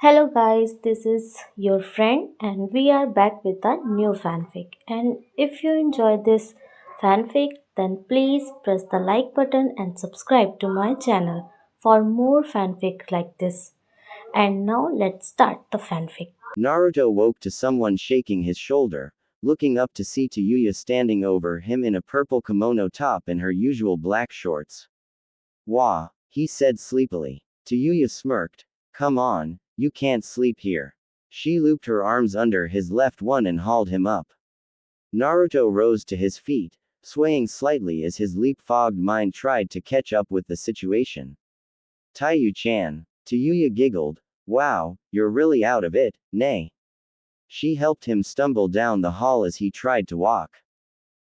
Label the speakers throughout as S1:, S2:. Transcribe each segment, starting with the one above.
S1: Hello guys, this is your friend and we are back with a new fanfic. And if you enjoy this fanfic, then please press the like button and subscribe to my channel for more fanfic like this. And now let's start the fanfic.
S2: Naruto woke to someone shaking his shoulder, looking up to see Tayuya standing over him in a purple kimono top and her usual black shorts. Wah, he said sleepily. Tayuya smirked. Come on, you can't sleep here. She looped her arms under his left one and hauled him up. Naruto rose to his feet, swaying slightly as his leap-fogged mind tried to catch up with the situation. Taiyu-chan. Tayuya giggled. Wow, you're really out of it, nay. She helped him stumble down the hall as he tried to walk.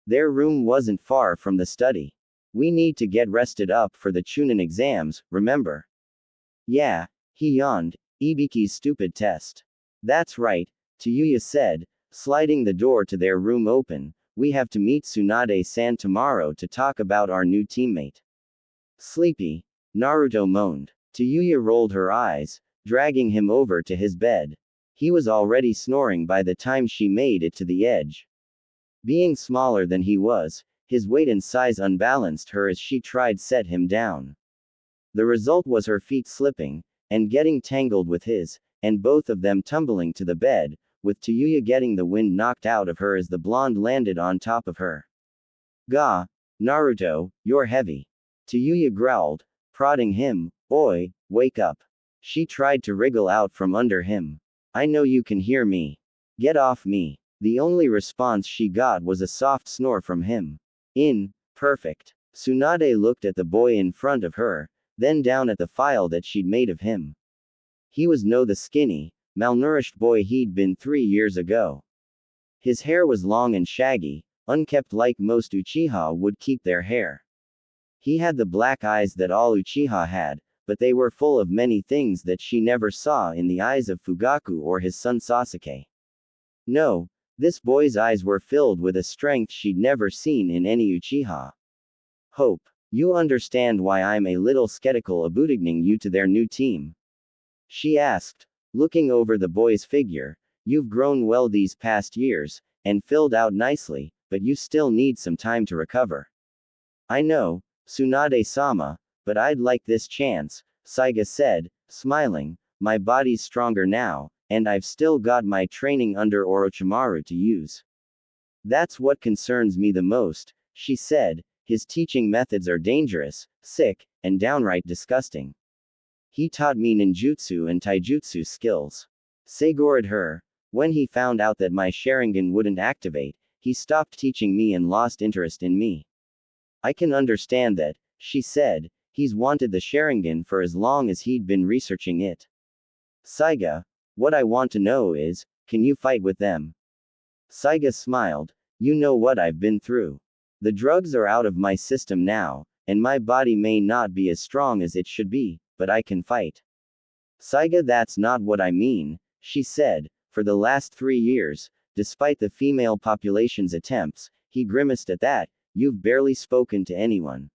S2: Their room wasn't far from the study. We need to get rested up for the Chunin exams, remember? Yeah, he yawned. Ibiki's stupid test. That's right, Tayuya said, sliding the door to their room open. We have to meet Tsunade-san tomorrow to talk about our new teammate. Sleepy. Naruto moaned. Tayuya rolled her eyes, dragging him over to his bed. He was already snoring by the time she made it to the edge. Being smaller than he was, his weight and size unbalanced her as she tried set him down. The result was her feet slipping, and getting tangled with his, and both of them tumbling to the bed, with Tayuya getting the wind knocked out of her as the blonde landed on top of her. Gah, Naruto, you're heavy. Tayuya growled, prodding him. Oi, wake up. She tried to wriggle out from under him. I know you can hear me. Get off me. The only response she got was a soft snore from him. Perfect. Tsunade looked at the boy in front of her, then down at the file that she'd made of him. He was no the skinny, malnourished boy he'd been 3 years ago. His hair was long and shaggy, unkept like most Uchiha would keep their hair. He had the black eyes that all Uchiha had, but they were full of many things that she never saw in the eyes of Fugaku or his son Sasuke. No, this boy's eyes were filled with a strength she'd never seen in any Uchiha. Hope, you understand why I'm a little skeptical about igning you to their new team? She asked, looking over the boy's figure. You've grown well these past years, and filled out nicely, but you still need some time to recover. I know, Tsunade-sama, but I'd like this chance, Saiga said, smiling. My body's stronger now, and I've still got my training under Orochimaru to use. That's what concerns me the most, she said. His teaching methods are dangerous, sick, and downright disgusting. He taught me ninjutsu and taijutsu skills. Seigored her. When he found out that my Sharingan wouldn't activate, he stopped teaching me and lost interest in me. I can understand that, she said. He's wanted the Sharingan for as long as he'd been researching it. Saiga, what I want to know is, can you fight with them? Saiga smiled. You know what I've been through. The drugs are out of my system now, and my body may not be as strong as it should be, but I can fight. Saiga, that's not what I mean, she said. For the last 3 years, despite the female population's attempts, he grimaced at that, you've barely spoken to anyone.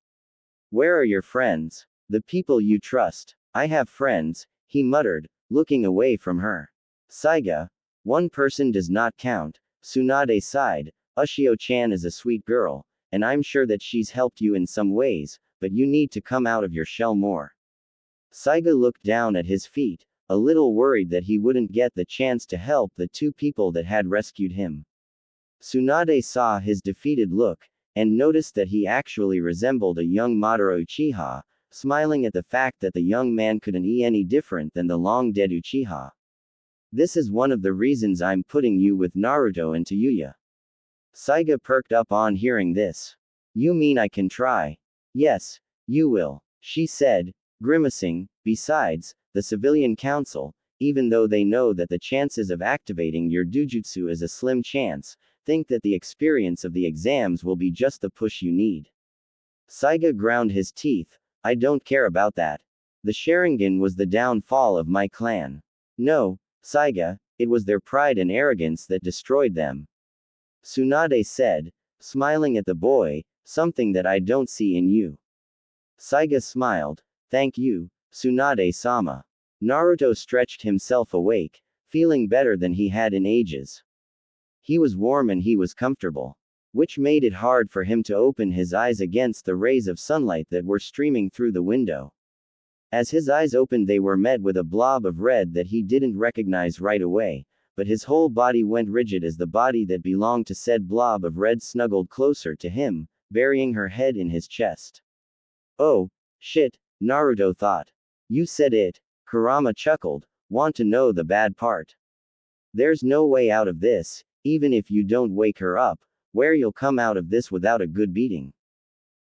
S2: Where are your friends? The people you trust. I have friends, he muttered, looking away from her. Saiga, one person does not count. Tsunade sighed. Ushio-chan is a sweet girl, and I'm sure that she's helped you in some ways, but you need to come out of your shell more. Saiga looked down at his feet, a little worried that he wouldn't get the chance to help the two people that had rescued him. Tsunade saw his defeated look, and noticed that he actually resembled a young Madara Uchiha, smiling at the fact that the young man couldn't be any different than the long-dead Uchiha. This is one of the reasons I'm putting you with Naruto and Tayuya. Saiga perked up on hearing this. You mean I can try? Yes, you will, she said, grimacing. Besides, the civilian council, even though they know that the chances of activating your dujutsu is a slim chance, think that the experience of the exams will be just the push you need. Saiga ground his teeth. I don't care about that. The Sharingan was the downfall of my clan. No, Saiga, it was their pride and arrogance that destroyed them. Tsunade said, smiling at the boy, something that I don't see in you. Saiga smiled. Thank you, Tsunade-sama. Naruto stretched himself awake, feeling better than he had in ages. He was warm and he was comfortable, which made it hard for him to open his eyes against the rays of sunlight that were streaming through the window. As his eyes opened, they were met with a blob of red that he didn't recognize right away, but his whole body went rigid as the body that belonged to said blob of red snuggled closer to him, burying her head in his chest. Oh, shit, Naruto thought. You said it, Kurama chuckled. Want to know the bad part? There's no way out of this, even if you don't wake her up, where you'll come out of this without a good beating.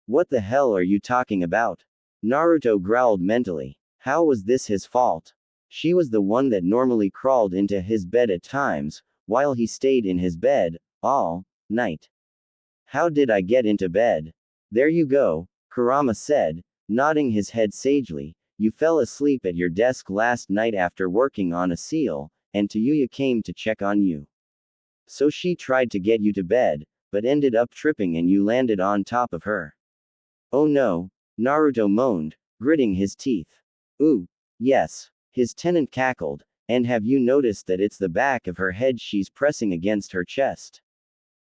S2: What the hell are you talking about? Naruto growled mentally. How was this his fault? She was the one that normally crawled into his bed at times, while he stayed in his bed, all night. How did I get into bed? There you go, Kurama said, nodding his head sagely. You fell asleep at your desk last night after working on a seal, and Tayuya came to check on you. So she tried to get you to bed, but ended up tripping and you landed on top of her. Oh no, Naruto moaned, gritting his teeth. Ooh, yes, his tenant cackled, and have you noticed that it's the back of her head she's pressing against her chest?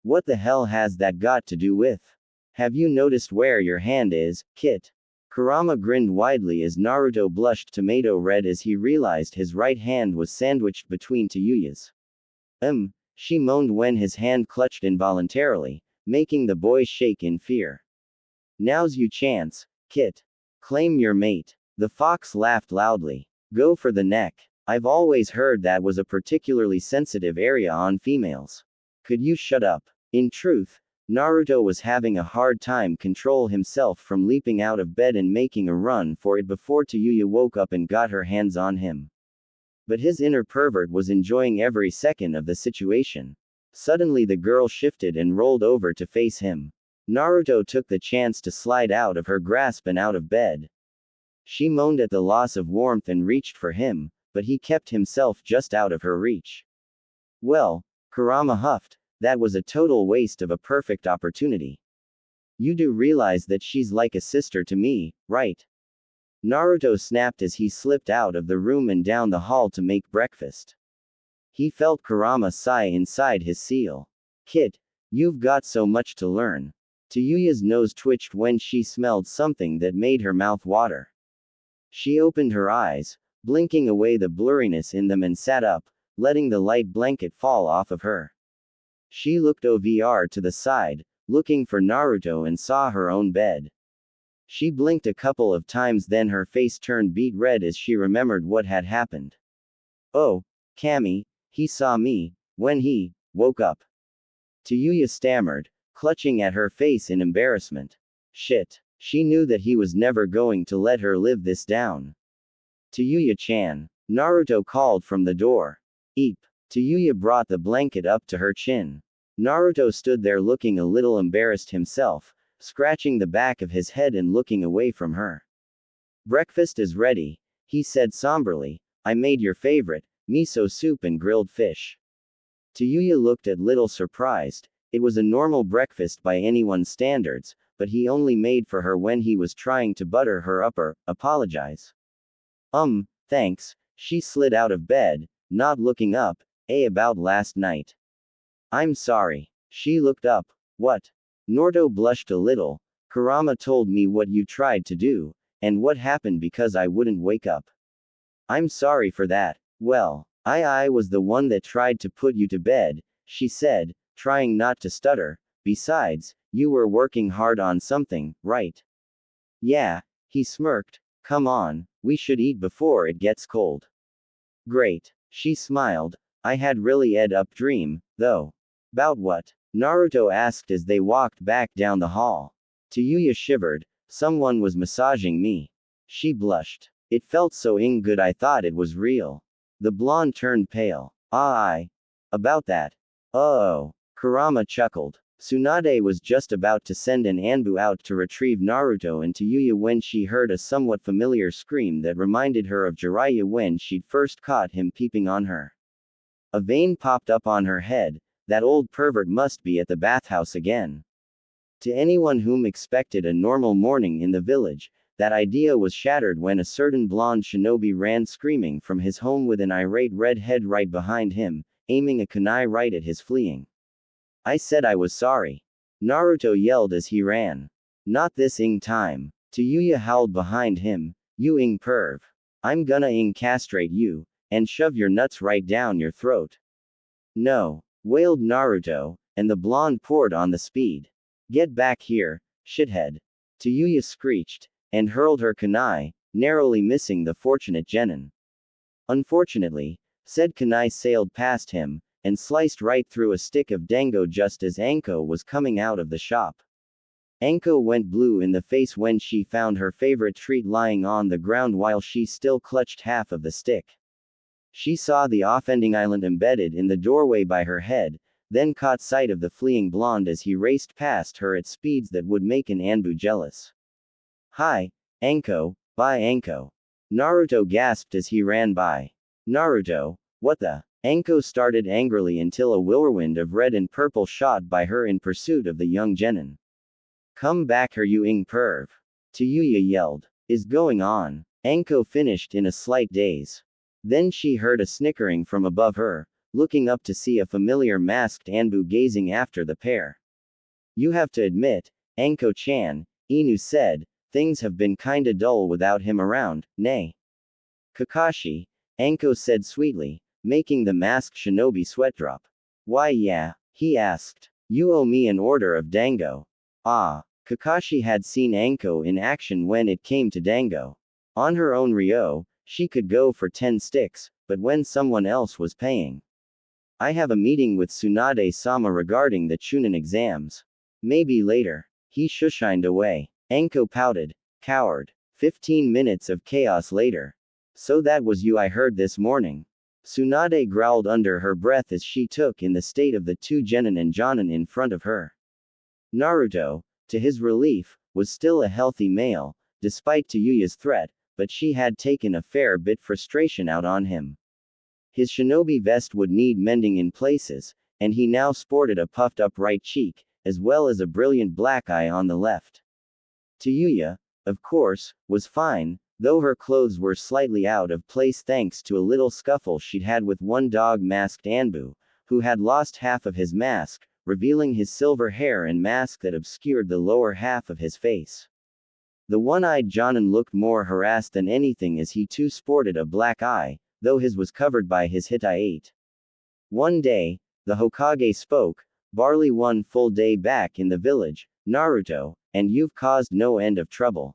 S2: What the hell has that got to do with? Have you noticed where your hand is, Kit? Kurama grinned widely as Naruto blushed tomato red as he realized his right hand was sandwiched between Tayuya's. She moaned when his hand clutched involuntarily, making the boy shake in fear. Now's your chance, Kit. Claim your mate. The fox laughed loudly. Go for the neck. I've always heard that was a particularly sensitive area on females. Could you shut up? In truth, Naruto was having a hard time control himself from leaping out of bed and making a run for it before Tayuya woke up and got her hands on him. But his inner pervert was enjoying every second of the situation. Suddenly the girl shifted and rolled over to face him. Naruto took the chance to slide out of her grasp and out of bed. She moaned at the loss of warmth and reached for him, but he kept himself just out of her reach. Well, Kurama huffed, that was a total waste of a perfect opportunity. You do realize that she's like a sister to me, right? Naruto snapped as he slipped out of the room and down the hall to make breakfast. He felt Kurama sigh inside his seal. Kid, you've got so much to learn. Tayuya's nose twitched when she smelled something that made her mouth water. She opened her eyes, blinking away the blurriness in them and sat up, letting the light blanket fall off of her. She looked over to the side, looking for Naruto and saw her own bed. She blinked a couple of times, then her face turned beet red as she remembered what had happened. Oh, Kami, he saw me, when he woke up. Tayuya stammered, clutching at her face in embarrassment. Shit. She knew that he was never going to let her live this down. Tayuya-chan. Naruto called from the door. Eep. Tayuya brought the blanket up to her chin. Naruto stood there looking a little embarrassed himself, scratching the back of his head and looking away from her. Breakfast is ready, he said somberly. I made your favorite, miso soup and grilled fish. Tayuya looked a little surprised. It was a normal breakfast by anyone's standards, but he only made for her when he was trying to butter her up or apologize. Thanks. She slid out of bed, not looking up. About last night. I'm sorry. She looked up. What? Naruto blushed a little. Kurama told me what you tried to do, and what happened because I wouldn't wake up. I'm sorry for that. Well, I was the one that tried to put you to bed, she said, trying not to stutter. Besides, you were working hard on something, right? Yeah, he smirked. Come on, we should eat before it gets cold. Great. She smiled. I had really up dream, though. About what? Naruto asked as they walked back down the hall. Tayuya shivered. Someone was massaging me. She blushed. It felt so good I thought it was real. The blonde turned pale. About that. Oh. Kurama chuckled. Tsunade was just about to send an Anbu out to retrieve Naruto and Tayuya when she heard a somewhat familiar scream that reminded her of Jiraiya when she'd first caught him peeping on her. A vein popped up on her head. That old pervert must be at the bathhouse again. To anyone whom expected a normal morning in the village, That idea was shattered when a certain blonde shinobi ran screaming from his home with an irate redhead right behind him, aiming a kunai right at his fleeing. I said I was sorry. Naruto yelled as he ran. Not this ing time. Tayuya howled behind him, you ing perv. I'm gonna ing castrate you, and shove your nuts right down your throat. No, wailed Naruto, and the blonde poured on the speed. Get back here, shithead. Tayuya screeched, and hurled her kunai, narrowly missing the fortunate genin. Unfortunately, said kunai sailed past him, and sliced right through a stick of dango just as Anko was coming out of the shop. Anko went blue in the face when she found her favorite treat lying on the ground while she still clutched half of the stick. She saw the offending island embedded in the doorway by her head, then caught sight of the fleeing blonde as he raced past her at speeds that would make an Anbu jealous. Hi, Anko, bye Anko. Naruto gasped as he ran by. Naruto, what the? Anko started angrily until a whirlwind of red and purple shot by her in pursuit of the young genin. Come back here you ing perv. Tayuya yelled. Is going on? Anko finished in a slight daze. Then she heard a snickering from above her, looking up to see a familiar masked Anbu gazing after the pair. You have to admit, Anko-chan, Inu said, things have been kinda dull without him around, nay. Kakashi, Anko said sweetly, making the masked shinobi sweat drop. Why yeah, he asked. You owe me an order of dango. Ah, Kakashi had seen Anko in action when it came to dango. On her own Ryo, she could go for 10 sticks, but when someone else was paying. I have a meeting with Tsunade-sama regarding the Chunin exams. Maybe later. He shushined away. Anko pouted. Coward. 15 minutes of chaos later. So that was you I heard this morning. Tsunade growled under her breath as she took in the state of the two genin and jonin in front of her. Naruto, to his relief, was still a healthy male, despite Tayuya's threat, but she had taken a fair bit frustration out on him. His shinobi vest would need mending in places, and he now sported a puffed up right cheek, as well as a brilliant black eye on the left. Tayuya, of course, was fine, though her clothes were slightly out of place thanks to a little scuffle she'd had with one dog-masked Anbu, who had lost half of his mask, revealing his silver hair and mask that obscured the lower half of his face. The one-eyed Jonin looked more harassed than anything as he too sported a black eye, though his was covered by his Hitai-8. One day, the Hokage spoke, barely one full day back in the village, Naruto, and you've caused no end of trouble.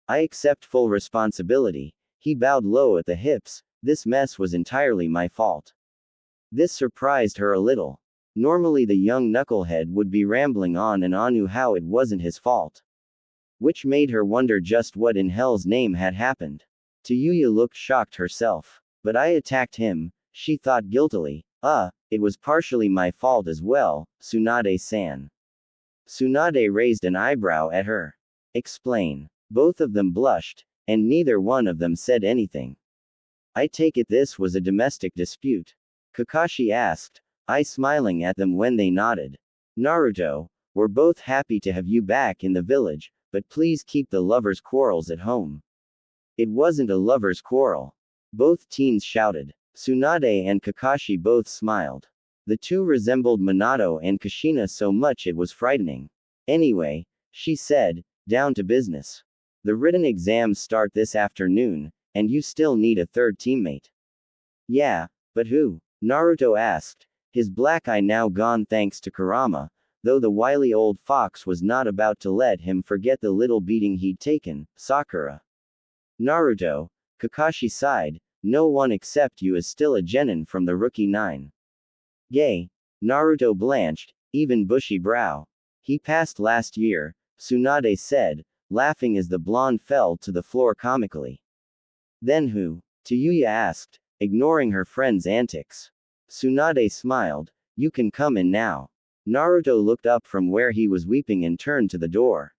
S2: I accept full responsibility. He bowed low at the hips, this mess was entirely my fault. This surprised her a little. Normally the young knucklehead would be rambling on and on how it wasn't his fault. Which made her wonder just what in hell's name had happened. Tayuya looked shocked herself. But I attacked him, she thought guiltily. It was partially my fault as well, Tsunade-san. Tsunade raised an eyebrow at her. Explain. Both of them blushed, and neither one of them said anything. I take it this was a domestic dispute? Kakashi asked, I smiling at them when they nodded. Naruto, we're both happy to have you back in the village, but please keep the lovers' quarrels at home. It wasn't a lovers' quarrel. Both teens shouted. Tsunade and Kakashi both smiled. The two resembled Minato and Kushina so much it was frightening. Anyway, she said, down to business. The written exams start this afternoon, and you still need a third teammate. Yeah, but who? Naruto asked, his black eye now gone thanks to Kurama, though the wily old fox was not about to let him forget the little beating he'd taken, Sakura. Naruto, Kakashi sighed, no one except you is still a genin from the rookie 9. Gay. Naruto blanched, even bushy brow. He passed last year, Tsunade said, laughing as the blonde fell to the floor comically. Then who? Tayuya asked, ignoring her friend's antics. Tsunade smiled, you can come in now. Naruto looked up from where he was weeping and turned to the door.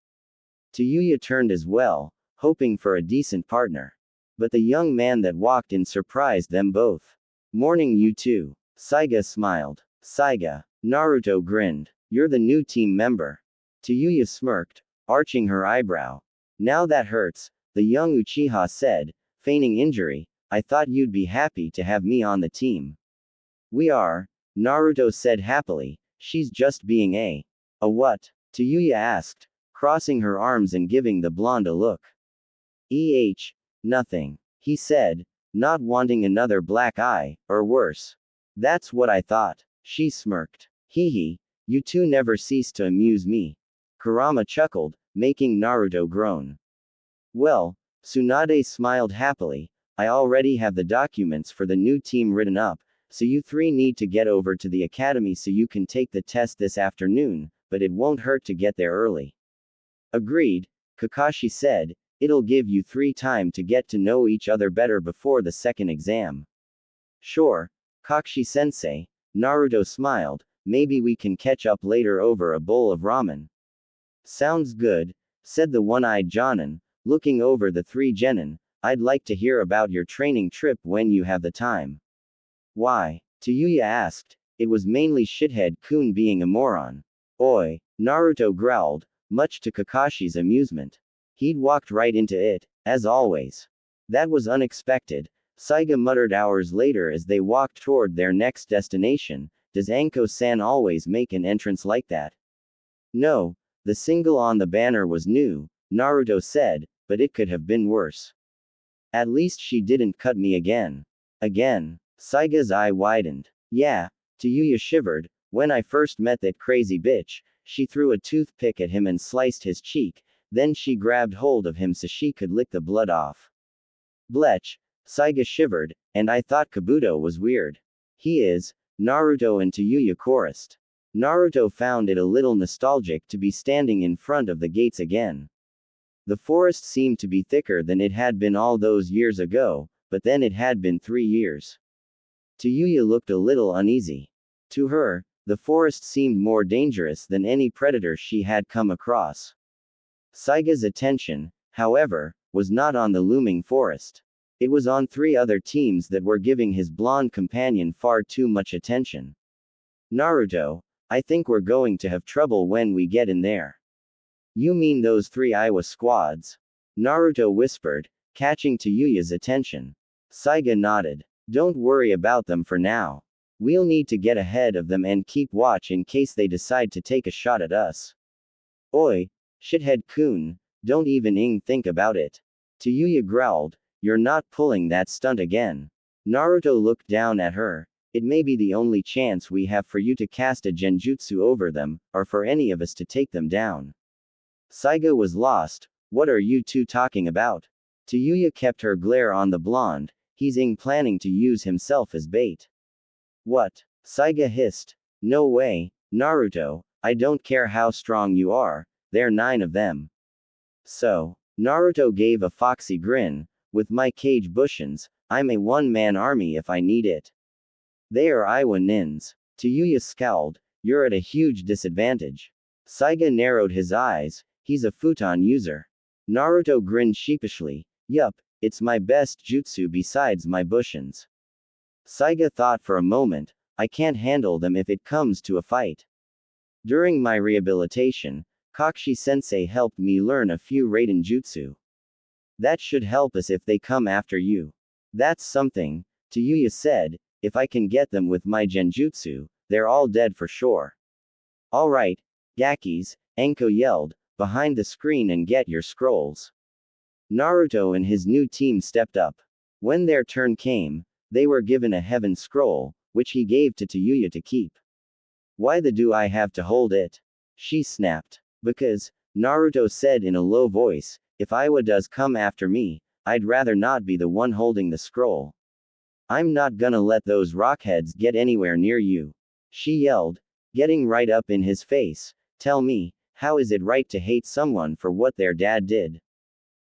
S2: Tayuya turned as well, hoping for a decent partner. But the young man that walked in surprised them both. Morning you two. Saiga smiled. Saiga. Naruto grinned. You're the new team member. Tayuya smirked, arching her eyebrow. Now that hurts, the young Uchiha said, feigning injury. I thought you'd be happy to have me on the team. We are, Naruto said happily. She's just being a what? Tayuya asked, crossing her arms and giving the blonde a look. Nothing. He said, not wanting another black eye, or worse. That's what I thought. She smirked. Hee hee, you two never cease to amuse me. Kurama chuckled, making Naruto groan. Well, Tsunade smiled happily. I already have the documents for the new team written up, so you three need to get over to the academy so you can take the test this afternoon, but it won't hurt to get there early. Agreed, Kakashi said, it'll give you three time to get to know each other better before the second exam. Sure, Kakashi-sensei, Naruto smiled, maybe we can catch up later over a bowl of ramen. Sounds good, said the one-eyed Jonin, looking over the three genin. I'd like to hear about your training trip when you have the time. Why? Tayuya asked. It was mainly Shithead-kun being a moron. Oi, Naruto growled, much to Kakashi's amusement. He'd walked right into it, as always. That was unexpected, Saiga muttered hours later as they walked toward their next destination. Does Anko-san always make an entrance like that? No, the single on the banner was new, Naruto said, but it could have been worse. At least she didn't cut me again. Again. Saiga's eye widened. Yeah, Tayuya shivered. When I first met that crazy bitch, she threw a toothpick at him and sliced his cheek, then she grabbed hold of him so she could lick the blood off. Blech, Saiga shivered, and I thought Kabuto was weird. He is, Naruto and Tayuya chorused. Naruto found it a little nostalgic to be standing in front of the gates again. The forest seemed to be thicker than it had been all those years ago, but then it had been 3 years. Tayuya looked a little uneasy. To her, the forest seemed more dangerous than any predator she had come across. Saiga's attention, however, was not on the looming forest. It was on 3 other teams that were giving his blonde companion far too much attention. Naruto, I think we're going to have trouble when we get in there. You mean those 3 Iowa squads? Naruto whispered, catching Tayuya's attention. Saiga nodded. Don't worry about them for now. We'll need to get ahead of them and keep watch in case they decide to take a shot at us. Oi, Shithead-kun, don't even think about it. Tayuya growled, you're not pulling that stunt again. Naruto looked down at her. It may be the only chance we have for you to cast a genjutsu over them, or for any of us to take them down. Saiga was lost. What are you two talking about? Tayuya kept her glare on the blonde. He's planning to use himself as bait. What? Saiga hissed. No way, Naruto, I don't care how strong you are, there are 9 of them. So, Naruto gave a foxy grin, with my cage bushins, I'm a one-man army if I need it. They are Iowa nins. Tayuya scowled, you're at a huge disadvantage. Saiga narrowed his eyes, he's a futon user. Naruto grinned sheepishly, yup, it's my best jutsu besides my bushins. Saiga thought for a moment, I can't handle them if it comes to a fight. During my rehabilitation, Kakashi-sensei helped me learn a few Raiden jutsu. That should help us if they come after you. That's something, Tayuya said, if I can get them with my genjutsu, they're all dead for sure. Alright, Gakis, Enko yelled, behind the screen and get your scrolls. Naruto and his new team stepped up. When their turn came, they were given a heaven scroll, which he gave to Tayuya to keep. Why the do I have to hold it? She snapped. Because, Naruto said in a low voice, if Iwa does come after me, I'd rather not be the one holding the scroll. I'm not gonna let those rockheads get anywhere near you. She yelled, getting right up in his face. Tell me, how is it right to hate someone for what their dad did?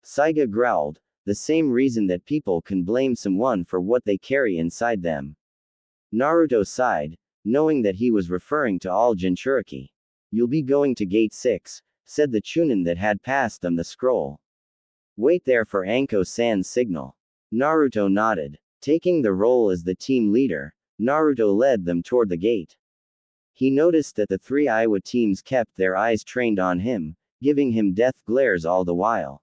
S2: Saiga growled, the same reason that people can blame someone for what they carry inside them. Naruto sighed, knowing that he was referring to all Jinchuriki. You'll be going to gate 6, said the Chunin that had passed them the scroll. Wait there for Anko-san's signal. Naruto nodded. Taking the role as the team leader, Naruto led them toward the gate. He noticed that the 3 Iowa teams kept their eyes trained on him, giving him death glares all the while.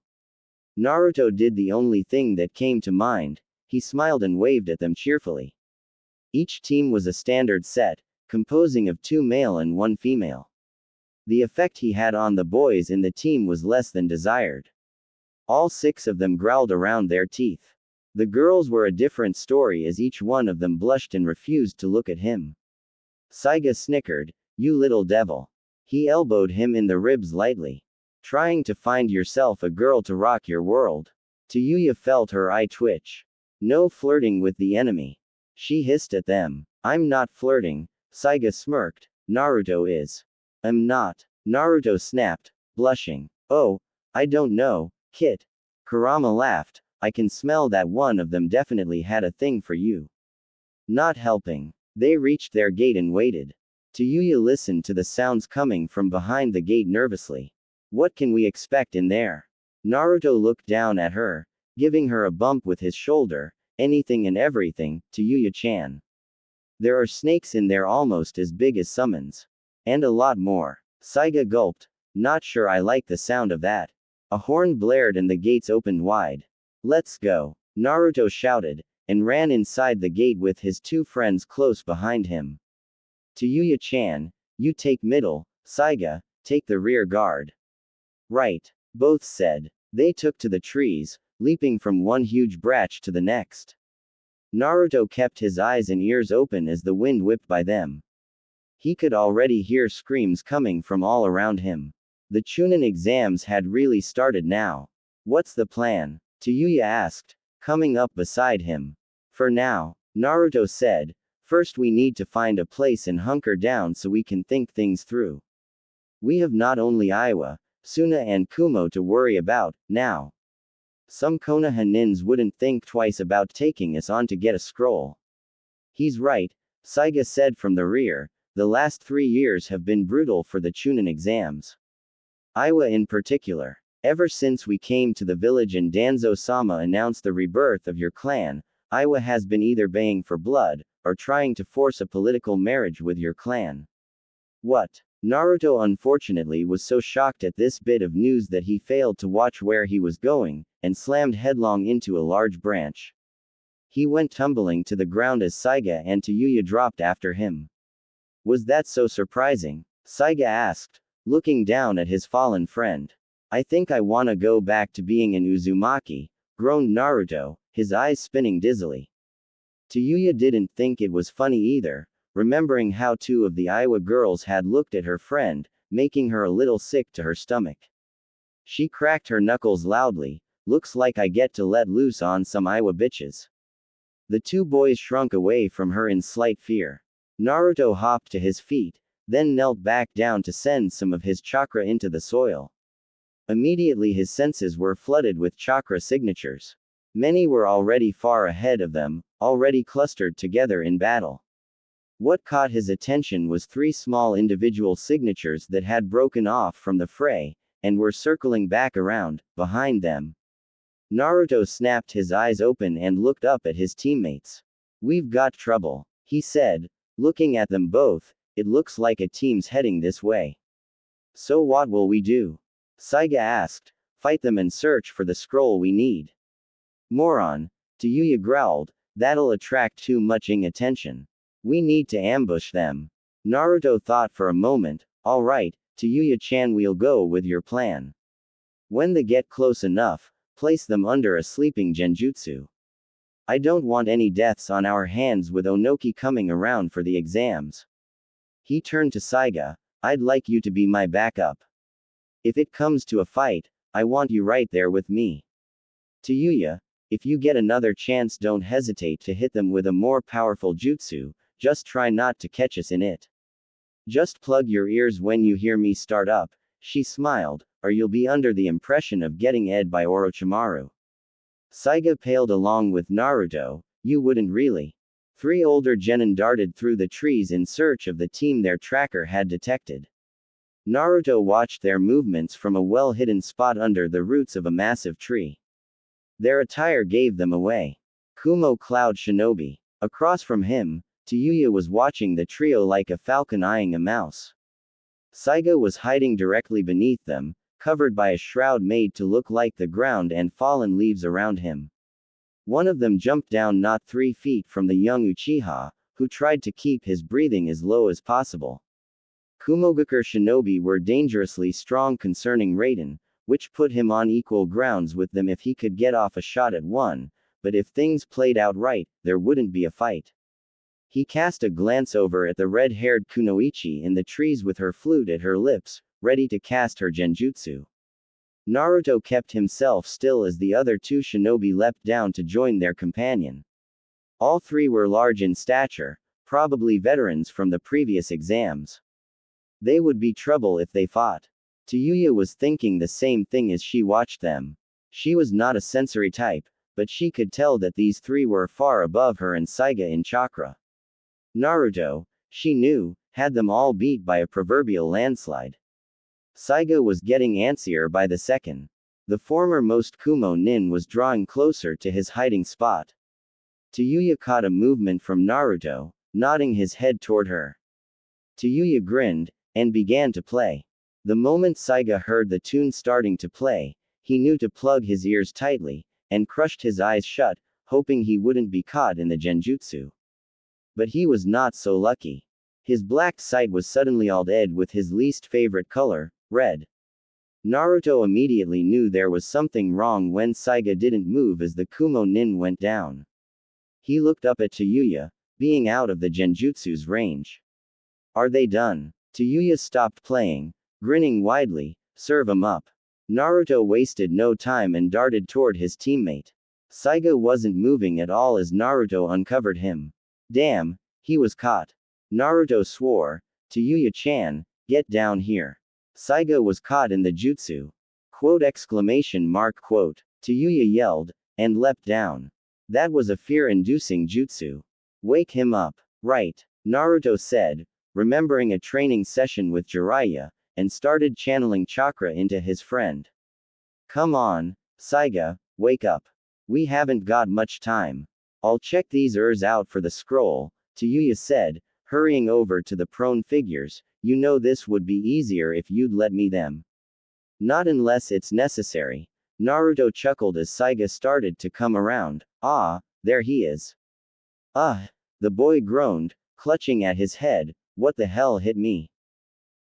S2: Naruto did the only thing that came to mind. He smiled and waved at them cheerfully. Each team was a standard set, composing of 2 male and 1 female. The effect he had on the boys in the team was less than desired. All 6 of them growled around their teeth. The girls were a different story as each one of them blushed and refused to look at him. Saiga snickered, "You little devil." He elbowed him in the ribs lightly. "Trying to find yourself a girl to rock your world." Tayuya felt her eye twitch. "No flirting with the enemy." She hissed at them. "I'm not flirting." Saiga smirked. "Naruto is." "I'm not." Naruto snapped, blushing. "Oh, I don't know, Kit." Kurama laughed. "I can smell that one of them definitely had a thing for you." Not helping. They reached their gate and waited. Tayuya listened to the sounds coming from behind the gate nervously. "What can we expect in there?" Naruto looked down at her, giving her a bump with his shoulder. "Anything and everything, Tayuya-chan. There are snakes in there almost as big as summons. And a lot more." Saiga gulped. "Not sure I like the sound of that." A horn blared and the gates opened wide. "Let's go." Naruto shouted, and ran inside the gate with his 2 friends close behind him. "Tayuya-chan, you take middle, Saiga, take the rear guard." "Right." Both said. They took to the trees, leaping from one huge branch to the next. Naruto kept his eyes and ears open as the wind whipped by them. He could already hear screams coming from all around him. The Chunin exams had really started now. "What's the plan?" Tayuya asked, coming up beside him. "For now," Naruto said, "first we need to find a place and hunker down so we can think things through. We have not only Iwa, Suna and Kumo to worry about, now. Some Konoha nins wouldn't think twice about taking us on to get a scroll." "He's right," Saiga said from the rear. "The last 3 years have been brutal for the Chunin exams. Iwa in particular. Ever since we came to the village and Danzo-sama announced the rebirth of your clan, Iwa has been either baying for blood, or trying to force a political marriage with your clan." "What?" Naruto unfortunately was so shocked at this bit of news that he failed to watch where he was going, and slammed headlong into a large branch. He went tumbling to the ground as Saiga and Tayuya dropped after him. "Was that so surprising?" Saiga asked, looking down at his fallen friend. "I think I wanna go back to being an Uzumaki," groaned Naruto, his eyes spinning dizzily. Tayuya didn't think it was funny either, remembering how 2 of the Iowa girls had looked at her friend, making her a little sick to her stomach. She cracked her knuckles loudly. "Looks like I get to let loose on some Iowa bitches." The 2 boys shrunk away from her in slight fear. Naruto hopped to his feet, then knelt back down to send some of his chakra into the soil. Immediately his senses were flooded with chakra signatures. Many were already far ahead of them, already clustered together in battle. What caught his attention was 3 small individual signatures that had broken off from the fray, and were circling back around, behind them. Naruto snapped his eyes open and looked up at his teammates. "We've got trouble," he said, looking at them both. "It looks like a team's heading this way." "So what will we do?" Saiga asked. "Fight them and search for the scroll we need." "Moron," Tayuya growled, "that'll attract too much attention. We need to ambush them." Naruto thought for a moment. "Alright, Tayuya-chan, we'll go with your plan. When they get close enough, place them under a sleeping genjutsu. I don't want any deaths on our hands with Onoki coming around for the exams." He turned to Saiga. "I'd like you to be my backup. If it comes to a fight, I want you right there with me. Tayuya, if you get another chance, don't hesitate to hit them with a more powerful jutsu, just try not to catch us in it. Just plug your ears when you hear me start up," she smiled, "or you'll be under the impression of getting ed by Orochimaru." Saiga paled along with Naruto. "You wouldn't really." 3 older genin darted through the trees in search of the team their tracker had detected. Naruto watched their movements from a well-hidden spot under the roots of a massive tree. Their attire gave them away. Kumo Cloud Shinobi. Across from him, Tayuya was watching the trio like a falcon eyeing a mouse. Saiga was hiding directly beneath them, covered by a shroud made to look like the ground and fallen leaves around him. One of them jumped down not 3 feet from the young Uchiha, who tried to keep his breathing as low as possible. Kumogakure shinobi were dangerously strong concerning Raiden, which put him on equal grounds with them if he could get off a shot at one, but if things played out right, there wouldn't be a fight. He cast a glance over at the red-haired Kunoichi in the trees with her flute at her lips, ready to cast her genjutsu. Naruto kept himself still as the other two shinobi leapt down to join their companion. All three were large in stature, probably veterans from the previous exams. They would be trouble if they fought. Tayuya was thinking the same thing as she watched them. She was not a sensory type, but she could tell that these three were far above her and Saiga in chakra. Naruto, she knew, had them all beat by a proverbial landslide. Saiga was getting antsier by the second. The former most Kumo nin was drawing closer to his hiding spot. Tayuya caught a movement from Naruto, nodding his head toward her. Tayuya grinned, and began to play. The moment Saiga heard the tune starting to play, he knew to plug his ears tightly, and crushed his eyes shut, hoping he wouldn't be caught in the genjutsu. But he was not so lucky. His black sight was suddenly altered with his least favorite color, red. Naruto immediately knew there was something wrong when Saiga didn't move as the Kumo nin went down. He looked up at Tayuya, being out of the genjutsu's range. Are they done? Tayuya stopped playing, grinning widely. Serve 'em up. Naruto wasted no time and darted toward his teammate. Saiga wasn't moving at all as Naruto uncovered him. Damn, he was caught. Naruto swore, Tayuya-chan, get down here. Saiga was caught in the jutsu. Quote exclamation mark quote. Tayuya yelled, and leapt down. That was a fear-inducing jutsu. Wake him up. Right, Naruto said, remembering a training session with Jiraiya, and started channeling chakra into his friend. Come on, Saiga, wake up. We haven't got much time. I'll check these out for the scroll, Tayuya said, hurrying over to the prone figures. You know this would be easier if you'd let me them. Not unless it's necessary. Naruto chuckled as Saiga started to come around. Ah, there he is. The boy groaned, clutching at his head. What the hell hit me?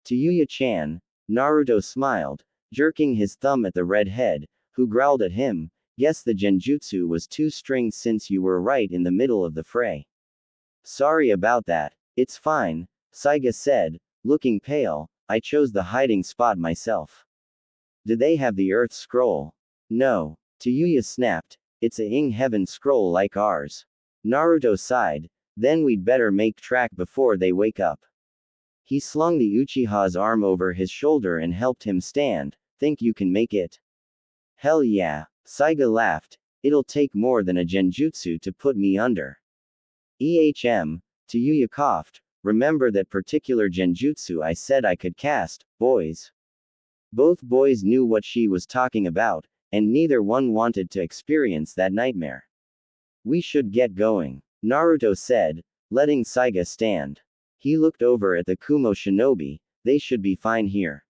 S2: Tayuya-chan, Naruto smiled, jerking his thumb at the redhead, who growled at him. Guess the genjutsu was 2 strings since you were right in the middle of the fray. Sorry about that. It's fine, Saiga said, looking pale. I chose the hiding spot myself. Did they have the Earth Scroll? No. Tayuya snapped. It's a Ing Heaven Scroll like ours. Naruto sighed. Then we'd better make track before they wake up. He slung the Uchiha's arm over his shoulder and helped him stand. Think you can make it? Hell yeah. Saiga laughed. It'll take more than a genjutsu to put me under. Tayuya coughed. Remember that particular genjutsu I said I could cast, boys. Both boys knew what she was talking about, and neither one wanted to experience that nightmare. We should get going, Naruto said, letting Saiga stand. He looked over at the Kumo shinobi. They should be fine here.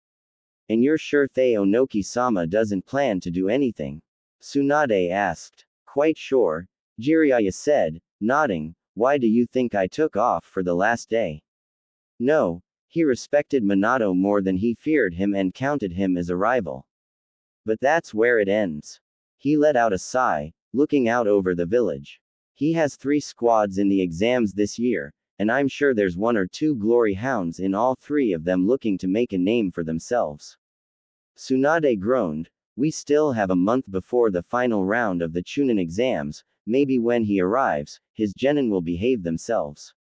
S2: And you're sure Tei Onoki-sama doesn't plan to do anything? Tsunade asked. Quite sure, Jiraiya said, nodding. Why do you think I took off for the last day? No, he respected Minato more than he feared him and counted him as a rival. But that's where it ends. He let out a sigh, looking out over the village. He has 3 squads in the exams this year, and I'm sure there's 1 or 2 glory hounds in all 3 of them looking to make a name for themselves. Tsunade groaned. We still have a month before the final round of the Chunin exams. Maybe when he arrives, his genin will behave themselves.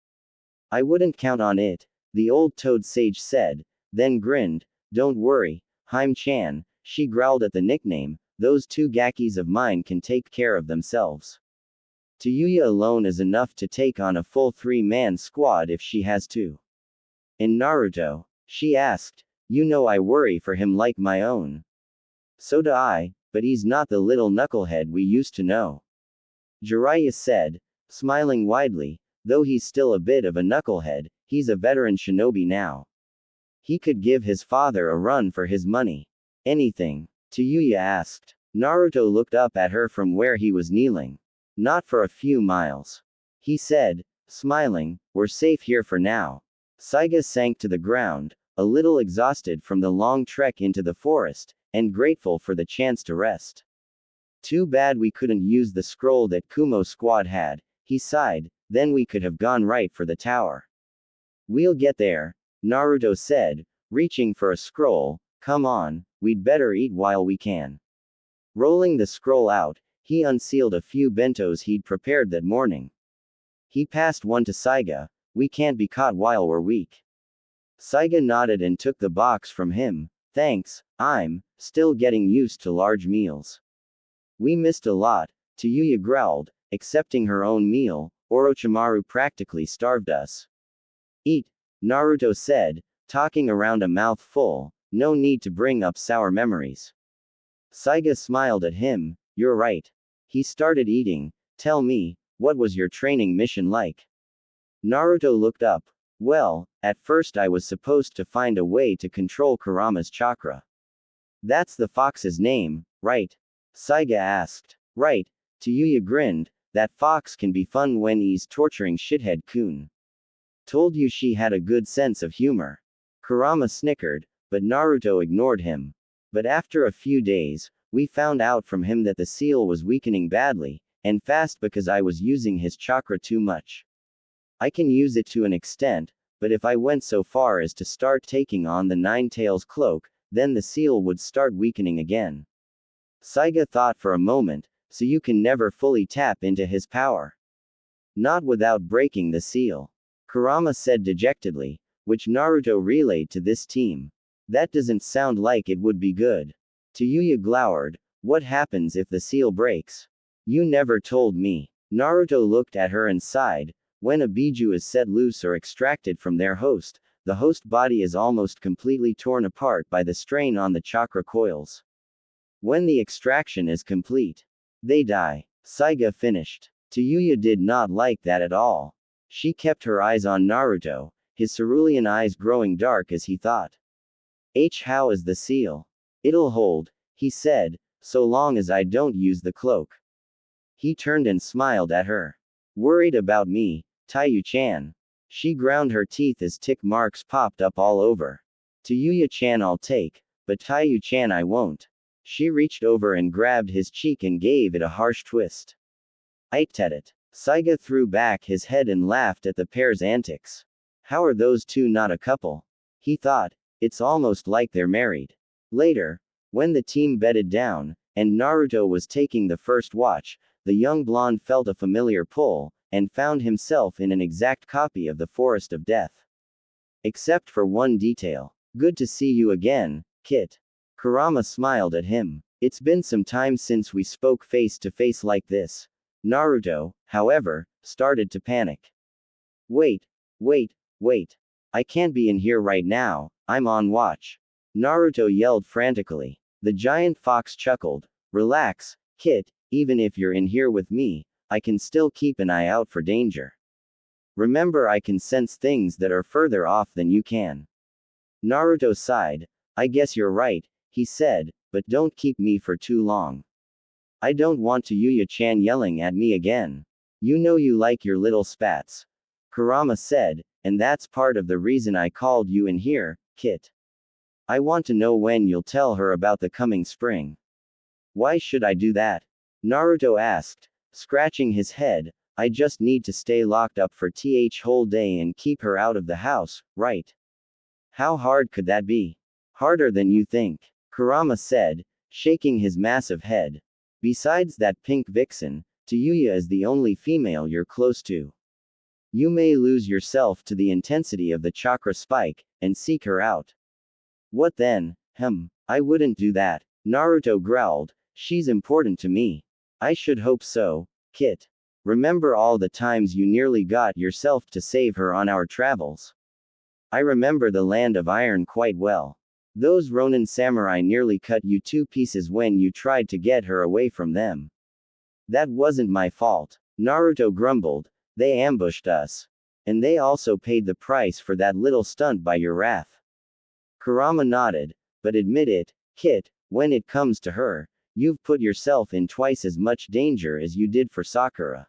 S2: I wouldn't count on it, the old toad sage said, then grinned. Don't worry, Haim-chan, she growled at the nickname, those 2 gakis of mine can take care of themselves. Tayuya alone is enough to take on a full 3-man squad if she has to. And Naruto? She asked. You know I worry for him like my own. So do I, but he's not the little knucklehead we used to know. Jiraiya said, smiling widely, though he's still a bit of a knucklehead, he's a veteran shinobi now. He could give his father a run for his money. Anything? Tayuya asked. Naruto looked up at her from where he was kneeling. Not for a few miles. He said, smiling, we're safe here for now. Saiga sank to the ground, a little exhausted from the long trek into the forest, and grateful for the chance to rest. Too bad we couldn't use the scroll that Kumo squad had, he sighed, then we could have gone right for the tower. We'll get there, Naruto said, reaching for a scroll. Come on, we'd better eat while we can. Rolling the scroll out, he unsealed a few bentos he'd prepared that morning. He passed one to Saiga. We can't be caught while we're weak. Saiga nodded and took the box from him. Thanks, I'm still getting used to large meals. We missed a lot, Tayuya growled, accepting her own meal. Orochimaru practically starved us. Eat, Naruto said, talking around a mouthful. No need to bring up sour memories. Saiga smiled at him. You're right. He started eating. Tell me, what was your training mission like? Naruto looked up. Well, at first I was supposed to find a way to control Kurama's chakra. That's the fox's name, right? Saiga asked. Right. Tayuya grinned. That fox can be fun when he's torturing shithead Kun. Told you she had a good sense of humor. Kurama snickered, but Naruto ignored him. But after a few days, we found out from him that the seal was weakening badly, and fast because I was using his chakra too much. I can use it to an extent, but if I went so far as to start taking on the Nine Tails cloak, then the seal would start weakening again. Saiga thought for a moment, so you can never fully tap into his power. Not without breaking the seal. Kurama said dejectedly, which Naruto relayed to this team. That doesn't sound like it would be good. Tayuya glowered, what happens if the seal breaks? You never told me. Naruto looked at her and sighed. When a biju is set loose or extracted from their host, the host body is almost completely torn apart by the strain on the chakra coils. When the extraction is complete, they die. Saiga finished. Tayuya did not like that at all. She kept her eyes on Naruto, his cerulean eyes growing dark as he thought. How is the seal? It'll hold, he said, so long as I don't use the cloak. He turned and smiled at her. Worried about me, Taiyu-chan. She ground her teeth as tick marks popped up all over. Tayuya-chan I'll take, but Taiyu-chan I won't. She reached over and grabbed his cheek and gave it a harsh twist. It. Saiga threw back his head and laughed at the pair's antics. How are those two not a couple? He thought, it's almost like they're married. Later, when the team bedded down, and Naruto was taking the first watch, the young blonde felt a familiar pull, and found himself in an exact copy of the Forest of Death. Except for one detail. Good to see you again, Kit. Kurama smiled at him. It's been some time since we spoke face to face like this. Naruto, however, started to panic. Wait. I can't be in here right now, I'm on watch. Naruto yelled frantically. The giant fox chuckled. Relax, Kit, even if you're in here with me, I can still keep an eye out for danger. Remember I can sense things that are further off than you can. Naruto sighed. I guess you're right, he said, but don't keep me for too long. I don't want Tayuya-chan yelling at me again. You know you like your little spats. Kurama said, and that's part of the reason I called you in here, Kit. I want to know when you'll tell her about the coming spring. Why should I do that? Naruto asked, scratching his head. I just need to stay locked up for whole day and keep her out of the house, right? How hard could that be? Harder than you think, Kurama said, shaking his massive head. Besides that pink vixen, Tayuya is the only female you're close to. You may lose yourself to the intensity of the chakra spike, and seek her out. What then? I wouldn't do that, Naruto growled. She's important to me. I should hope so, Kit. Remember all the times you nearly got yourself to save her on our travels? I remember the Land of Iron quite well. Those Ronin samurai nearly cut you to pieces when you tried to get her away from them. That wasn't my fault, Naruto grumbled. They ambushed us. And they also paid the price for that little stunt by your wrath. Kurama nodded. But admit it, Kit, when it comes to her, you've put yourself in twice as much danger as you did for Sakura.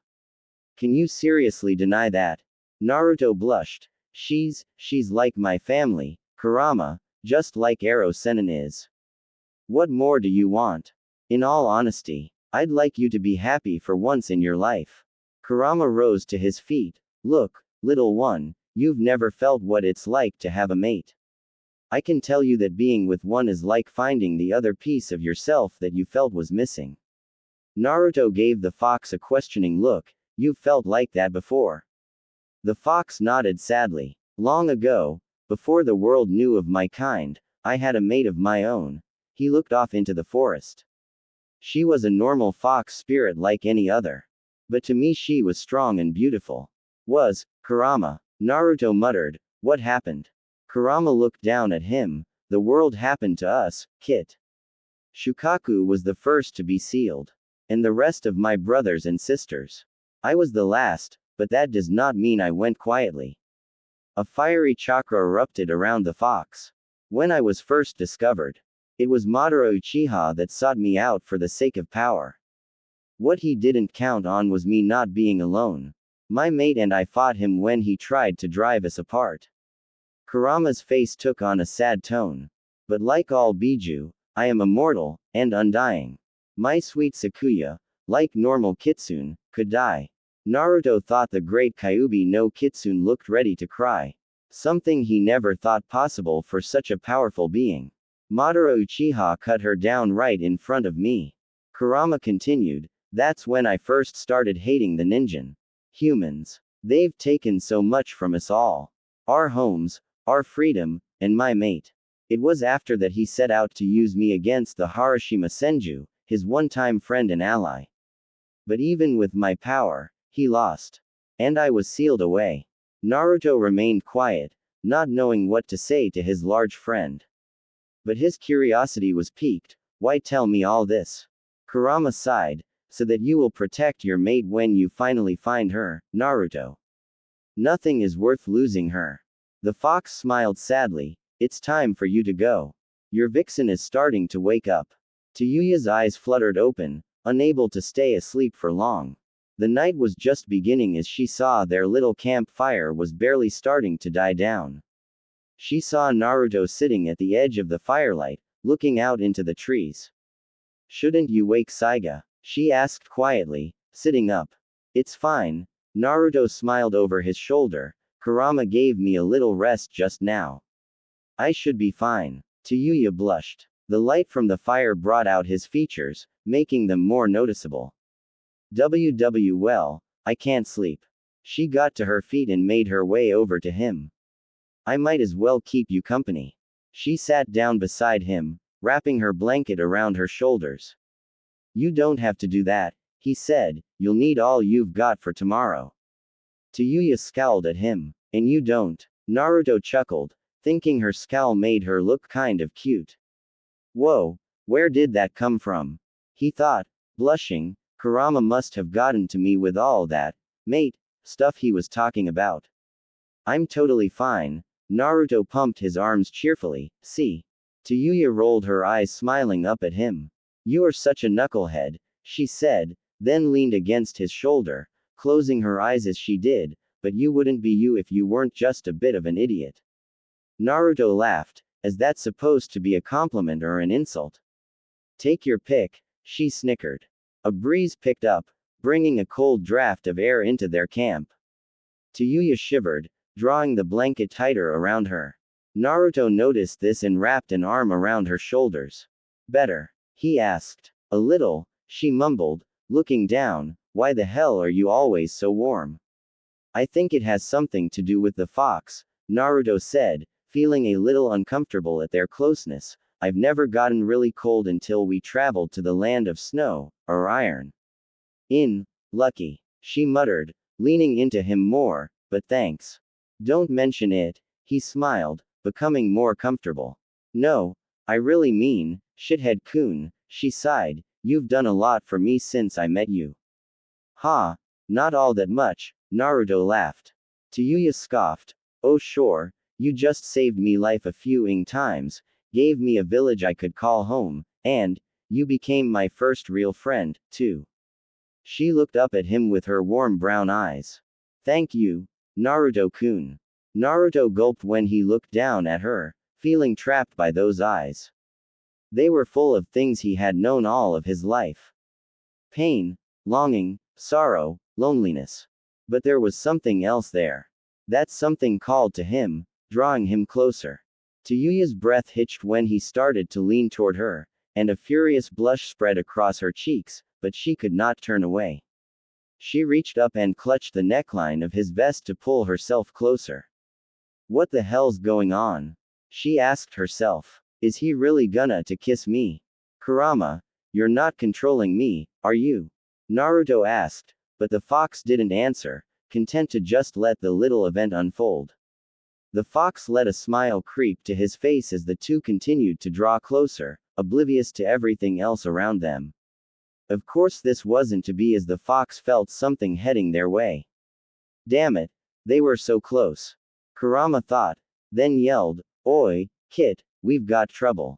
S2: Can you seriously deny that? Naruto blushed. She's like my family, Kurama, just like Ero Sennin is. What more do you want? In all honesty, I'd like you to be happy for once in your life. Kurama rose to his feet. Look, little one, you've never felt what it's like to have a mate. I can tell you that being with one is like finding the other piece of yourself that you felt was missing. Naruto gave the fox a questioning look. You've felt like that before. The fox nodded sadly. Long ago, before the world knew of my kind, I had a mate of my own. He looked off into the forest. She was a normal fox spirit like any other. But to me she was strong and beautiful. Was, Kurama. Naruto muttered, what happened? Kurama looked down at him. The world happened to us, Kit. Shukaku was the first to be sealed. And the rest of my brothers and sisters. I was the last, but that does not mean I went quietly. A fiery chakra erupted around the fox. When I was first discovered, it was Madara Uchiha that sought me out for the sake of power. What he didn't count on was me not being alone. My mate and I fought him when he tried to drive us apart. Kurama's face took on a sad tone. But like all Biju, I am immortal, and undying. My sweet Sakuya, like normal Kitsune, could die. Naruto thought the great Kyuubi no Kitsune looked ready to cry. Something he never thought possible for such a powerful being. Madara Uchiha cut her down right in front of me. Kurama continued, that's when I first started hating the ninja. Humans. They've taken so much from us all. Our homes, our freedom, and my mate. It was after that he set out to use me against the Harashima Senju, his one-time friend and ally. But even with my power, he lost. And I was sealed away. Naruto remained quiet, not knowing what to say to his large friend. But his curiosity was piqued. Why tell me all this? Kurama sighed, so that you will protect your mate when you finally find her, Naruto. Nothing is worth losing her. The fox smiled sadly, it's time for you to go. Your vixen is starting to wake up. Tayuya's eyes fluttered open, unable to stay asleep for long. The night was just beginning as she saw their little campfire was barely starting to die down. She saw Naruto sitting at the edge of the firelight, looking out into the trees. Shouldn't you wake Saiga? She asked quietly, sitting up. It's fine. Naruto smiled over his shoulder. Kurama gave me a little rest just now. I should be fine. Tayuya blushed. The light from the fire brought out his features, making them more noticeable. Well, I can't sleep. She got to her feet and made her way over to him. I might as well keep you company. She sat down beside him, wrapping her blanket around her shoulders. You don't have to do that, he said, you'll need all you've got for tomorrow. Tayuya scowled at him. And you don't. Naruto chuckled, thinking her scowl made her look kind of cute. Whoa, where did that come from? He thought, blushing. Kurama must have gotten to me with all that, mate, stuff he was talking about. I'm totally fine. Naruto pumped his arms cheerfully, see. Tayuya rolled her eyes smiling up at him. You are such a knucklehead, she said, then leaned against his shoulder, closing her eyes as she did, but you wouldn't be you if you weren't just a bit of an idiot. Naruto laughed, is that supposed to be a compliment or an insult? Take your pick, she snickered. A breeze picked up, bringing a cold draft of air into their camp. Tayuya shivered, drawing the blanket tighter around her. Naruto noticed this and wrapped an arm around her shoulders. Better? He asked. A little, she mumbled, looking down, why the hell are you always so warm? I think it has something to do with the fox, Naruto said, feeling a little uncomfortable at their closeness. I've never gotten really cold until we traveled to the land of snow, or iron. Lucky. She muttered, leaning into him more, but thanks. Don't mention it, he smiled, becoming more comfortable. No, I really mean, shithead-kun, she sighed, you've done a lot for me since I met you. Ha, not all that much, Naruto laughed. Tayuya scoffed. Oh sure, you just saved me life a few times, gave me a village I could call home, and you became my first real friend, too. She looked up at him with her warm brown eyes. Thank you, Naruto-kun. Naruto gulped when he looked down at her, feeling trapped by those eyes. They were full of things he had known all of his life. Pain, longing, sorrow, loneliness. But there was something else there. That something called to him, drawing him closer. Tayuya's breath hitched when he started to lean toward her, and a furious blush spread across her cheeks, but she could not turn away. She reached up and clutched the neckline of his vest to pull herself closer. What the hell's going on? She asked herself. Is he really gonna to kiss me? Kurama, you're not controlling me, are you? Naruto asked, but the fox didn't answer, content to just let the little event unfold. The fox let a smile creep to his face as the two continued to draw closer, oblivious to everything else around them. Of course this wasn't to be, as the fox felt something heading their way. Damn it, they were so close. Kurama thought, then yelled, Oi, Kit, we've got trouble.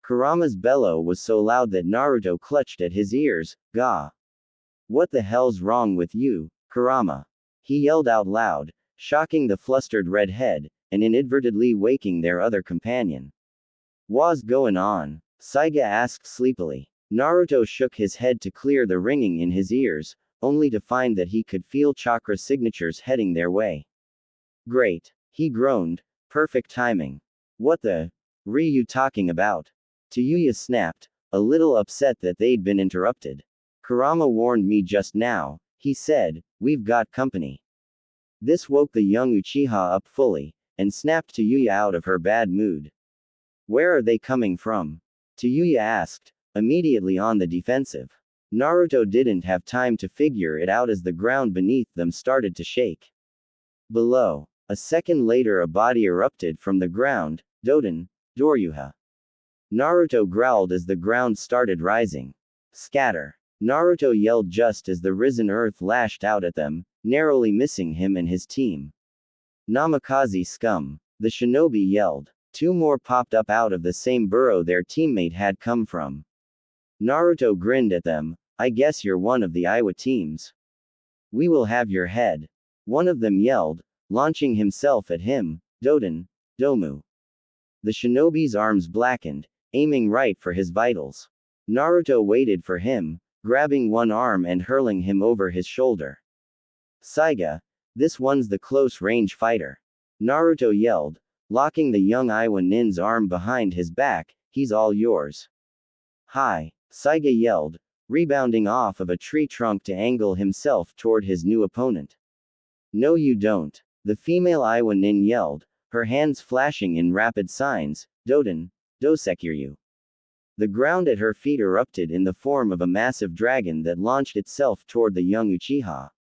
S2: Kurama's bellow was so loud that Naruto clutched at his ears. Gah! What the hell's wrong with you, Kurama? He yelled out loud, shocking the flustered redhead, and inadvertently waking their other companion. What's going on? Saiga asked sleepily. Naruto shook his head to clear the ringing in his ears, only to find that he could feel chakra signatures heading their way. Great! He groaned. Perfect timing. What the? You talking about? Tayuya snapped, a little upset that they'd been interrupted. Kurama warned me just now, he said, we've got company. This woke the young Uchiha up fully, and snapped Tayuya out of her bad mood. Where are they coming from? Tayuya asked, immediately on the defensive. Naruto didn't have time to figure it out as the ground beneath them started to shake. Below. A second later a body erupted from the ground, Doden, Doryuha. Naruto growled as the ground started rising. Scatter. Naruto yelled just as the risen earth lashed out at them, narrowly missing him and his team. Namikaze scum. The shinobi yelled. Two more popped up out of the same burrow their teammate had come from. Naruto grinned at them. I guess you're one of the Iwa teams. We will have your head. One of them yelled, launching himself at him. Doden, Domu. The shinobi's arms blackened, aiming right for his vitals. Naruto waited for him, grabbing one arm and hurling him over his shoulder. Saiga, this one's the close-range fighter. Naruto yelled, locking the young Iwa nin's arm behind his back. He's all yours. Hi, Saiga yelled, rebounding off of a tree trunk to angle himself toward his new opponent. No you don't. The female Iwa nin yelled, her hands flashing in rapid signs. Doden, Dosekiryu. The ground at her feet erupted in the form of a massive dragon that launched itself toward the young Uchiha.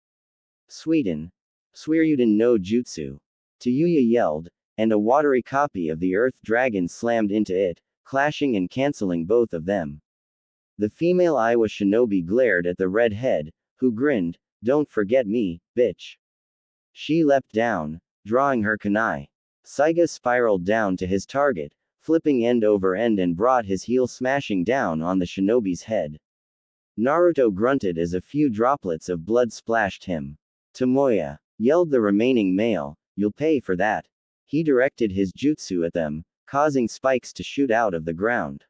S2: Sweden. Suiryuden no Jutsu. Tayuya yelled, and a watery copy of the earth dragon slammed into it, clashing and canceling both of them. The female Iwa shinobi glared at the redhead, who grinned, don't forget me, bitch. She leapt down, drawing her kunai. Saiga spiraled down to his target, flipping end over end and brought his heel smashing down on the shinobi's head. Naruto grunted as a few droplets of blood splashed him. Tomoya, yelled the remaining male, you'll pay for that. He directed his jutsu at them, causing spikes to shoot out of the ground.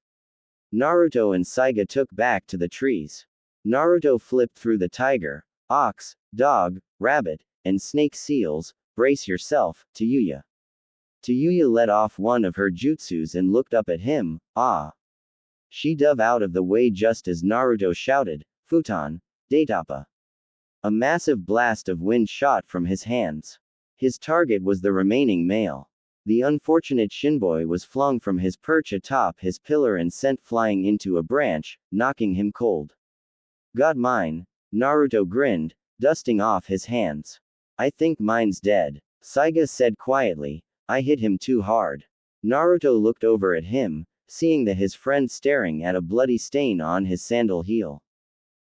S2: Naruto and Saiga took back to the trees. Naruto flipped through the tiger, ox, dog, rabbit, and snake seals. Brace yourself, Tayuya. Tayuya let off one of her jutsus and looked up at him. Ah. She dove out of the way just as Naruto shouted, Futon, Daitapa. A massive blast of wind shot from his hands. His target was the remaining male. The unfortunate shinboy was flung from his perch atop his pillar and sent flying into a branch, knocking him cold. Got mine, Naruto grinned, dusting off his hands. I think mine's dead, Saiga said quietly. I hit him too hard. Naruto looked over at him, seeing that his friend staring at a bloody stain on his sandal heel.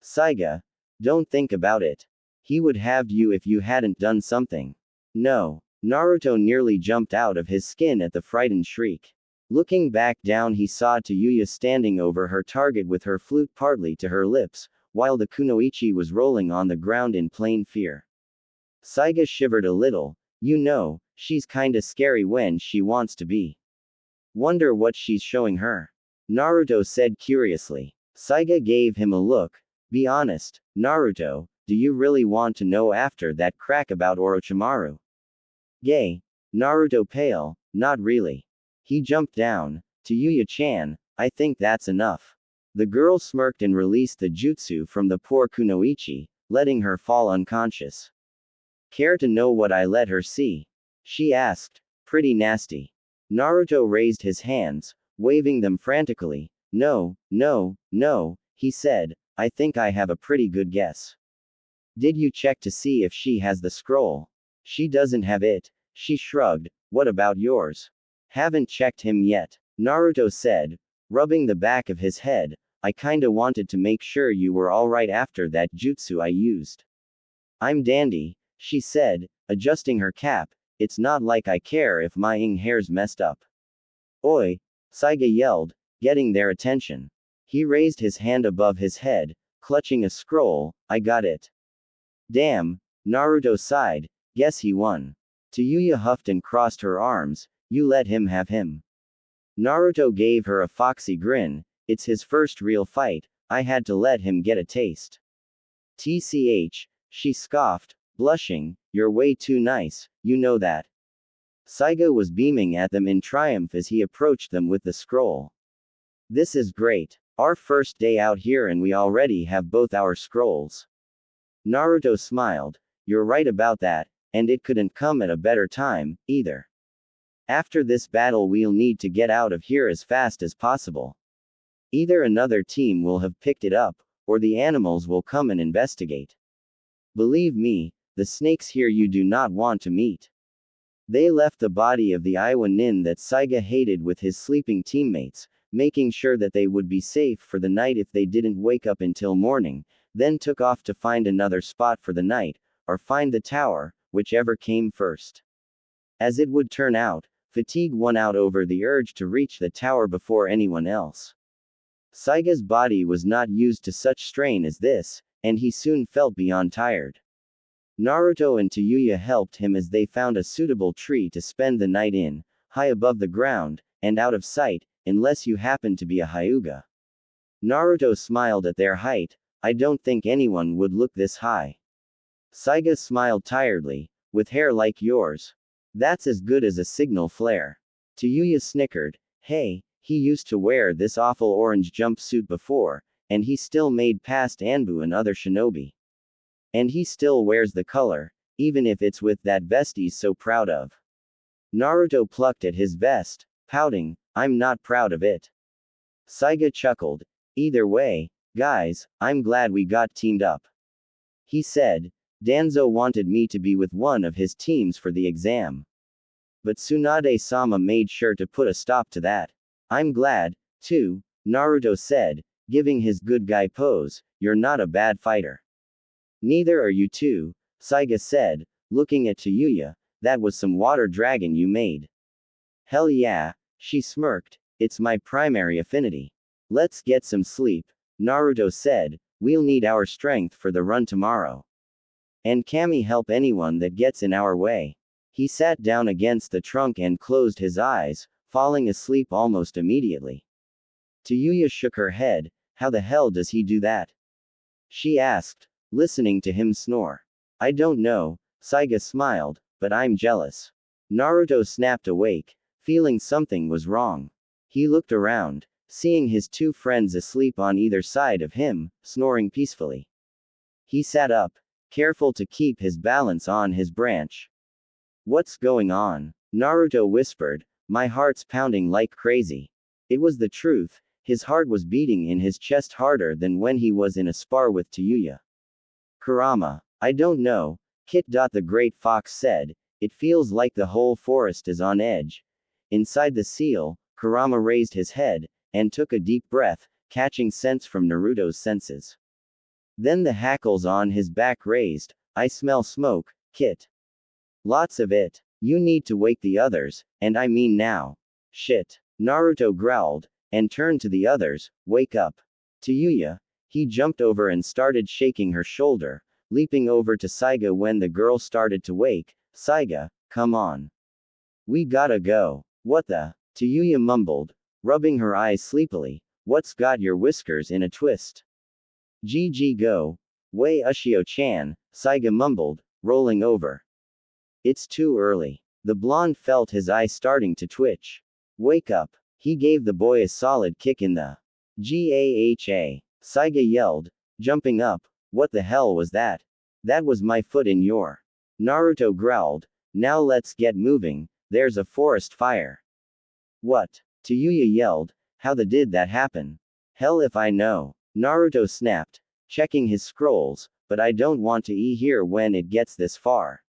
S2: Saiga, don't think about it. He would have you if you hadn't done something. No. Naruto nearly jumped out of his skin at the frightened shriek. Looking back down, he saw Tayuya standing over her target with her flute partly to her lips, while the kunoichi was rolling on the ground in plain fear. Saiga shivered a little. You know, she's kinda scary when she wants to be. Wonder what she's showing her. Naruto said curiously. Saiga gave him a look. Be honest, Naruto, do you really want to know after that crack about Orochimaru? Gay. Naruto pale, not really. He jumped down. To Yuya-chan, I think that's enough. The girl smirked and released the jutsu from the poor kunoichi, letting her fall unconscious. Care to know what I let her see? She asked. Pretty nasty. Naruto raised his hands, waving them frantically. No, no, no, he said, I think I have a pretty good guess. Did you check to see if she has the scroll? She doesn't have it. She shrugged. What about yours? Haven't checked him yet. Naruto said, rubbing the back of his head. I kinda wanted to make sure you were alright after that jutsu I used. I'm dandy, she said, adjusting her cap. It's not like I care if my hair's messed up. Oi! Saiga yelled, getting their attention. He raised his hand above his head, clutching a scroll. I got it. Damn, Naruto sighed. Guess he won. Tayuya huffed and crossed her arms. You let him have him. Naruto gave her a foxy grin. It's his first real fight. I had to let him get a taste. TCH, she scoffed, blushing. You're way too nice, you know that. Saiga was beaming at them in triumph as he approached them with the scroll. This is great. Our first day out here and we already have both our scrolls. Naruto smiled. You're right about that, and it couldn't come at a better time, either. After this battle we'll need to get out of here as fast as possible. Either another team will have picked it up, or the animals will come and investigate. Believe me, the snakes here you do not want to meet. They left the body of the Iwa Nin that Saiga hated with his sleeping teammates, making sure that they would be safe for the night if they didn't wake up until morning, then took off to find another spot for the night, or find the tower, whichever came first. As it would turn out, fatigue won out over the urge to reach the tower before anyone else. Saiga's body was not used to such strain as this, and he soon felt beyond tired. Naruto and Tayuya helped him as they found a suitable tree to spend the night in, high above the ground, and out of sight, unless you happen to be a Hyuga. Naruto smiled at their height. I don't think anyone would look this high. Saiga smiled tiredly. With hair like yours. That's as good as a signal flare. Tayuya snickered. Hey, he used to wear this awful orange jumpsuit before, and he still made past Anbu and other shinobi. And he still wears the color, even if it's with that vest he's so proud of. Naruto plucked at his vest, pouting, I'm not proud of it. Saiga chuckled. Either way, guys, I'm glad we got teamed up. He said, Danzo wanted me to be with one of his teams for the exam. But Tsunade-sama made sure to put a stop to that. I'm glad, too, Naruto said, giving his good guy pose. You're not a bad fighter. Neither are you two, Saiga said, looking at Tayuya. That was some water dragon you made. Hell yeah, she smirked. It's my primary affinity. Let's get some sleep, Naruto said. We'll need our strength for the run tomorrow. And Kami help anyone that gets in our way. He sat down against the trunk and closed his eyes, falling asleep almost immediately. Tayuya shook her head. How the hell does he do that? She asked, listening to him snore. I don't know, Saiga smiled, but I'm jealous. Naruto snapped awake, feeling something was wrong. He looked around, seeing his two friends asleep on either side of him, snoring peacefully. He sat up, careful to keep his balance on his branch. What's going on? Naruto whispered. My heart's pounding like crazy. It was the truth, his heart was beating in his chest harder than when he was in a spar with Tayuya. Kurama, I don't know, Kit. The great fox said, it feels like the whole forest is on edge. Inside the seal, Kurama raised his head, and took a deep breath, catching sense from Naruto's senses. Then the hackles on his back raised. I smell smoke, Kit. Lots of it. You need to wake the others, and I mean now. Shit. Naruto growled, and turned to the others, wake up. To Yuya, he jumped over and started shaking her shoulder, leaping over to Saiga when the girl started to wake. Saiga, come on. We gotta go. What the? To Yuya mumbled, rubbing her eyes sleepily, what's got your whiskers in a twist? GG go. Wei Ushio-chan, Saiga mumbled, rolling over. It's too early. The blonde felt his eye starting to twitch. Wake up. He gave the boy a solid kick in the GAHA. Saiga yelled, jumping up. What the hell was that? That was my foot in your. Naruto growled, now let's get moving, there's a forest fire. What? Tayuya yelled, how the did that happen? Hell if I know. Naruto snapped, checking his scrolls, but I don't want to here when it gets this far.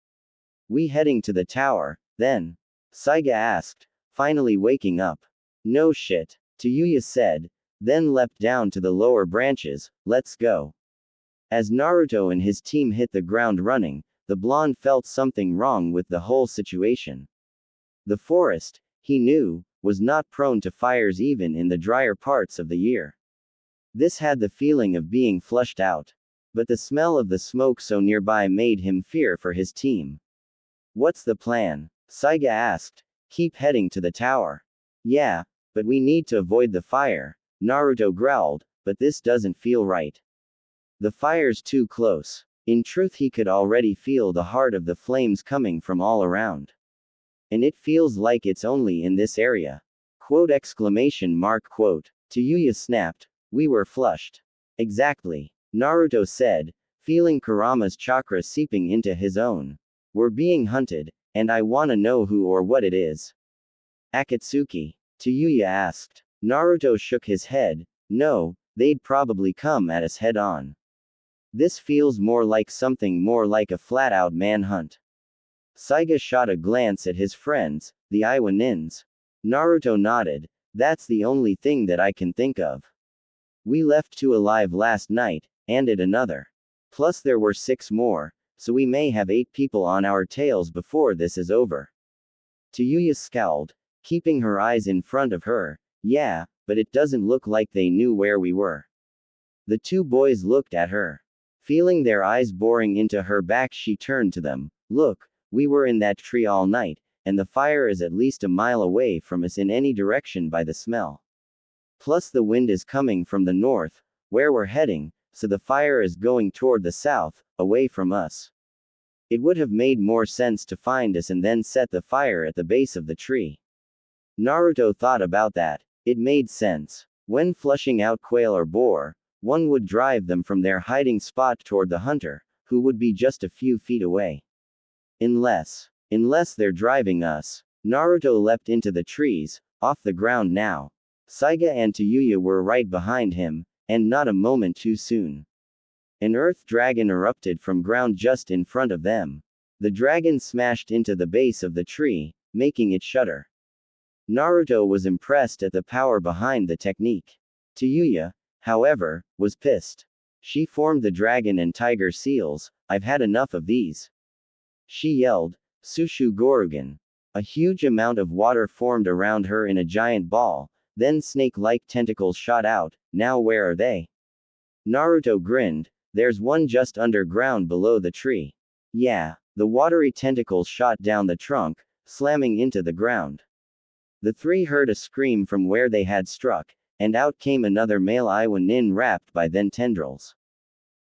S2: We heading to the tower, then? Saiga asked, finally waking up. No shit, Tayuya said, then leapt down to the lower branches, let's go. As Naruto and his team hit the ground running, the blonde felt something wrong with the whole situation. The forest, he knew, was not prone to fires even in the drier parts of the year. This had the feeling of being flushed out. But the smell of the smoke so nearby made him fear for his team. What's the plan? Saiga asked. Keep heading to the tower. Yeah, but we need to avoid the fire, Naruto growled, but this doesn't feel right. The fire's too close. In truth, he could already feel the heart of the flames coming from all around. And it feels like it's only in this area. Quote exclamation mark quote. Tayuya snapped. We were flushed. Exactly. Naruto said, feeling Kurama's chakra seeping into his own. We're being hunted, and I wanna know who or what it is. Akatsuki? Tayuya asked. Naruto shook his head. No, they'd probably come at us head on. This feels more like something more like a flat-out manhunt. Saiga shot a glance at his friends, the Iwa Nins. Naruto nodded. That's the only thing that I can think of. We left 2 alive last night, and it another. Plus there were 6 more, so we may have 8 people on our tails before this is over. Tayuya scowled, keeping her eyes in front of her. Yeah, but it doesn't look like they knew where we were. The 2 boys looked at her. Feeling their eyes boring into her back, she turned to them. Look, we were in that tree all night, and the fire is at least a mile away from us in any direction by the smell. Plus the wind is coming from the north, where we're heading, so the fire is going toward the south, away from us. It would have made more sense to find us and then set the fire at the base of the tree. Naruto thought about that. It made sense. When flushing out quail or boar, one would drive them from their hiding spot toward the hunter, who would be just a few feet away. Unless they're driving us. Naruto leapt into the trees, off the ground now. Saiga and Tayuya were right behind him, and not a moment too soon. An earth dragon erupted from ground just in front of them. The dragon smashed into the base of the tree, making it shudder. Naruto was impressed at the power behind the technique. Tayuya, however, was pissed. She formed the dragon and tiger seals. I've had enough of these. She yelled, Sushu Gorugan. A huge amount of water formed around her in a giant ball, then snake-like tentacles shot out. Now where are they? Naruto grinned. There's one just underground below the tree. Yeah, the watery tentacles shot down the trunk, slamming into the ground. The 3 heard a scream from where they had struck, and out came another male Iwa nin wrapped by then tendrils.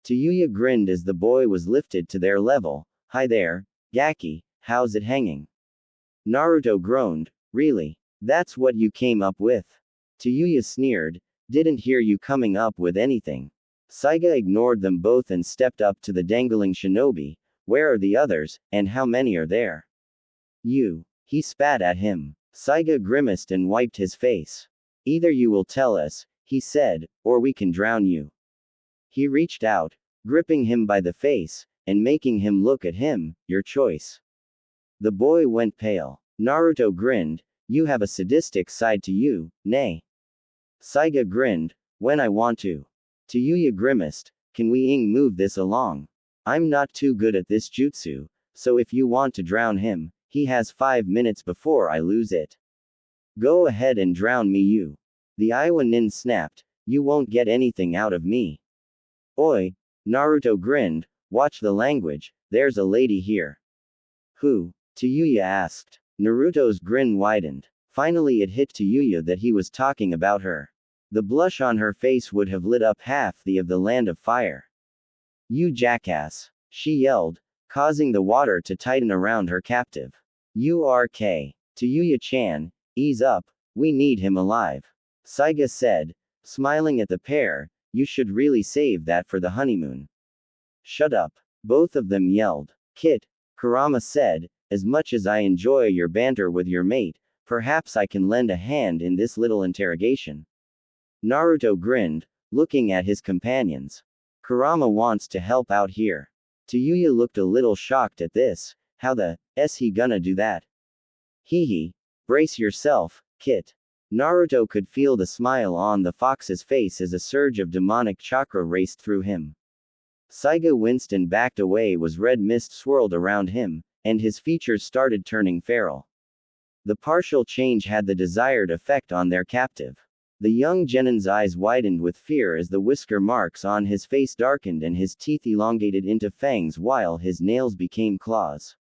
S2: Tayuya grinned as the boy was lifted to their level. Hi there, Gaki, how's it hanging? Naruto groaned. Really? That's what you came up with? Tayuya sneered. Didn't hear you coming up with anything. Saiga ignored them both and stepped up to the dangling shinobi. Where are the others, and how many are there? You. He spat at him. Saiga grimaced and wiped his face. Either you will tell us, he said, or we can drown you. He reached out, gripping him by the face, and making him look at him. Your choice. The boy went pale. Naruto grinned. You have a sadistic side to you, nay. Saiga grinned. When I want to. Tayuya grimaced. Can we move this along? I'm not too good at this jutsu, so if you want to drown him, he has 5 minutes before I lose it. Go ahead and drown me, you. The Iowa nin snapped. You won't get anything out of me. Oi. Naruto grinned. Watch the language, there's a lady here. Who? Tayuya asked. Naruto's grin widened. Finally it hit Tayuya that he was talking about her. The blush on her face would have lit up half the of the land of fire. You jackass! She yelled, causing the water to tighten around her captive. URK. Tayuya-chan, ease up, we need him alive. Saiga said, smiling at the pair, you should really save that for the honeymoon. Shut up. Both of them yelled. Kit, Kurama said, as much as I enjoy your banter with your mate, perhaps I can lend a hand in this little interrogation. Naruto grinned, looking at his companions. Kurama wants to help out here. Tayuya looked a little shocked at this. How the s he gonna do that? Hee hee. Brace yourself, Kit. Naruto could feel the smile on the fox's face as a surge of demonic chakra raced through him. Saiga winced and backed away as red mist swirled around him, and his features started turning feral. The partial change had the desired effect on their captive. The young genin's eyes widened with fear as the whisker marks on his face darkened and his teeth elongated into fangs while his nails became claws.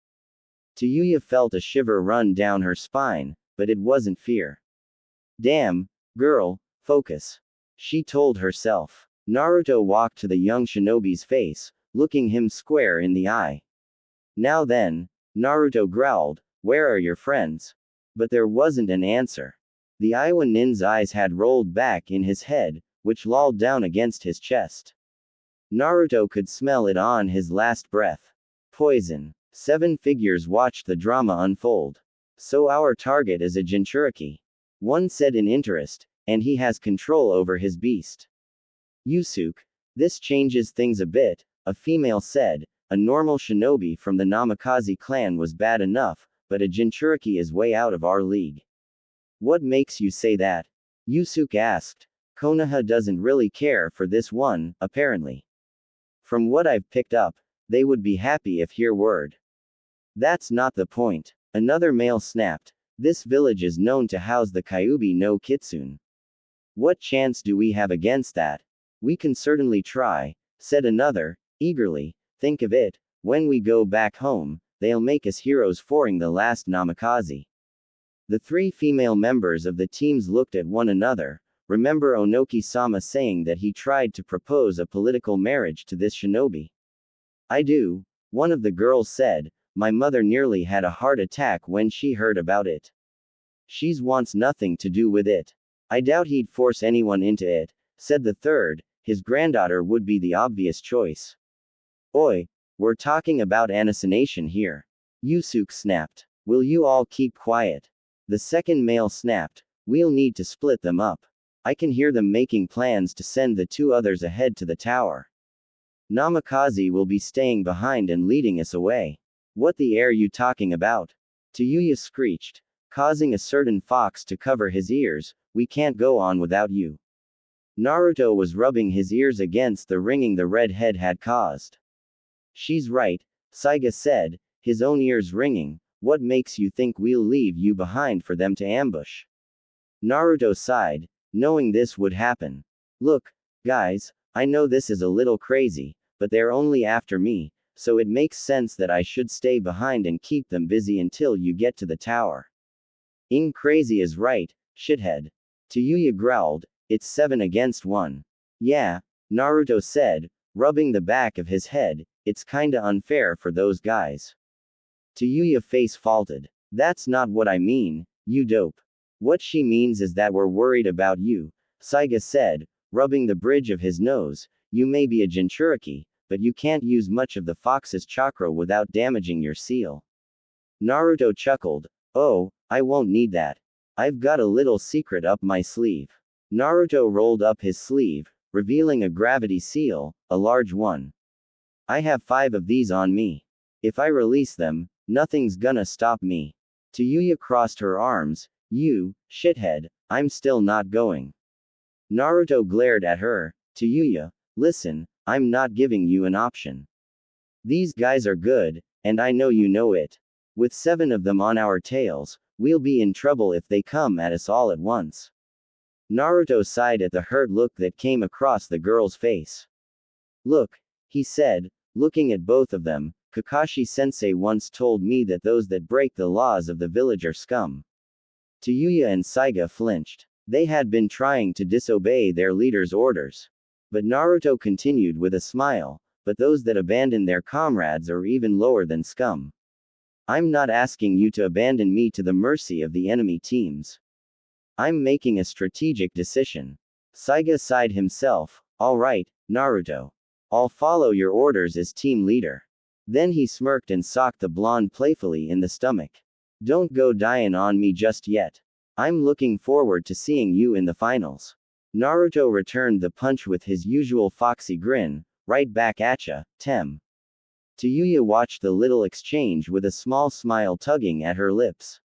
S2: Tayuya felt a shiver run down her spine, but it wasn't fear. Damn, girl, focus. She told herself. Naruto walked to the young shinobi's face, looking him square in the eye. Now then, Naruto growled, where are your friends? But there wasn't an answer. The Iowa nin's eyes had rolled back in his head, which lolled down against his chest. Naruto could smell it on his last breath. Poison. 7 figures watched the drama unfold. So our target is a Jinchuriki. One said in interest, and he has control over his beast. Yusuke. This changes things a bit, a female said. A normal shinobi from the Namikaze clan was bad enough, but a Jinchuriki is way out of our league. What makes you say that? Yusuke asked. Konoha doesn't really care for this one, apparently. From what I've picked up, they would be happy if hear word. That's not the point. Another male snapped. This village is known to house the Kyuubi no Kitsune. What chance do we have against that? We can certainly try, said another, eagerly. Think of it, when we go back home, they'll make us heroes foring the last Namikaze. The 3 female members of the teams looked at one another. Remember Onoki-sama saying that he tried to propose a political marriage to this shinobi? I do, one of the girls said. My mother nearly had a heart attack when she heard about it. She's wants nothing to do with it. I doubt he'd force anyone into it, said the third. His granddaughter would be the obvious choice. Oi, we're talking about assassination here. Yusuke snapped. Will you all keep quiet? The second male snapped. We'll need to split them up. I can hear them making plans to send the 2 others ahead to the tower. Namikaze will be staying behind and leading us away. What the air you talking about? Tayuya screeched, causing a certain fox to cover his ears. We can't go on without you. Naruto was rubbing his ears against the ringing the red head had caused. She's right, Saiga said, his own ears ringing. What makes you think we'll leave you behind for them to ambush? Naruto sighed, knowing this would happen. Look, guys, I know this is a little crazy, but they're only after me, so it makes sense that I should stay behind and keep them busy until you get to the tower. Crazy is right, shithead. Tayuya growled, it's 7 against 1. Yeah, Naruto said, rubbing the back of his head, it's kinda unfair for those guys. Tayuya face faulted. That's not what I mean, you dope. What she means is that we're worried about you, Saiga said, rubbing the bridge of his nose. You may be a Jinchuriki, but you can't use much of the fox's chakra without damaging your seal. Naruto chuckled. Oh, I won't need that. I've got a little secret up my sleeve. Naruto rolled up his sleeve, revealing a gravity seal, a large one. I have 5 of these on me. If I release them, nothing's gonna stop me. Tayuya crossed her arms. You, shithead, I'm still not going. Naruto glared at her. Tayuya, listen, I'm not giving you an option. These guys are good, and I know you know it. With 7 of them on our tails, We'll be in trouble if they come at us all at once. Naruto sighed at the hurt look that came across the girl's face. Look, he said, looking at both of them, Kakashi-sensei once told me that those that break the laws of the village are scum. Tayuya and Saiga flinched. They had been trying to disobey their leader's orders. But Naruto continued with a smile, but those that abandon their comrades are even lower than scum. I'm not asking you to abandon me to the mercy of the enemy teams. I'm making a strategic decision. Saiga sighed himself. All right, Naruto. I'll follow your orders as team leader. Then he smirked and socked the blonde playfully in the stomach. Don't go dying on me just yet. I'm looking forward to seeing you in the finals. Naruto returned the punch with his usual foxy grin. Right back at ya, Tem. Tayuya watched the little exchange with a small smile tugging at her lips.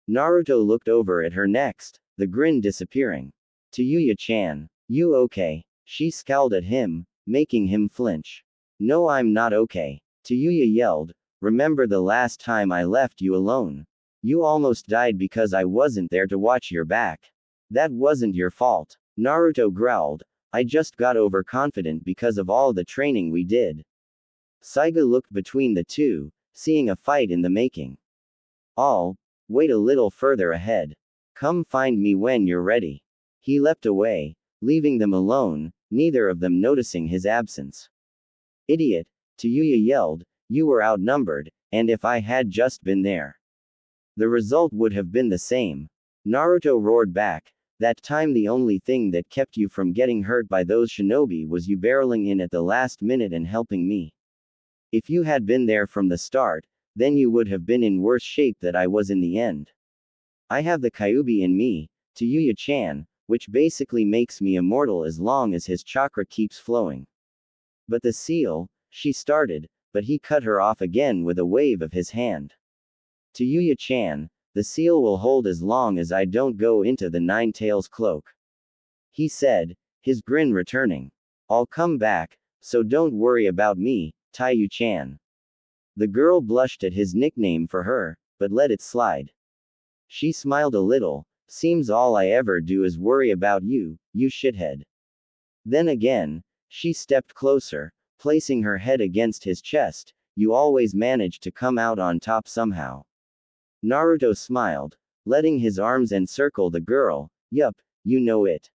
S2: Naruto looked over at her next, the grin disappearing. Tayuya-chan, you okay? She scowled at him, making him flinch. No, I'm not okay. Tayuya yelled, remember the last time I left you alone? You almost died because I wasn't there to watch your back. That wasn't your fault. Naruto growled, I just got overconfident because of all the training we did. Saiga looked between the two, seeing a fight in the making. I'll wait a little further ahead. Come find me when you're ready. He leapt away, leaving them alone, neither of them noticing his absence. Idiot, Tayuya yelled, you were outnumbered, and if I had just been there, the result would have been the same. Naruto roared back, that time the only thing that kept you from getting hurt by those shinobi was you barreling in at the last minute and helping me. If you had been there from the start, then you would have been in worse shape than I was in the end. I have the Kyuubi in me, Tayuya-chan, which basically makes me immortal as long as his chakra keeps flowing. But the seal, she started, but he cut her off again with a wave of his hand. Tayuya-chan, the seal will hold as long as I don't go into the Nine Tails cloak. He said, his grin returning. I'll come back, so don't worry about me, Tayuya-chan. The girl blushed at his nickname for her, but let it slide. She smiled a little, seems all I ever do is worry about you, you shithead. Then again, she stepped closer, placing her head against his chest, you always manage to come out on top somehow. Naruto smiled, letting his arms encircle the girl, yup, you know it.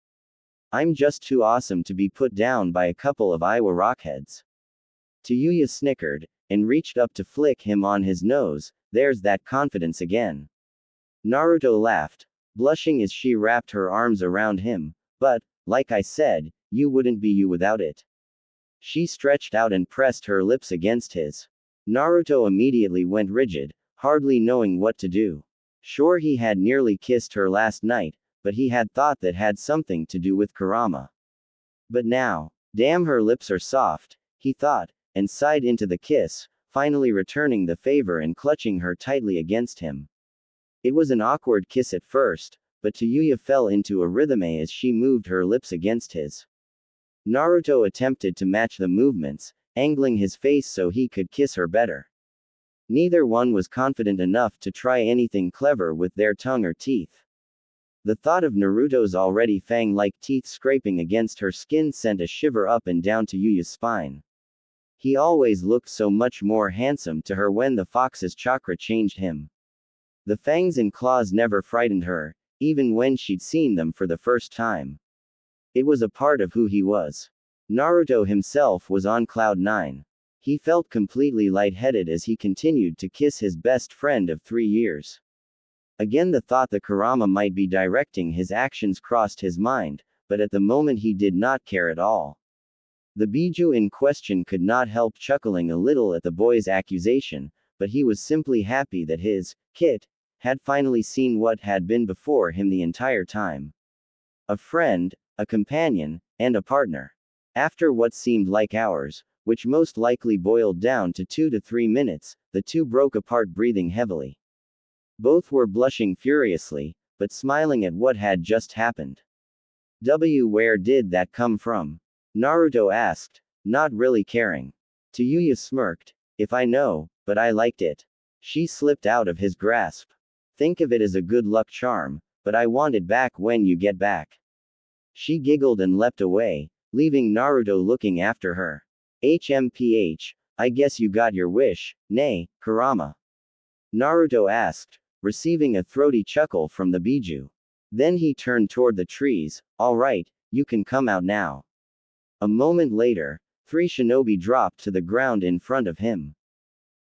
S2: I'm just too awesome to be put down by a couple of Iowa rockheads. Tayuya snickered, and reached up to flick him on his nose, there's that confidence again. Naruto laughed, blushing as she wrapped her arms around him, but, like I said, you wouldn't be you without it. She stretched out and pressed her lips against his. Naruto immediately went rigid, hardly knowing what to do. Sure, he had nearly kissed her last night, but he had thought that had something to do with Kurama. But now, damn, her lips are soft, he thought, and sighed into the kiss, finally returning the favor and clutching her tightly against him. It was an awkward kiss at first, but Tayuya fell into a rhythm as she moved her lips against his. Naruto attempted to match the movements, angling his face so he could kiss her better. Neither one was confident enough to try anything clever with their tongue or teeth. The thought of Naruto's already fang-like teeth scraping against her skin sent a shiver up and down Tayuya's spine. He always looked so much more handsome to her when the fox's chakra changed him. The fangs and claws never frightened her, even when she'd seen them for the first time. It was a part of who he was. Naruto himself was on cloud 9. He felt completely lightheaded as he continued to kiss his best friend of 3 years. Again, the thought that Kurama might be directing his actions crossed his mind, but at the moment he did not care at all. The Biju in question could not help chuckling a little at the boy's accusation, but he was simply happy that his kit had finally seen what had been before him the entire time. A friend, a companion, and a partner. After what seemed like hours, which most likely boiled down to 2 to 3 minutes, the two broke apart, breathing heavily. Both were blushing furiously, but smiling at what had just happened. Where did that come from? Naruto asked, not really caring. Tayuya smirked, if I know, but I liked it. She slipped out of his grasp. Think of it as a good luck charm, but I want it back when you get back. She giggled and leapt away, leaving Naruto looking after her. HMPH, I guess you got your wish, nay, Kurama. Naruto asked, receiving a throaty chuckle from the Biju. Then he turned toward the trees. Alright, you can come out now. A moment later, 3 shinobi dropped to the ground in front of him.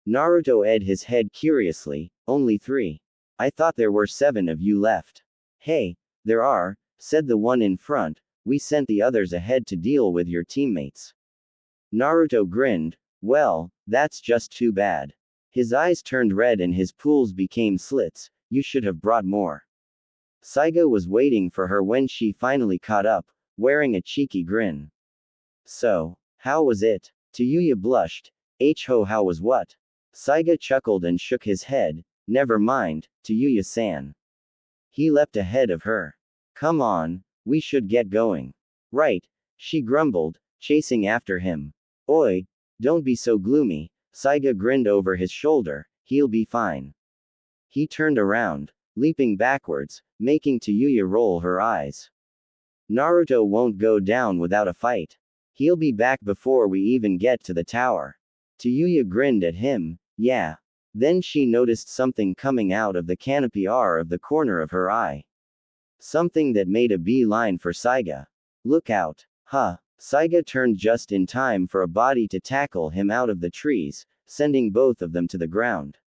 S2: Naruto edged his head curiously. Only 3. I thought there were 7 of you left. Hey, there are, said the one in front. We sent the others ahead to deal with your teammates. Naruto grinned. Well, that's just too bad. His eyes turned red and his pools became slits. You should have brought more. Saiga was waiting for her when she finally caught up, wearing a cheeky grin. So, how was it? Tayuya blushed. Ho, how was what? Saiga chuckled and shook his head. Never mind, Tayuya-san. He leapt ahead of her. Come on, we should get going. Right, she grumbled, chasing after him. Oi, don't be so gloomy. Saiga grinned over his shoulder. He'll be fine. He turned around, leaping backwards, making Tayuya roll her eyes. Naruto won't go down without a fight. He'll be back before we even get to the tower. Tayuya grinned at him. Yeah. Then she noticed something coming out of the canopy R of the corner of her eye. Something that made a beeline for Saiga. Look out. Huh. Saiga turned just in time for a body to tackle him out of the trees, sending both of them to the ground.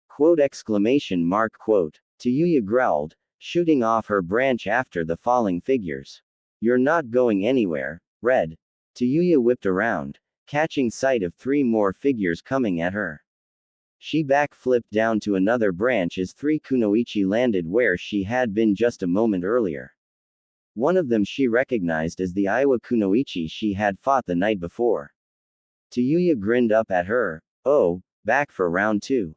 S2: Quote exclamation mark quote. Tayuya growled, shooting off her branch after the falling figures. You're not going anywhere, Red. Tayuya whipped around, catching sight of 3 more figures coming at her. She backflipped down to another branch as 3 kunoichi landed where she had been just a moment earlier. One of them she recognized as the Aiwa kunoichi she had fought the night before. Tayuya grinned up at her. Oh, back for round 2.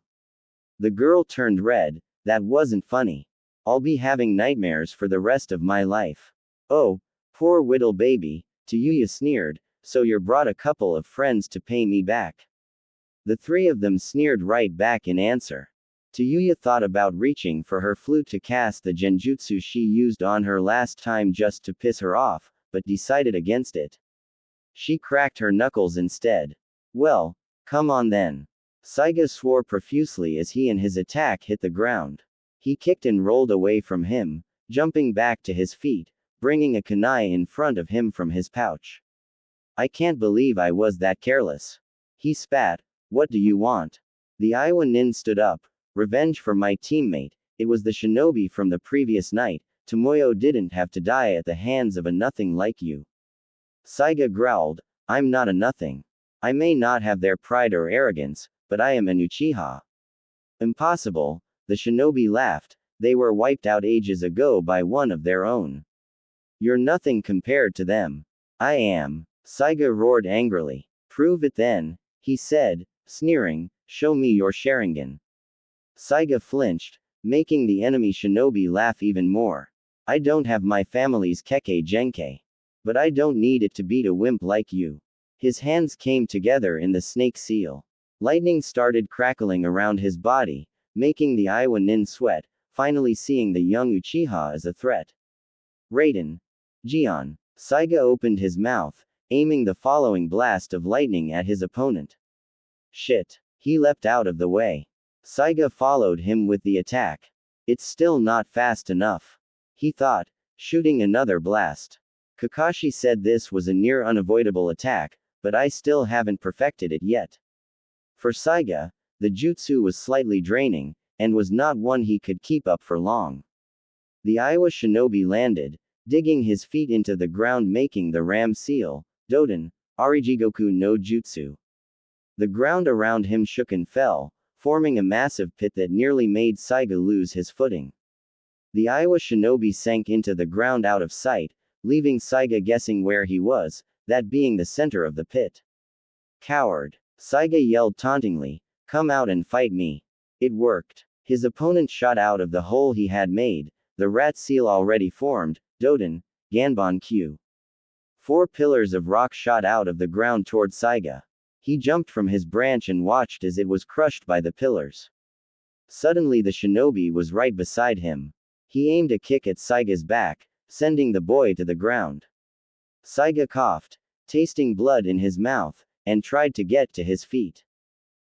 S2: The girl turned red. That wasn't funny. I'll be having nightmares for the rest of my life. Oh, poor whittle baby, Tayuya sneered, so you brought a couple of friends to pay me back. The 3 of them sneered right back in answer. Tayuya thought about reaching for her flute to cast the genjutsu she used on her last time just to piss her off, but decided against it. She cracked her knuckles instead. Well, come on then. Saiga swore profusely as he and his attack hit the ground. He kicked and rolled away from him, jumping back to his feet, bringing a kunai in front of him from his pouch. I can't believe I was that careless. He spat. What do you want? The Aiwa nin stood up. Revenge for my teammate. It was the shinobi from the previous night. Tomoyo didn't have to die at the hands of a nothing like you. Saiga growled. I'm not a nothing. I may not have their pride or arrogance, but I am an Uchiha. Impossible, the shinobi laughed. They were wiped out ages ago by one of their own. You're nothing compared to them. I am. Saiga roared angrily. Prove it then, he said, sneering. Show me your Sharingan. Saiga flinched, making the enemy shinobi laugh even more. I don't have my family's Kekkei Genkei. But I don't need it to beat a wimp like you. His hands came together in the snake seal. Lightning started crackling around his body, making the Aiwa nin sweat, finally seeing the young Uchiha as a threat. Raiden. Jion. Saiga opened his mouth, aiming the following blast of lightning at his opponent. Shit. He leapt out of the way. Saiga followed him with the attack. It's still not fast enough, he thought, shooting another blast. Kakashi said this was a near unavoidable attack, but I still haven't perfected it yet. For Saiga, the jutsu was slightly draining, and was not one he could keep up for long. The Aiwa shinobi landed, digging his feet into the ground making the ram seal, Doden, Arijigoku no Jutsu. The ground around him shook and fell, forming a massive pit that nearly made Saiga lose his footing. The Aiwa shinobi sank into the ground out of sight, leaving Saiga guessing where he was, that being the center of the pit. Coward. Saiga yelled tauntingly, come out and fight me. It worked. His opponent shot out of the hole he had made, the rat seal already formed, Doden, Ganbon Q. 4 pillars of rock shot out of the ground toward Saiga. He jumped from his branch and watched as it was crushed by the pillars. Suddenly the shinobi was right beside him. He aimed a kick at Saiga's back, sending the boy to the ground. Saiga coughed, tasting blood in his mouth, and tried to get to his feet.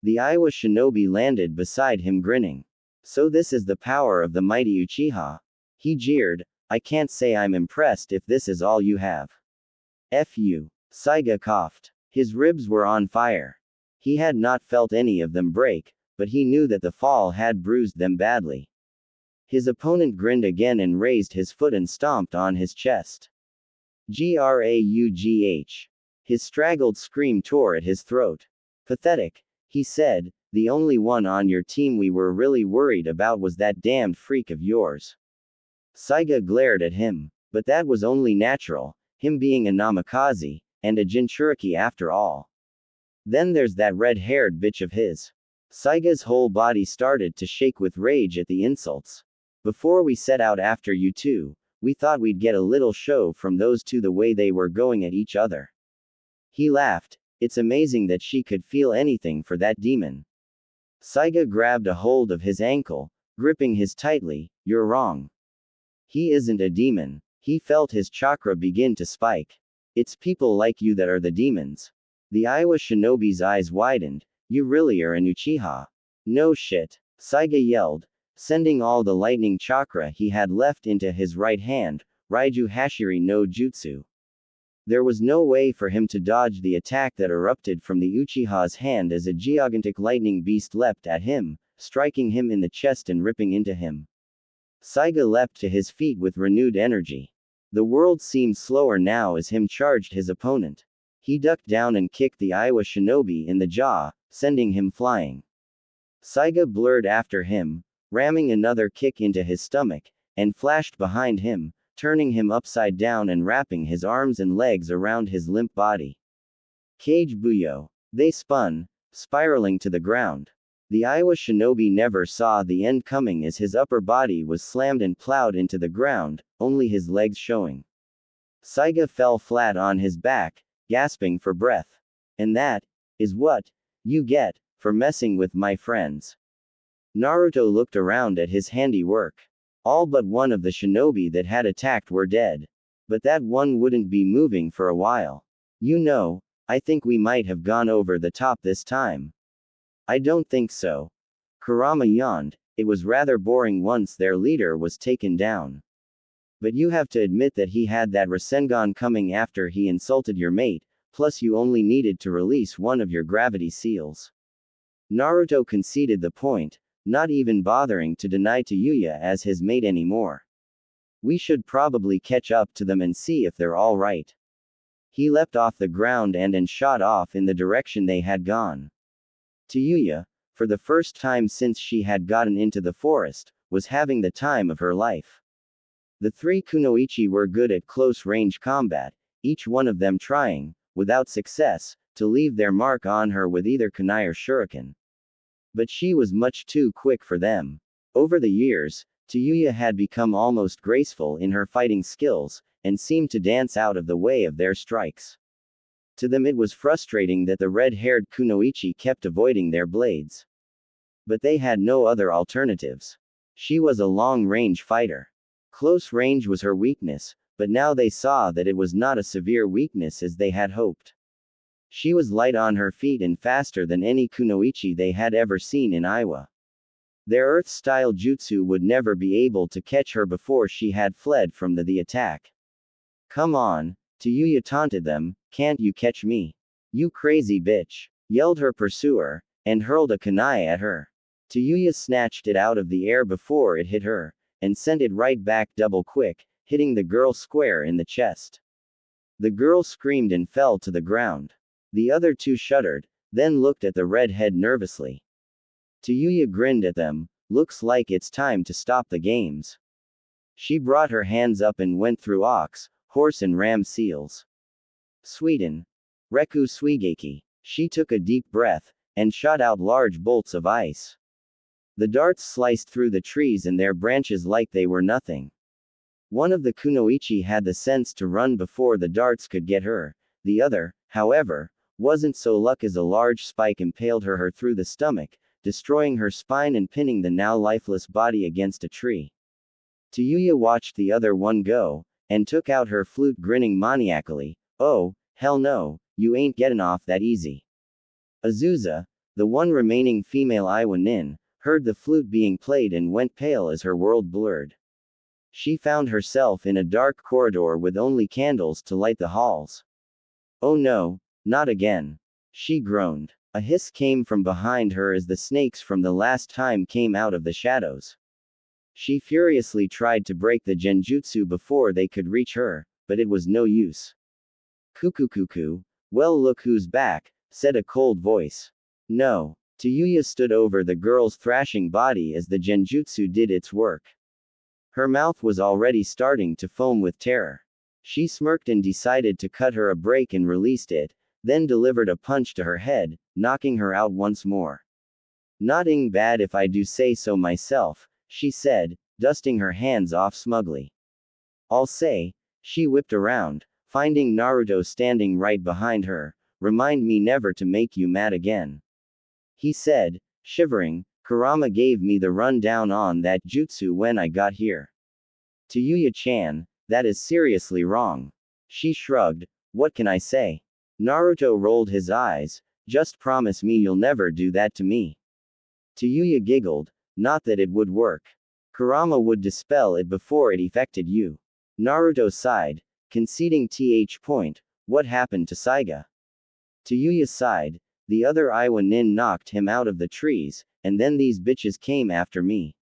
S2: The Iowa shinobi landed beside him grinning. So this is the power of the mighty Uchiha. He jeered. I can't say I'm impressed if this is all you have. F you. Saiga coughed. His ribs were on fire. He had not felt any of them break, but he knew that the fall had bruised them badly. His opponent grinned again and raised his foot and stomped on his chest. Graugh. His straggled scream tore at his throat. Pathetic, he said, the only one on your team we were really worried about was that damned freak of yours. Saiga glared at him, but that was only natural, him being a namikaze, and a Jinchuriki after all. Then there's that red-haired bitch of his. Saiga's whole body started to shake with rage at the insults. Before we set out after you two, we thought we'd get a little show from those two the way they were going at each other. He laughed. It's amazing that she could feel anything for that demon. Saiga grabbed a hold of his ankle, gripping his tightly. You're wrong. He isn't a demon. He felt his chakra begin to spike. It's people like you that are the demons. The Iowa shinobi's eyes widened. You really are an Uchiha. No shit. Saiga yelled, sending all the lightning chakra he had left into his right hand, Raiju Hashiri no Jutsu. There was no way for him to dodge the attack that erupted from the Uchiha's hand as a gigantic lightning beast leapt at him, striking him in the chest and ripping into him. Saiga leapt to his feet with renewed energy. The world seemed slower now as him charged his opponent. He ducked down and kicked the Iowa shinobi in the jaw, sending him flying. Saiga blurred after him, ramming another kick into his stomach, and flashed behind him, turning him upside down and wrapping his arms and legs around his limp body. Cage Buyo. They spun, spiraling to the ground. The Iowa shinobi never saw the end coming as his upper body was slammed and plowed into the ground, only his legs showing. Saiga fell flat on his back, gasping for breath. And that is what you get for messing with my friends. Naruto looked around at his handiwork. All but one of the shinobi that had attacked were dead. But that one wouldn't be moving for a while. You know, I think we might have gone over the top this time. I don't think so. Kurama yawned. It was rather boring once their leader was taken down. But you have to admit that he had that Rasengan coming after he insulted your mate, plus you only needed to release one of your gravity seals. Naruto conceded the point, not even bothering to deny to Yuya as his mate anymore. We should probably catch up to them and see if they're all right. He leapt off the ground and shot off in the direction they had gone. Yuya, for the first time since she had gotten into the forest, was having the time of her life. The three kunoichi were good at close-range combat, each one of them trying, without success, to leave their mark on her with either kunai or shuriken. But she was much too quick for them. Over the years, Yuya had become almost graceful in her fighting skills, and seemed to dance out of the way of their strikes. To them it was frustrating that the red-haired kunoichi kept avoiding their blades. But they had no other alternatives. She was a long-range fighter. Close range was her weakness, but now they saw that it was not a severe weakness as they had hoped. She was light on her feet and faster than any kunoichi they had ever seen in Iowa. Their earth-style jutsu would never be able to catch her before she had fled from the attack. Come on, Yuya taunted them, can't you catch me? You crazy bitch, yelled her pursuer, and hurled a kunai at her. Yuya snatched it out of the air before it hit her, and sent it right back double quick, hitting the girl square in the chest. The girl screamed and fell to the ground. The other two shuddered, then looked at the redhead nervously. Yuya grinned at them, looks like it's time to stop the games. She brought her hands up and went through ox, horse and ram seals. Sweden. Reku Suigeki. She took a deep breath, and shot out large bolts of ice. The darts sliced through the trees and their branches like they were nothing. One of the kunoichi had the sense to run before the darts could get her, the other, however, wasn't so lucky as a large spike impaled her through the stomach, destroying her spine and pinning the now lifeless body against a tree. Tayuya watched the other one go, and took out her flute grinning maniacally. Oh, hell no, you ain't getting off that easy. Azusa, the one remaining female Iwa Nin, heard the flute being played and went pale as her world blurred. She found herself in a dark corridor with only candles to light the halls. Oh no, not again. She groaned. A hiss came from behind her as the snakes from the last time came out of the shadows. She furiously tried to break the genjutsu before they could reach her, but it was no use. Cuckoo, well look who's back, said a cold voice. No. Tayuya stood over the girl's thrashing body as the genjutsu did its work. Her mouth was already starting to foam with terror. She smirked and decided to cut her a break and released it, then delivered a punch to her head, knocking her out once more. Nothing bad if I do say so myself, she said, dusting her hands off smugly. I'll say. She whipped around, finding Naruto standing right behind her. Remind me never to make you mad again. He said, shivering. Kurama gave me the rundown on that jutsu when I got here. Tayuya-chan, that is seriously wrong. She shrugged. What can I say? Naruto rolled his eyes. Just promise me you'll never do that to me. Tayuya giggled. Not that it would work. Kurama would dispel it before it affected you. Naruto sighed, conceding point. What happened to Saiga? Tayuya sighed. The other Iwa Nin knocked him out of the trees, and then these bitches came after me.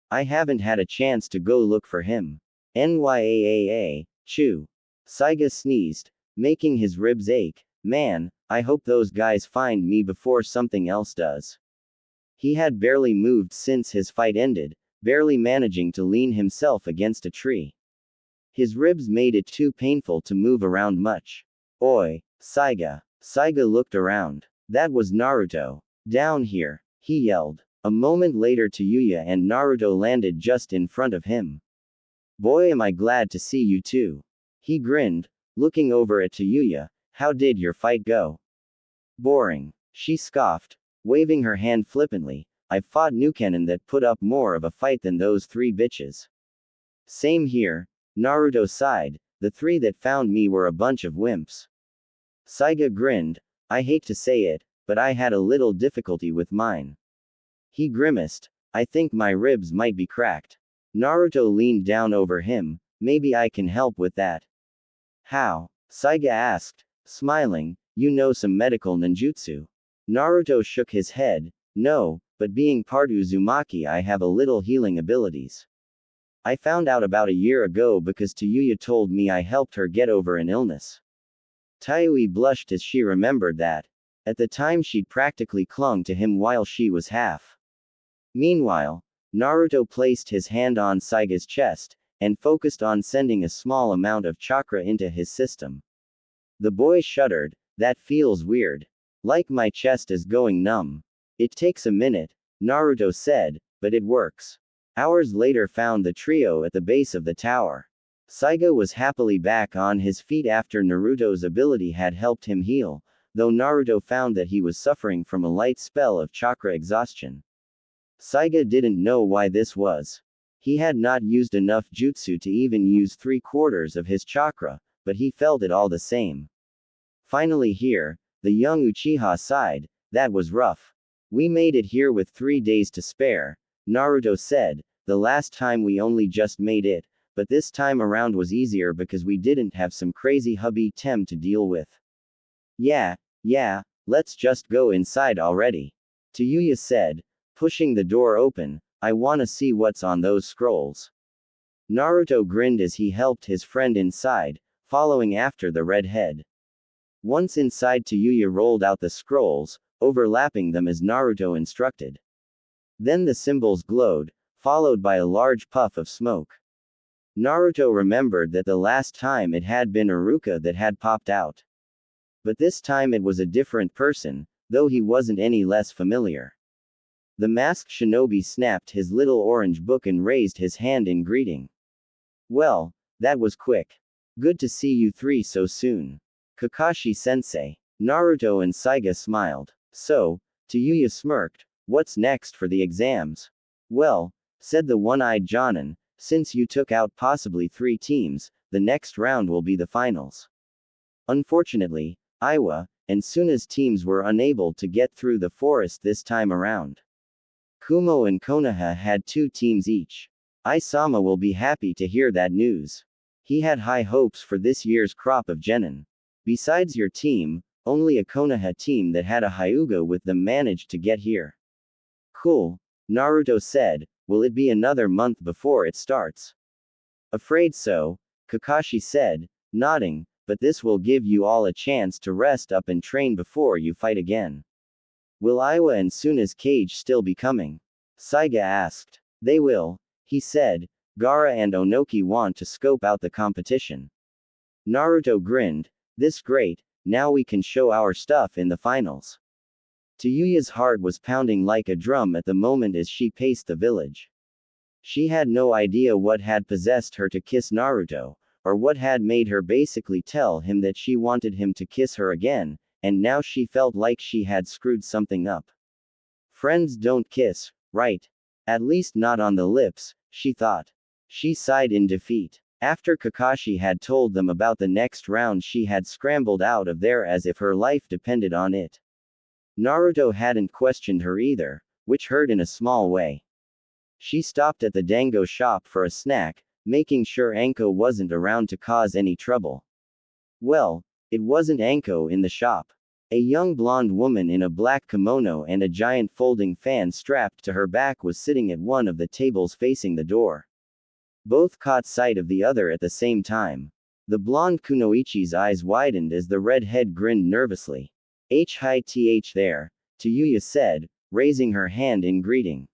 S2: I haven't had a chance to go look for him. Nyaaa, chew. Saiga sneezed, making his ribs ache. Man, I hope those guys find me before something else does. He had barely moved since his fight ended, barely managing to lean himself against a tree. His ribs made it too painful to move around much. Oi, Saiga. Saiga looked around. That was Naruto. Down here, he yelled. A moment later Tayuya and Naruto landed just in front of him. Boy am I glad to see you too. He grinned, looking over at Tayuya. How did your fight go? Boring. She scoffed, waving her hand flippantly. I've fought Nukenin that put up more of a fight than those three bitches. Same here. Naruto sighed. The three that found me were a bunch of wimps. Saiga grinned. I hate to say it, but I had a little difficulty with mine. He grimaced. I think my ribs might be cracked. Naruto leaned down over him. Maybe I can help with that. How? Saiga asked, smiling. You know some medical ninjutsu. Naruto shook his head. No, but being part Uzumaki I have a little healing abilities. I found out about a year ago because Tayuya told me I helped her get over an illness. Tayui blushed as she remembered that. At the time she'd practically clung to him while she was half. Meanwhile, Naruto placed his hand on Saiga's chest, and focused on sending a small amount of chakra into his system. The boy shuddered. That feels weird. Like my chest is going numb. It takes a minute, Naruto said, but it works. Hours later found the trio at the base of the tower. Saiga was happily back on his feet after Naruto's ability had helped him heal, though Naruto found that he was suffering from a light spell of chakra exhaustion. Saiga didn't know why this was. He had not used enough jutsu to even use 3/4 of his chakra, but he felt it all the same. Finally here, the young Uchiha sighed. That was rough. We made it here with 3 days to spare, Naruto said. The last time we only just made it, but this time around was easier because we didn't have some crazy hubby Tem to deal with. Yeah, let's just go inside already. Tayuya said, pushing the door open. I wanna see what's on those scrolls. Naruto grinned as he helped his friend inside, following after the redhead. Once inside Tayuya rolled out the scrolls, overlapping them as Naruto instructed. Then the symbols glowed, followed by a large puff of smoke. Naruto remembered that the last time it had been Iruka that had popped out. But this time it was a different person, though he wasn't any less familiar. The masked shinobi snapped his little orange book and raised his hand in greeting. Well, that was quick. Good to see you three so soon. Kakashi-sensei. Naruto and Saiga smiled. So, Tayuya smirked. What's next for the exams? Well, said the one-eyed Jonin, since you took out possibly 3 teams, the next round will be the finals. Unfortunately, Iwa and Suna's teams were unable to get through the forest this time around. Kumo and Konoha had 2 teams each. Isama will be happy to hear that news. He had high hopes for this year's crop of genin. Besides your team, only a Konoha team that had a Hyuga with them managed to get here. Cool, Naruto said. Will it be another month before it starts? Afraid so, Kakashi said, nodding, but this will give you all a chance to rest up and train before you fight again. Will Iwa and Suna's cage still be coming? Saiga asked. They will, he said. Gaara and Onoki want to scope out the competition. Naruto grinned. This great, now we can show our stuff in the finals. Tayuya's heart was pounding like a drum at the moment as she paced the village. She had no idea what had possessed her to kiss Naruto, or what had made her basically tell him that she wanted him to kiss her again, and now she felt like she had screwed something up. Friends don't kiss, right? At least not on the lips, she thought. She sighed in defeat. After Kakashi had told them about the next round, she had scrambled out of there as if her life depended on it. Naruto hadn't questioned her either, which hurt in a small way. She stopped at the dango shop for a snack, making sure Anko wasn't around to cause any trouble. Well, it wasn't Anko in the shop. A young blonde woman in a black kimono and a giant folding fan strapped to her back was sitting at one of the tables facing the door. Both caught sight of the other at the same time. The blonde kunoichi's eyes widened as the redhead grinned nervously. Hi-th there, Tayuya said, raising her hand in greeting.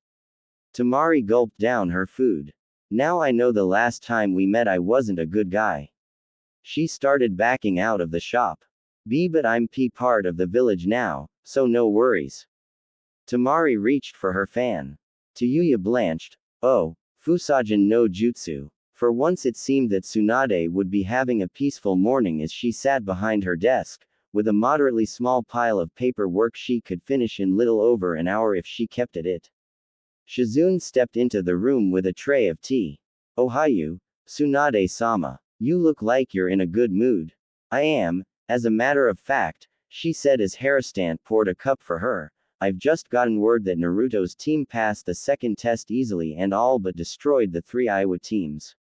S2: Tamari gulped down her food. Now I know the last time we met I wasn't a good guy. She started backing out of the shop. But I'm part of the village now, so no worries. Tamari reached for her fan. Tayuya blanched. Oh, Fusajin no Jutsu. For once it seemed that Tsunade would be having a peaceful morning as she sat behind her desk, with a moderately small pile of paperwork she could finish in little over an hour if she kept at it. Shizune stepped into the room with a tray of tea. Ohayu, Tsunade-sama. You look like you're in a good mood. I am, as a matter of fact, she said as Harastant poured a cup for her. I've just gotten word that Naruto's team passed the second test easily and all but destroyed the 3 Iowa teams.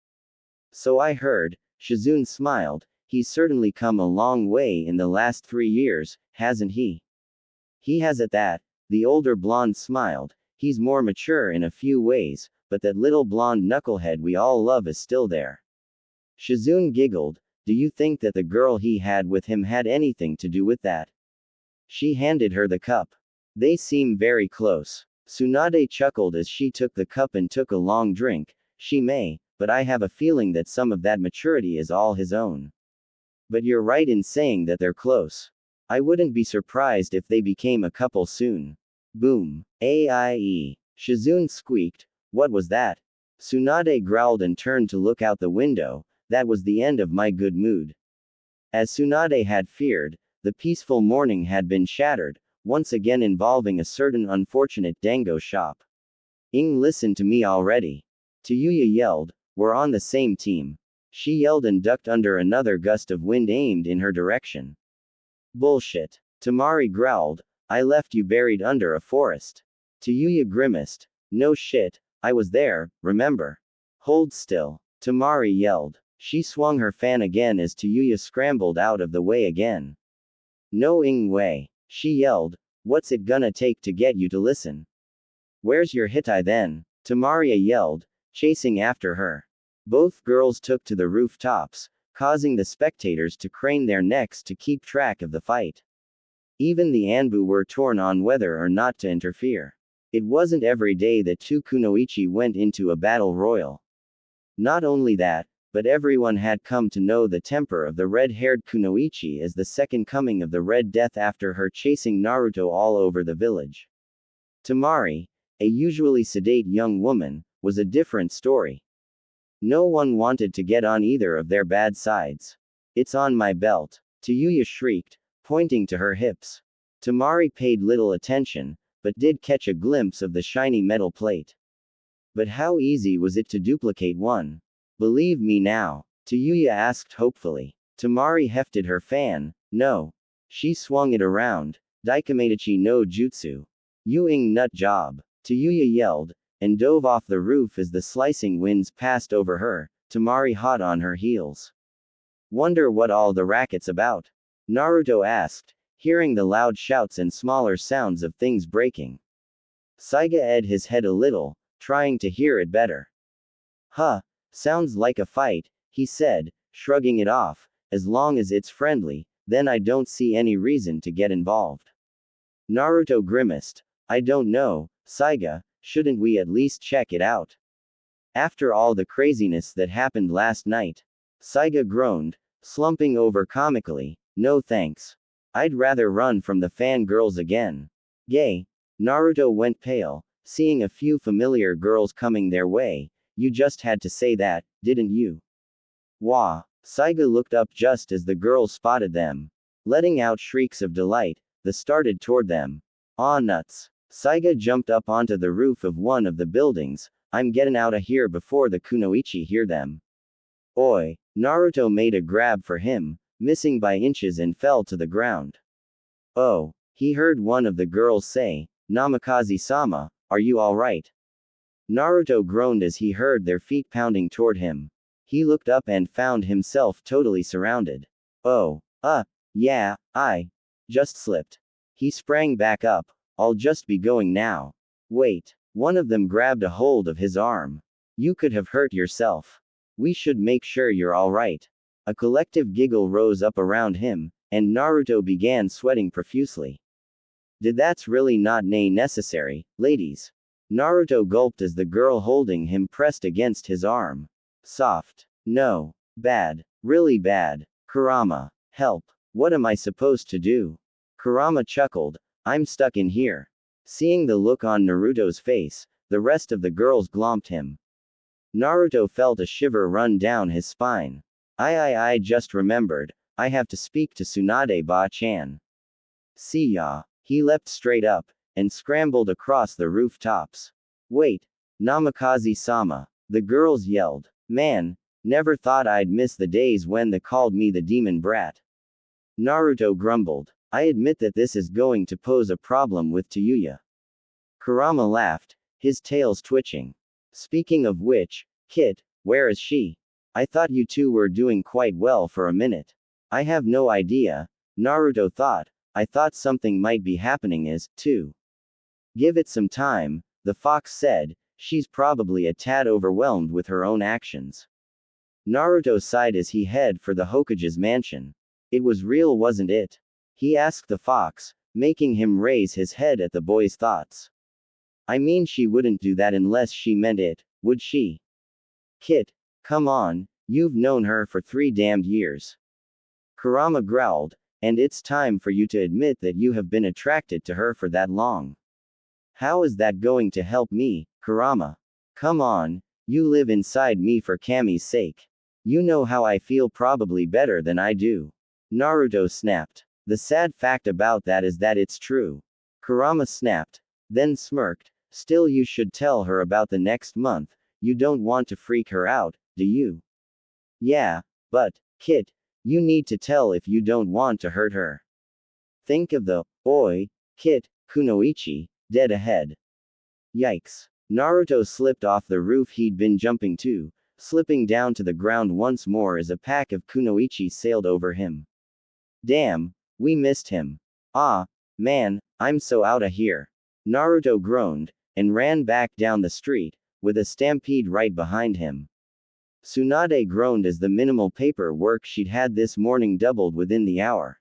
S2: So I heard, Shizune smiled. He's certainly come a long way in the last 3 years, hasn't he? He has at that, the older blonde smiled. He's more mature in a few ways, but that little blonde knucklehead we all love is still there. Shizune giggled. Do you think that the girl he had with him had anything to do with that? She handed her the cup. They seem very close. Tsunade chuckled as she took the cup and took a long drink. She may, but I have a feeling that some of that maturity is all his own. But you're right in saying that they're close. I wouldn't be surprised if they became a couple soon. Boom. AIE. Shizune squeaked. What was that? Tsunade growled and turned to look out the window. That was the end of my good mood. As Tsunade had feared, the peaceful morning had been shattered, once again involving a certain unfortunate dango shop. Listen to me already. Tayuya yelled. We're on the same team. She yelled and ducked under another gust of wind aimed in her direction. Bullshit. Tamari growled. I left you buried under a forest. Tayuya grimaced. No shit, I was there, remember? Hold still. Tamari yelled. She swung her fan again as Tayuya scrambled out of the way again. No way. She yelled. What's it gonna take to get you to listen? Where's your hitai then? Tamaria yelled, chasing after her. Both girls took to the rooftops, causing the spectators to crane their necks to keep track of the fight. Even the Anbu were torn on whether or not to interfere. It wasn't every day that 2 kunoichi went into a battle royal. Not only that, but everyone had come to know the temper of the red-haired kunoichi as the second coming of the Red Death after her chasing Naruto all over the village. Tamari, a usually sedate young woman, was a different story. No one wanted to get on either of their bad sides. It's on my belt. Tayuya shrieked, pointing to her hips. Tamari paid little attention, but did catch a glimpse of the shiny metal plate. But how easy was it to duplicate one? Believe me now, Tayuya asked hopefully. Tamari hefted her fan. No. She swung it around. Daikamedachi no jutsu. Yuing nut job. Tayuya yelled, and dove off the roof as the slicing winds passed over her, Tamari hot on her heels. Wonder what all the racket's about? Naruto asked, hearing the loud shouts and smaller sounds of things breaking. Saiga ed his head a little, trying to hear it better. Huh, sounds like a fight, he said, shrugging it off. As long as it's friendly, then I don't see any reason to get involved. Naruto grimaced. I don't know, Saiga, shouldn't we at least check it out? After all the craziness that happened last night. Saiga groaned, slumping over comically. No thanks. I'd rather run from the fangirls again. Gay. Naruto went pale, seeing a few familiar girls coming their way. You just had to say that, didn't you? Wah. Saiga looked up just as the girls spotted them. Letting out shrieks of delight, they started toward them. Aw nuts. Saiga jumped up onto the roof of one of the buildings. I'm getting out of here before the kunoichi hear them. Oi. Naruto made a grab for him, missing by inches and fell to the ground. Oh. He heard one of the girls say, Namikaze-sama, are you alright? Naruto groaned as he heard their feet pounding toward him. He looked up and found himself totally surrounded. Oh, yeah, I just slipped. He sprang back up. I'll just be going now. Wait. One of them grabbed a hold of his arm. You could have hurt yourself. We should make sure you're alright. A collective giggle rose up around him, and Naruto began sweating profusely. Did that's really not necessary, ladies? Naruto gulped as the girl holding him pressed against his arm. Soft. No. Bad. Really bad. Kurama. Help. What am I supposed to do? Kurama chuckled. I'm stuck in here. Seeing the look on Naruto's face, the rest of the girls glomped him. Naruto felt a shiver run down his spine. I just remembered. I have to speak to Tsunade Ba-chan. See ya. He leapt straight up, and scrambled across the rooftops. Wait. Namikaze-sama. The girls yelled. Man, never thought I'd miss the days when they called me the demon brat. Naruto grumbled. I admit that this is going to pose a problem with Tayuya. Kurama laughed, his tails twitching. Speaking of which, Kit, where is she? I thought you two were doing quite well for a minute. I have no idea, Naruto thought. I thought something might be happening too. Give it some time, the fox said. She's probably a tad overwhelmed with her own actions. Naruto sighed as he headed for the Hokage's mansion. It was real, wasn't it? He asked the fox, making him raise his head at the boy's thoughts. I mean, she wouldn't do that unless she meant it, would she? Kit, come on, you've known her for 3 damned years. Kurama growled, and it's time for you to admit that you have been attracted to her for that long. How is that going to help me, Kurama? Come on, you live inside me for Kami's sake. You know how I feel probably better than I do. Naruto snapped. The sad fact about that is that it's true. Kurama snapped, then smirked. Still, you should tell her about the next month. You don't want to freak her out, do you? Yeah, but, Kit, you need to tell if you don't want to hurt her. Think of the, oi, Kit, kunoichi, dead ahead. Yikes. Naruto slipped off the roof he'd been jumping to, slipping down to the ground once more as a pack of kunoichi sailed over him. Damn, we missed him. Ah, man, I'm so outta here. Naruto groaned, and ran back down the street, with a stampede right behind him. Tsunade groaned as the minimal paperwork she'd had this morning doubled within the hour.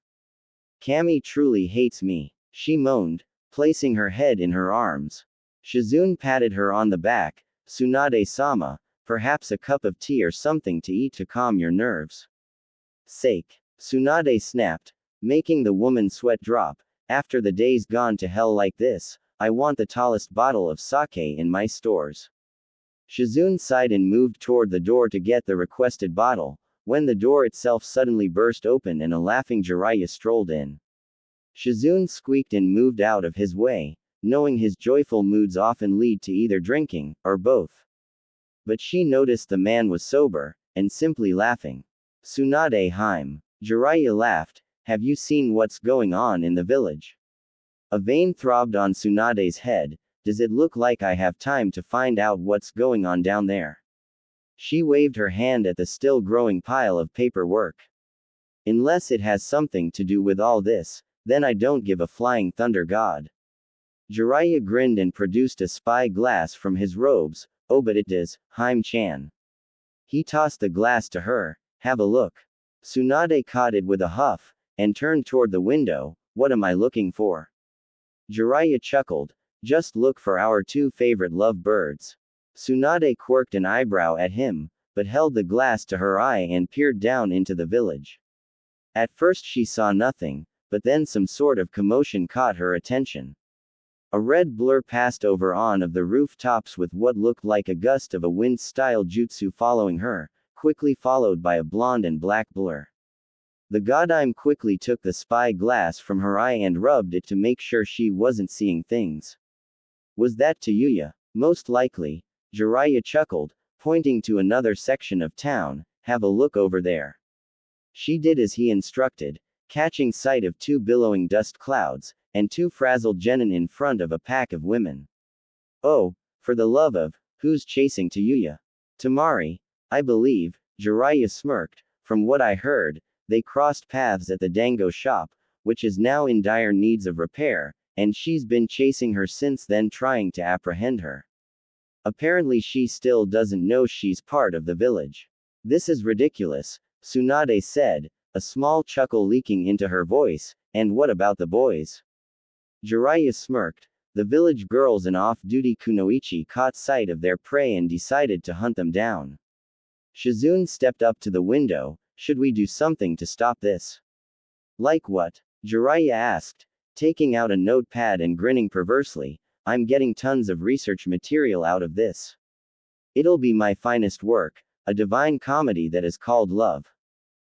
S2: Kami truly hates me, she moaned, placing her head in her arms. Shizune patted her on the back. Tsunade-sama, perhaps a cup of tea or something to eat to calm your nerves. Sake. Tsunade snapped, making the woman sweat drop. After the days gone to hell like this, I want the tallest bottle of sake in my stores. Shizune sighed and moved toward the door to get the requested bottle, when the door itself suddenly burst open and a laughing Jiraiya strolled in. Shizune squeaked and moved out of his way, knowing his joyful moods often lead to either drinking, or both. But she noticed the man was sober, and simply laughing. Tsunade Haim. Jiraiya laughed. Have you seen what's going on in the village? A vein throbbed on Tsunade's head. Does it look like I have time to find out what's going on down there? She waved her hand at the still growing pile of paperwork. Unless it has something to do with all this, then I don't give a flying thunder god. Jiraiya grinned and produced a spy glass from his robes. Oh, but it does, Haim-chan. He tossed the glass to her. Have a look. Tsunade caught it with a huff, and turned toward the window. What am I looking for? Jiraiya chuckled. Just look for our two favorite love birds. Tsunade quirked an eyebrow at him, but held the glass to her eye and peered down into the village. At first she saw nothing, but then some sort of commotion caught her attention. A red blur passed over on of the rooftops with what looked like a gust of a wind-style jutsu following her, quickly followed by a blonde and black blur. The Godime quickly took the spy glass from her eye and rubbed it to make sure she wasn't seeing things. Was that Yuya? Most likely. Jiraiya chuckled, pointing to another section of town. Have a look over there. She did as he instructed, catching sight of two billowing dust clouds, and two frazzled genin in front of a pack of women. Oh, for the love of, who's chasing Yuya? Tamari, I believe, Jiraiya smirked. From what I heard, they crossed paths at the Dango shop, which is now in dire needs of repair, and she's been chasing her since then, trying to apprehend her. Apparently she still doesn't know she's part of the village. This is ridiculous, Tsunade said, a small chuckle leaking into her voice. And what about the boys? Jiraiya smirked. The village girls and off-duty kunoichi caught sight of their prey and decided to hunt them down. Shizune stepped up to the window. Should we do something to stop this? Like what? Jiraiya asked, taking out a notepad and grinning perversely. I'm getting tons of research material out of this. It'll be my finest work, a divine comedy that is called love.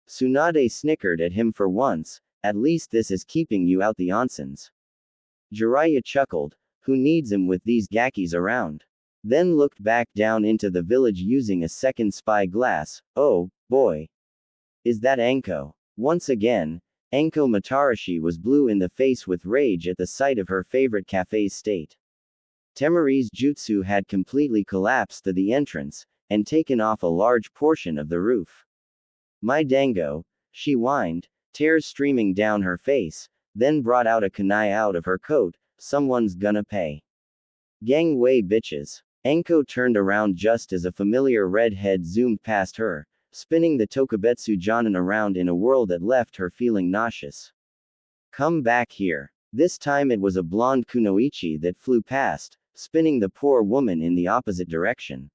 S2: Tsunade snickered at him for once. At least this is keeping you out the onsens. Jiraiya chuckled. Who needs him with these gakis around? Then looked back down into the village using a second spy glass. Oh, boy. Is that Anko? Once again, Anko Matarashi was blue in the face with rage at the sight of her favorite cafe's state. Temari's jutsu had completely collapsed to the entrance, and taken off a large portion of the roof. My dango, she whined, tears streaming down her face, then brought out a kunai out of her coat. Someone's gonna pay. Gang way bitches. Anko turned around just as a familiar red head zoomed past her, spinning the Tokubetsu Jonin around in a whirl that left her feeling nauseous. Come back here. This time it was a blonde kunoichi that flew past, spinning the poor woman in the opposite direction.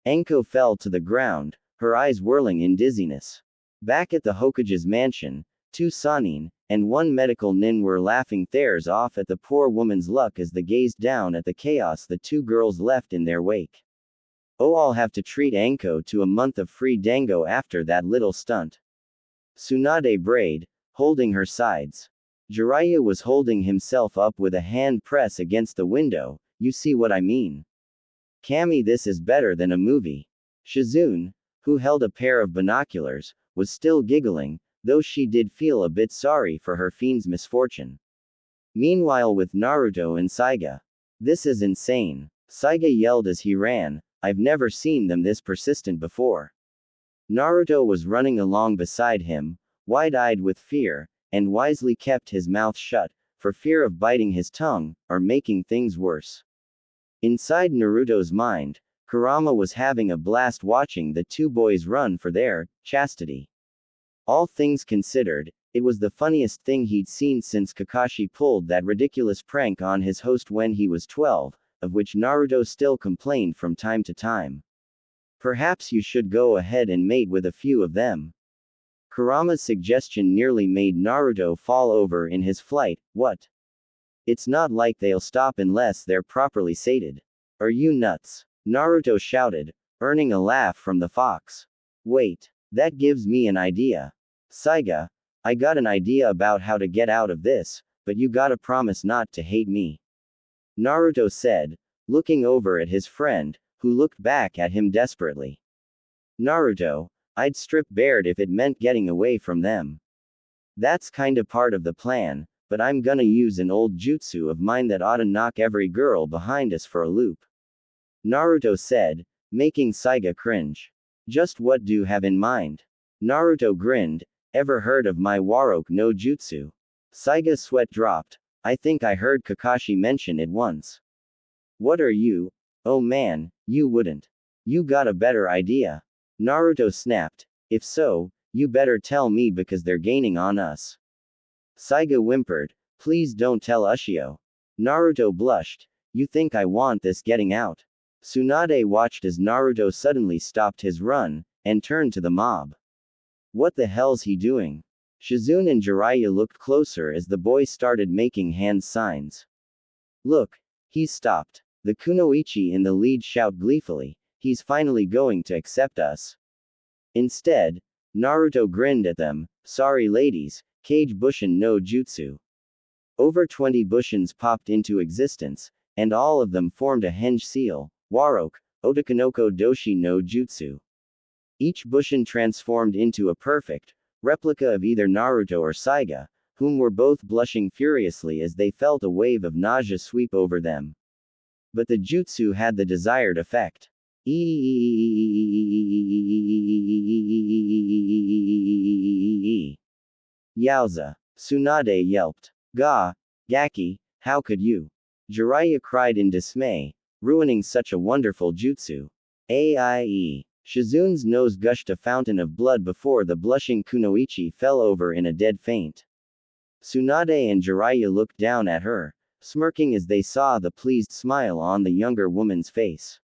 S2: Anko fell to the ground, her eyes whirling in dizziness. Back at the Hokage's mansion, two sanin, and one medical nin were laughing theirs off at the poor woman's luck as they gazed down at the chaos the two girls left in their wake. Oh, I'll have to treat Anko to a month of free dango after that little stunt. Tsunade brayed, holding her sides. Jiraiya was holding himself up with a hand press against the window. You see what I mean? Kami, this is better than a movie. Shizune, who held a pair of binoculars, was still giggling, though she did feel a bit sorry for her fiend's misfortune. Meanwhile, with Naruto and Saiga. This is insane. Saiga yelled as he ran. I've never seen them this persistent before. Naruto was running along beside him, wide-eyed with fear, and wisely kept his mouth shut, for fear of biting his tongue, or making things worse. Inside Naruto's mind, Kurama was having a blast watching the two boys run for their chastity. All things considered, it was the funniest thing he'd seen since Kakashi pulled that ridiculous prank on his host when he was 12, of which Naruto still complained from time to time. Perhaps you should go ahead and mate with a few of them. Kurama's suggestion nearly made Naruto fall over in his flight. What? It's not like they'll stop unless they're properly sated. Are you nuts? Naruto shouted, earning a laugh from the fox. Wait, that gives me an idea. Saiga, I got an idea about how to get out of this, but you gotta promise not to hate me. Naruto said, looking over at his friend, who looked back at him desperately. Naruto, I'd strip bared if it meant getting away from them. That's kinda part of the plan, but I'm gonna use an old jutsu of mine that oughta knock every girl behind us for a loop. Naruto said, making Saiga cringe. Just what do you have in mind? Naruto grinned, ever heard of my Warok no Jutsu? Saiga's sweat dropped. I think I heard Kakashi mention it once. What are you? Oh man, you wouldn't. You got a better idea. Naruto snapped. If so, you better tell me because they're gaining on us. Saiga whimpered, please don't tell Ushio. Naruto blushed. You think I want this getting out? Tsunade watched as Naruto suddenly stopped his run, and turned to the mob. What the hell's he doing? Shizune and Jiraiya looked closer as the boy started making hand signs. Look, he's stopped. The kunoichi in the lead shout gleefully, he's finally going to accept us. Instead, Naruto grinned at them, sorry ladies, Kage Bushin no Jutsu. Over 20 Bushins popped into existence, and all of them formed a henge seal, Warok, Otakanoko Doshi no Jutsu. Each Bushin transformed into a perfect replica of either Naruto or Saiga, whom were both blushing furiously as they felt a wave of nausea sweep over them. But the jutsu had the desired effect. Yowza! Tsunade yelped. Gaki, how could you? Jiraiya cried in dismay, ruining such a wonderful jutsu. Aie. Shizune's nose gushed a fountain of blood before the blushing kunoichi fell over in a dead faint. Tsunade and Jiraiya looked down at her, smirking as they saw the pleased smile on the younger woman's face.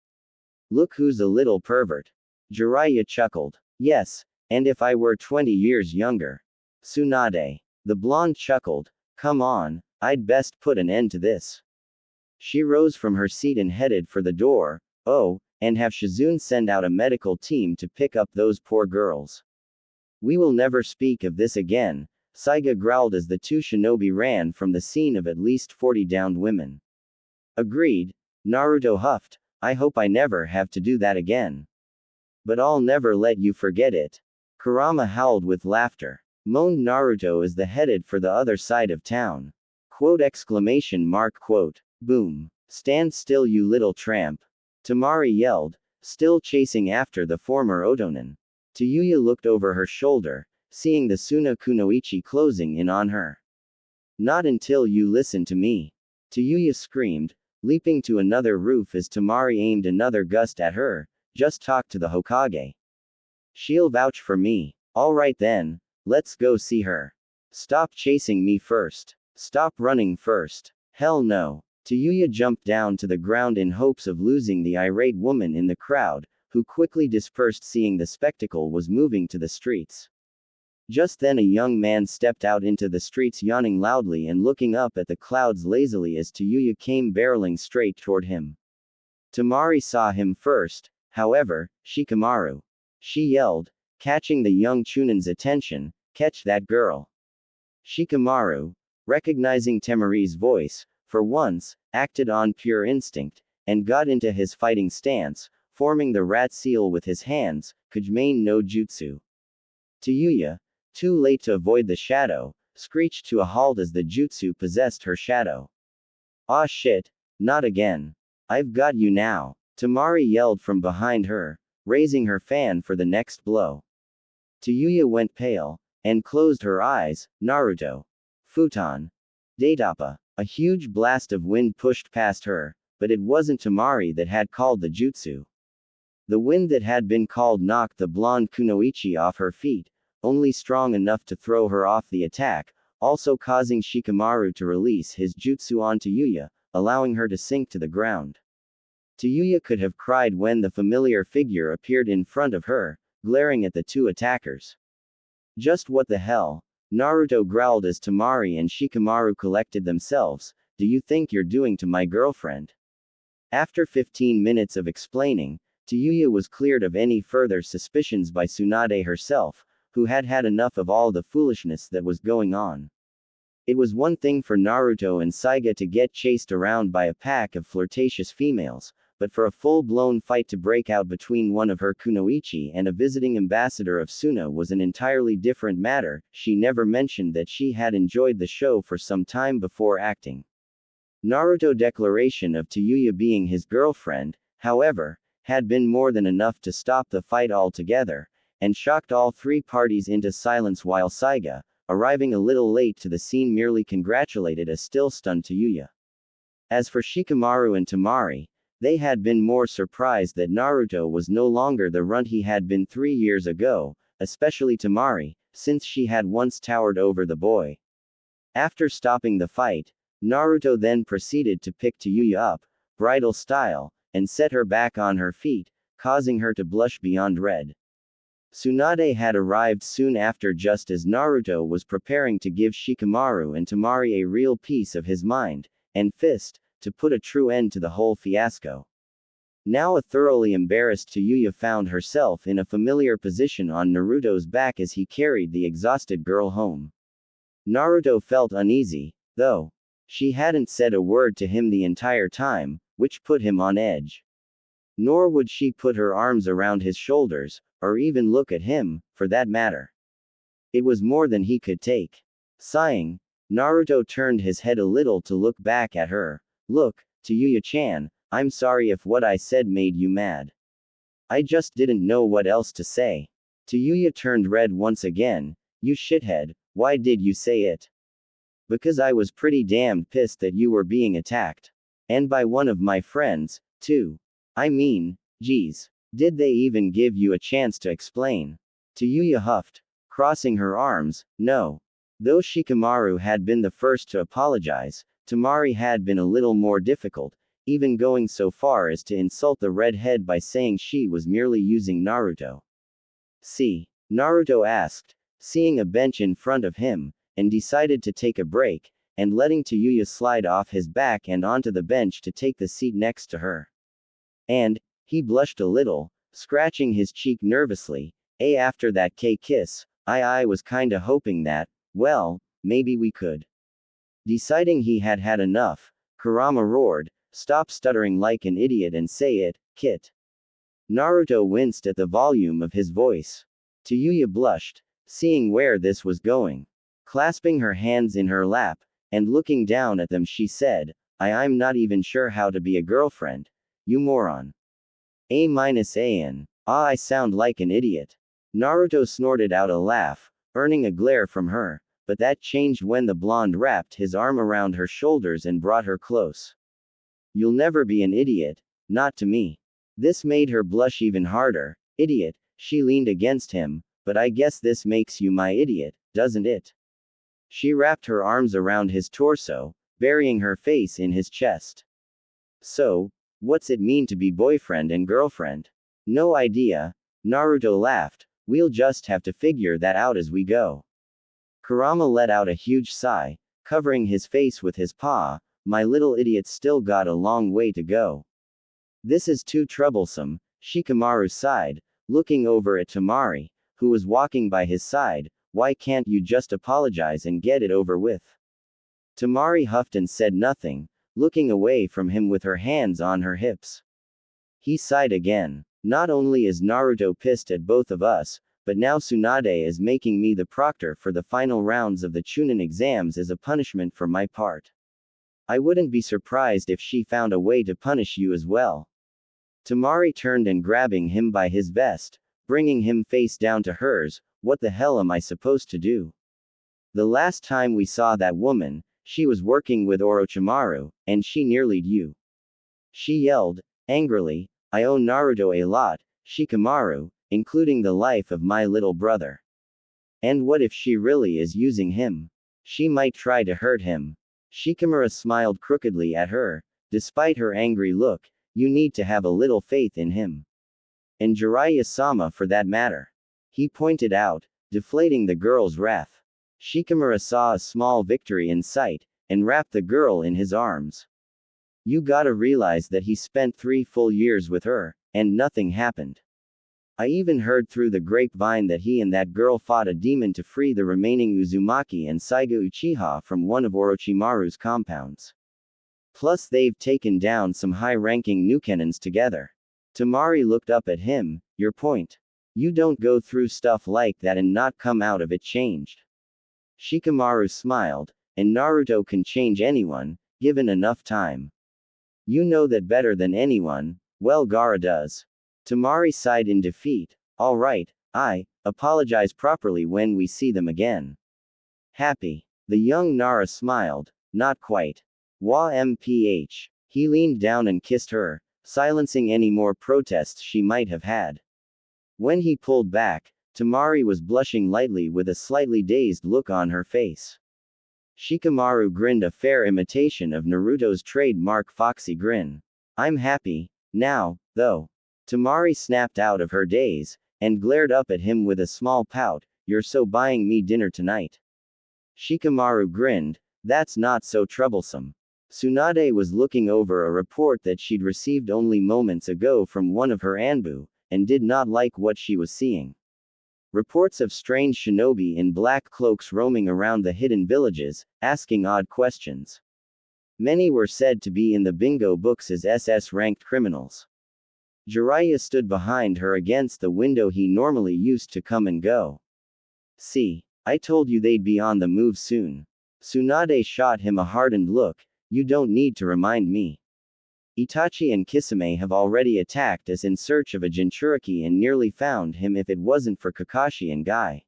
S2: Look who's a little pervert. Jiraiya chuckled. Yes, and if I were 20 years younger. Tsunade. The blonde chuckled. Come on, I'd best put an end to this. She rose from her seat and headed for the door. Oh, and have Shizune send out a medical team to pick up those poor girls. We will never speak of this again, Saiga growled as the two shinobi ran from the scene of at least 40 downed women. Agreed, Naruto huffed, I hope I never have to do that again. But I'll never let you forget it. Kurama howled with laughter. Moaned Naruto as they headed for the other side of town. Quote exclamation mark quote. Boom. Stand still you little tramp. Tamari yelled, still chasing after the former Otonin. Tayuya looked over her shoulder, seeing the Suna kunoichi closing in on her. Not until you listen to me. Tayuya screamed, leaping to another roof as Tamari aimed another gust at her. Just talk to the Hokage. She'll vouch for me. Alright then, let's go see her. Stop chasing me first. Stop running first. Hell no. Tayuya jumped down to the ground in hopes of losing the irate woman in the crowd, who quickly dispersed seeing the spectacle was moving to the streets. Just then a young man stepped out into the streets yawning loudly and looking up at the clouds lazily as Tayuya came barreling straight toward him. Tamari saw him first, however, Shikamaru. She yelled, catching the young Chunin's attention, catch that girl. Shikamaru, recognizing Tamari's voice, for once, acted on pure instinct, and got into his fighting stance, forming the rat seal with his hands, Kujimane no Jutsu. Tayuya, too late to avoid the shadow, screeched to a halt as the jutsu possessed her shadow. Aw shit, not again. I've got you now. Tamari yelled from behind her, raising her fan for the next blow. Tayuya went pale, and closed her eyes. Naruto. Futon. Datapa. A huge blast of wind pushed past her, but it wasn't Tamari that had called the jutsu. The wind that had been called knocked the blonde kunoichi off her feet, only strong enough to throw her off the attack, also causing Shikamaru to release his jutsu on Tayuya, allowing her to sink to the ground. Tayuya could have cried when the familiar figure appeared in front of her, glaring at the two attackers. Just what the hell? Naruto growled as Tamari and Shikamaru collected themselves. Do you think you're doing to my girlfriend? After 15 minutes of explaining, Tayuya was cleared of any further suspicions by Tsunade herself, who had had enough of all the foolishness that was going on. It was one thing for Naruto and Saiga to get chased around by a pack of flirtatious females, but for a full-blown fight to break out between one of her kunoichi and a visiting ambassador of Suna was an entirely different matter. She never mentioned that she had enjoyed the show for some time before acting. Naruto's declaration of Tayuya being his girlfriend, however, had been more than enough to stop the fight altogether, and shocked all three parties into silence while Saiga, arriving a little late to the scene, merely congratulated a still-stunned Tayuya. As for Shikamaru and Tamari, they had been more surprised that Naruto was no longer the runt he had been 3 years ago, especially Tamari, since she had once towered over the boy. After stopping the fight, Naruto then proceeded to pick Tayuya up, bridal style, and set her back on her feet, causing her to blush beyond red. Tsunade had arrived soon after, just as Naruto was preparing to give Shikamaru and Tamari a real piece of his mind and fist, to put a true end to the whole fiasco. Now a thoroughly embarrassed Tayuya found herself in a familiar position on Naruto's back as he carried the exhausted girl home. Naruto felt uneasy, though. She hadn't said a word to him the entire time, which put him on edge. Nor would she put her arms around his shoulders, or even look at him, for that matter. It was more than he could take. Sighing, Naruto turned his head a little to look back at her. Look, Tayuya-chan, I'm sorry if what I said made you mad. I just didn't know what else to say. Tayuya turned red once again. You shithead, why did you say it? Because I was pretty damned pissed that you were being attacked. And by one of my friends, too. I mean, geez. Did they even give you a chance to explain? Tayuya huffed, crossing her arms. No. Though Shikamaru had been the first to apologize, Tamari had been a little more difficult, even going so far as to insult the redhead by saying she was merely using Naruto. See? Naruto asked, seeing a bench in front of him, and decided to take a break, and letting Tayuya slide off his back and onto the bench to take the seat next to her. And, he blushed a little, scratching his cheek nervously. After that kiss, I was kinda hoping that, well, maybe we could. Deciding he had had enough, Kurama roared, stop stuttering like an idiot and say it, Kit. Naruto winced at the volume of his voice. Tayuya blushed, seeing where this was going. Clasping her hands in her lap, and looking down at them, she said, I'm not even sure how to be a girlfriend. You moron. A-an. I sound like an idiot. Naruto snorted out a laugh, earning a glare from her, but that changed when the blonde wrapped his arm around her shoulders and brought her close. You'll never be an idiot, not to me. This made her blush even harder. Idiot, she leaned against him, but I guess this makes you my idiot, doesn't it? She wrapped her arms around his torso, burying her face in his chest. So, what's it mean to be boyfriend and girlfriend? No idea. Naruto laughed. We'll just have to figure that out as we go. Kurama let out a huge sigh, covering his face with his paw. My little idiot still got a long way to go. This is too troublesome, Shikamaru sighed, looking over at Tamari, who was walking by his side. Why can't you just apologize and get it over with? Tamari huffed and said nothing, looking away from him with her hands on her hips. He sighed again. Not only is Naruto pissed at both of us, but now Tsunade is making me the proctor for the final rounds of the Chunin exams as a punishment for my part. I wouldn't be surprised if she found a way to punish you as well. Tamari turned and grabbing him by his vest, bringing him face down to hers. What the hell am I supposed to do? The last time we saw that woman, she was working with Orochimaru, and she nearly you. She yelled, angrily, I owe Naruto a lot, Shikamaru, including the life of my little brother. And what if she really is using him? She might try to hurt him. Shikamaru smiled crookedly at her. Despite her angry look, you need to have a little faith in him. And Jiraiya-sama for that matter. He pointed out, deflating the girl's wrath. Shikamaru saw a small victory in sight, and wrapped the girl in his arms. You gotta realize that he spent 3 full years with her, and nothing happened. I even heard through the grapevine that he and that girl fought a demon to free the remaining Uzumaki and Saiga Uchiha from one of Orochimaru's compounds. Plus they've taken down some high-ranking Nukenans together. Tamari looked up at him. Your point? You don't go through stuff like that and not come out of it changed. Shikamaru smiled, and Naruto can change anyone, given enough time. You know that better than anyone. Well, Gaara does. Tamari sighed in defeat. All right, I apologize properly when we see them again. Happy. The young Nara smiled. Not quite. Wa mph. He leaned down and kissed her, silencing any more protests she might have had. When he pulled back, Tamari was blushing lightly with a slightly dazed look on her face. Shikamaru grinned, a fair imitation of Naruto's trademark foxy grin. I'm happy, now, though. Tamari snapped out of her daze, and glared up at him with a small pout. You're so buying me dinner tonight. Shikamaru grinned. That's not so troublesome. Tsunade was looking over a report that she'd received only moments ago from one of her Anbu, and did not like what she was seeing. Reports of strange shinobi in black cloaks roaming around the hidden villages, asking odd questions. Many were said to be in the bingo books as SS-ranked criminals. Jiraiya stood behind her against the window he normally used to come and go. See, I told you they'd be on the move soon. Tsunade shot him a hardened look. You don't need to remind me. Itachi and Kisame have already attacked us in search of a Jinchuriki and nearly found him if it wasn't for Kakashi and Guy.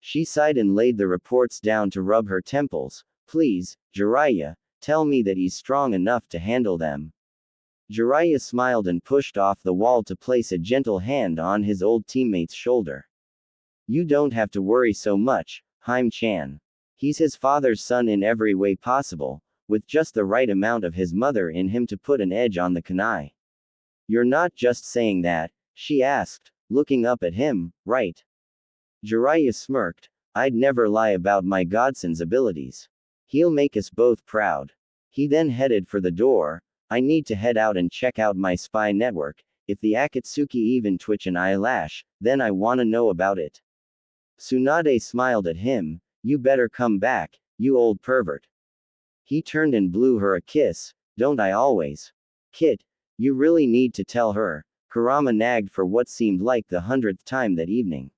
S2: She sighed and laid the reports down to rub her temples. Please, Jiraiya, tell me that he's strong enough to handle them. Jiraiya smiled and pushed off the wall to place a gentle hand on his old teammate's shoulder. You don't have to worry so much, Haim-chan. He's his father's son in every way possible, with just the right amount of his mother in him to put an edge on the kunai. You're not just saying that, she asked, looking up at him, right? Jiraiya smirked. I'd never lie about my godson's abilities. He'll make us both proud. He then headed for the door. I need to head out and check out my spy network. If the Akatsuki even twitch an eyelash, then I wanna know about it. Tsunade smiled at him. You better come back, you old pervert. He turned and blew her a kiss. Don't I always? Kid, you really need to tell her. Kurama nagged for what seemed like the 100th time that evening.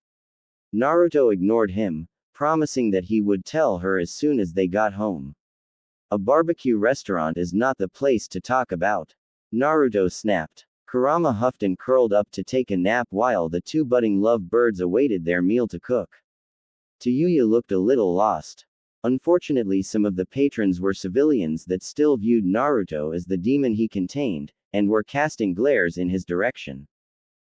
S2: Naruto ignored him, promising that he would tell her as soon as they got home. A barbecue restaurant is not the place to talk about. Naruto snapped. Kurama huffed and curled up to take a nap while the two budding lovebirds awaited their meal to cook. Tayuya looked a little lost. Unfortunately, some of the patrons were civilians that still viewed Naruto as the demon he contained, and were casting glares in his direction.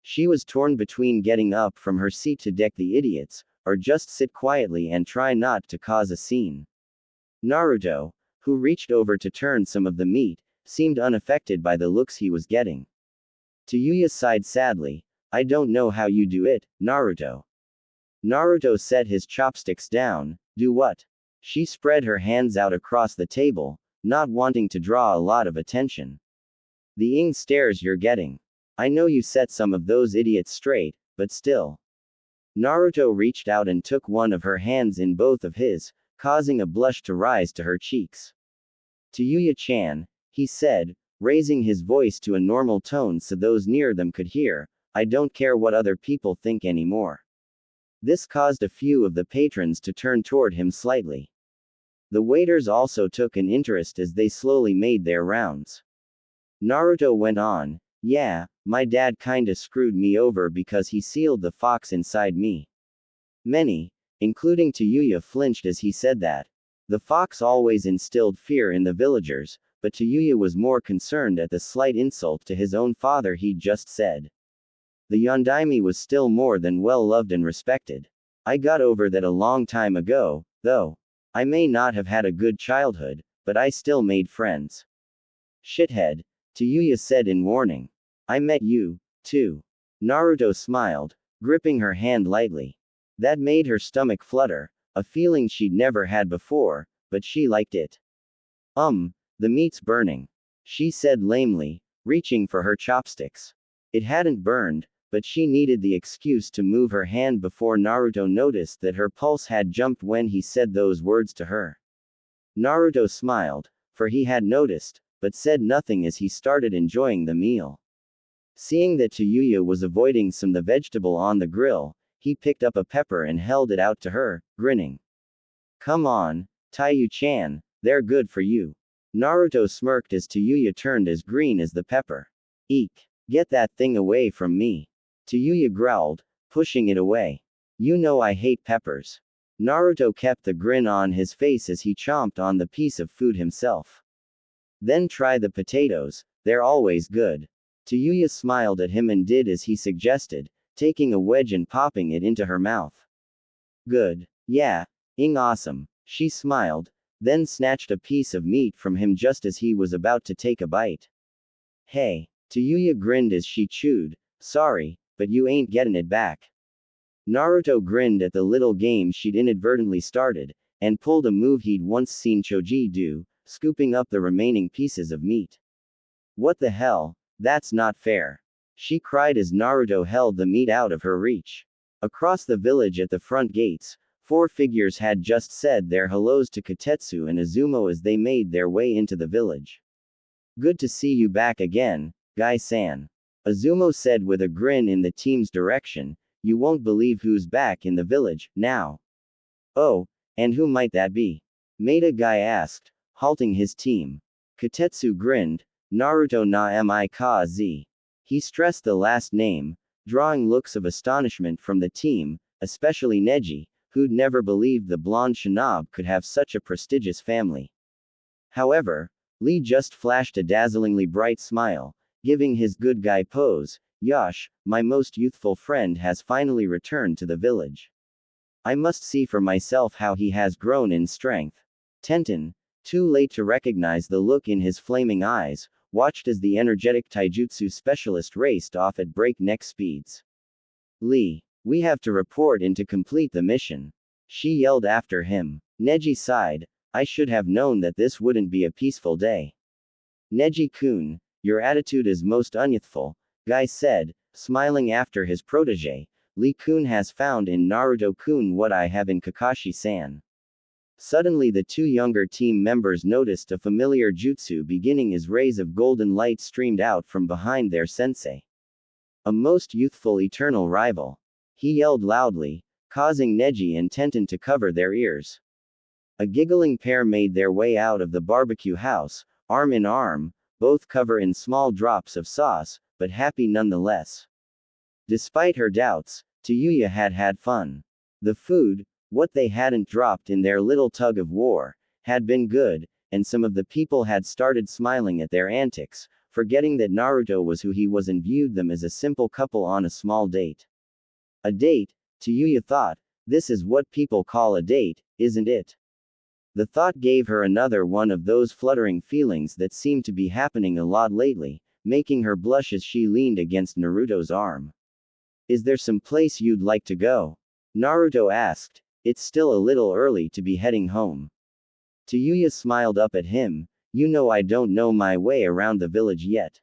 S2: She was torn between getting up from her seat to deck the idiots, or just sit quietly and try not to cause a scene. Naruto, who reached over to turn some of the meat, seemed unaffected by the looks he was getting. Tayuya sighed sadly. I don't know how you do it, Naruto. Naruto set his chopsticks down. Do what? She spread her hands out across the table, not wanting to draw a lot of attention. The ing stares you're getting. I know you set some of those idiots straight, but still. Naruto reached out and took one of her hands in both of his, causing a blush to rise to her cheeks. Tayuya-chan, he said, raising his voice to a normal tone so those near them could hear, I don't care what other people think anymore. This caused a few of the patrons to turn toward him slightly. The waiters also took an interest as they slowly made their rounds. Naruto went on, yeah, my dad kinda screwed me over because he sealed the fox inside me. Many, including Tayuya, flinched as he said that. The fox always instilled fear in the villagers, but Tayuya was more concerned at the slight insult to his own father he'd just said. The Yondaime was still more than well loved and respected. I got over that a long time ago, though. I may not have had a good childhood, but I still made friends. Shithead, Tayuya said in warning. I met you, too. Naruto smiled, gripping her hand lightly. That made her stomach flutter, a feeling she'd never had before, but she liked it. The meat's burning. She said lamely, reaching for her chopsticks. It hadn't burned, but she needed the excuse to move her hand before Naruto noticed that her pulse had jumped when he said those words to her. Naruto smiled, for he had noticed, but said nothing as he started enjoying the meal. Seeing that Tayuya was avoiding some of the vegetable on the grill, he picked up a pepper and held it out to her, grinning. Come on, Taiyu-chan, they're good for you. Naruto smirked as Tayuya turned as green as the pepper. Eek! Get that thing away from me. Tayuya growled, pushing it away. You know I hate peppers. Naruto kept the grin on his face as he chomped on the piece of food himself. Then try the potatoes, they're always good. Tayuya smiled at him and did as he suggested, taking a wedge and popping it into her mouth. Good. Yeah. Awesome. She smiled, then snatched a piece of meat from him just as he was about to take a bite. Hey. Tayuya grinned as she chewed, sorry, but you ain't getting it back. Naruto grinned at the little game she'd inadvertently started, and pulled a move he'd once seen Choji do, scooping up the remaining pieces of meat. What the hell? That's not fair. She cried as Naruto held the meat out of her reach. Across the village at the front gates, 4 figures had just said their hellos to Kotetsu and Izumo as they made their way into the village. Good to see you back again, Guy-san. Izumo said with a grin in the team's direction, you won't believe who's back in the village, now. Oh, and who might that be? Maida Guy asked, halting his team. Kotetsu grinned, Naruto na mi ka z. He stressed the last name, drawing looks of astonishment from the team, especially Neji, who'd never believed the blonde shinob could have such a prestigious family. However, Lee just flashed a dazzlingly bright smile, giving his good guy pose. Yosh, my most youthful friend has finally returned to the village. I must see for myself how he has grown in strength. Tenten, too late to recognize the look in his flaming eyes, watched as the energetic taijutsu specialist raced off at breakneck speeds. Lee, we have to report in to complete the mission. She yelled after him. Neji sighed, I should have known that this wouldn't be a peaceful day. Neji-kun, your attitude is most unyouthful, Guy said, smiling after his protege. Lee-kun has found in Naruto-kun what I have in Kakashi-san. Suddenly the 2 younger team members noticed a familiar jutsu beginning as rays of golden light streamed out from behind their sensei. A most youthful eternal rival. He yelled loudly, causing Neji and Tenten to cover their ears. A giggling pair made their way out of the barbecue house, arm in arm, both covered in small drops of sauce, but happy nonetheless. Despite her doubts, Tayuya had had fun. The food, what they hadn't dropped in their little tug of war, had been good, and some of the people had started smiling at their antics, forgetting that Naruto was who he was and viewed them as a simple couple on a small date. A date, Tayuya thought, this is what people call a date, isn't it? The thought gave her another one of those fluttering feelings that seemed to be happening a lot lately, making her blush as she leaned against Naruto's arm. Is there some place you'd like to go? Naruto asked. It's still a little early to be heading home. Tayuya smiled up at him, you know I don't know my way around the village yet.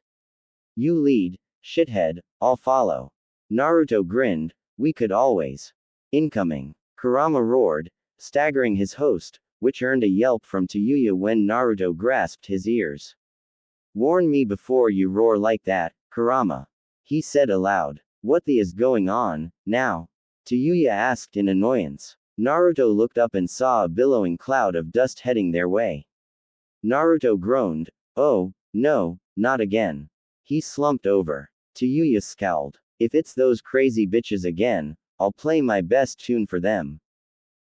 S2: You lead, shithead, I'll follow. Naruto grinned, we could always. Incoming. Kurama roared, staggering his host, which earned a yelp from Tayuya when Naruto grasped his ears. Warn me before you roar like that, Kurama. He said aloud. What the is going on, now? Tayuya asked in annoyance. Naruto looked up and saw a billowing cloud of dust heading their way. Naruto groaned, oh, no, not again. He slumped over. Tayuya scowled. If it's those crazy bitches again, I'll play my best tune for them.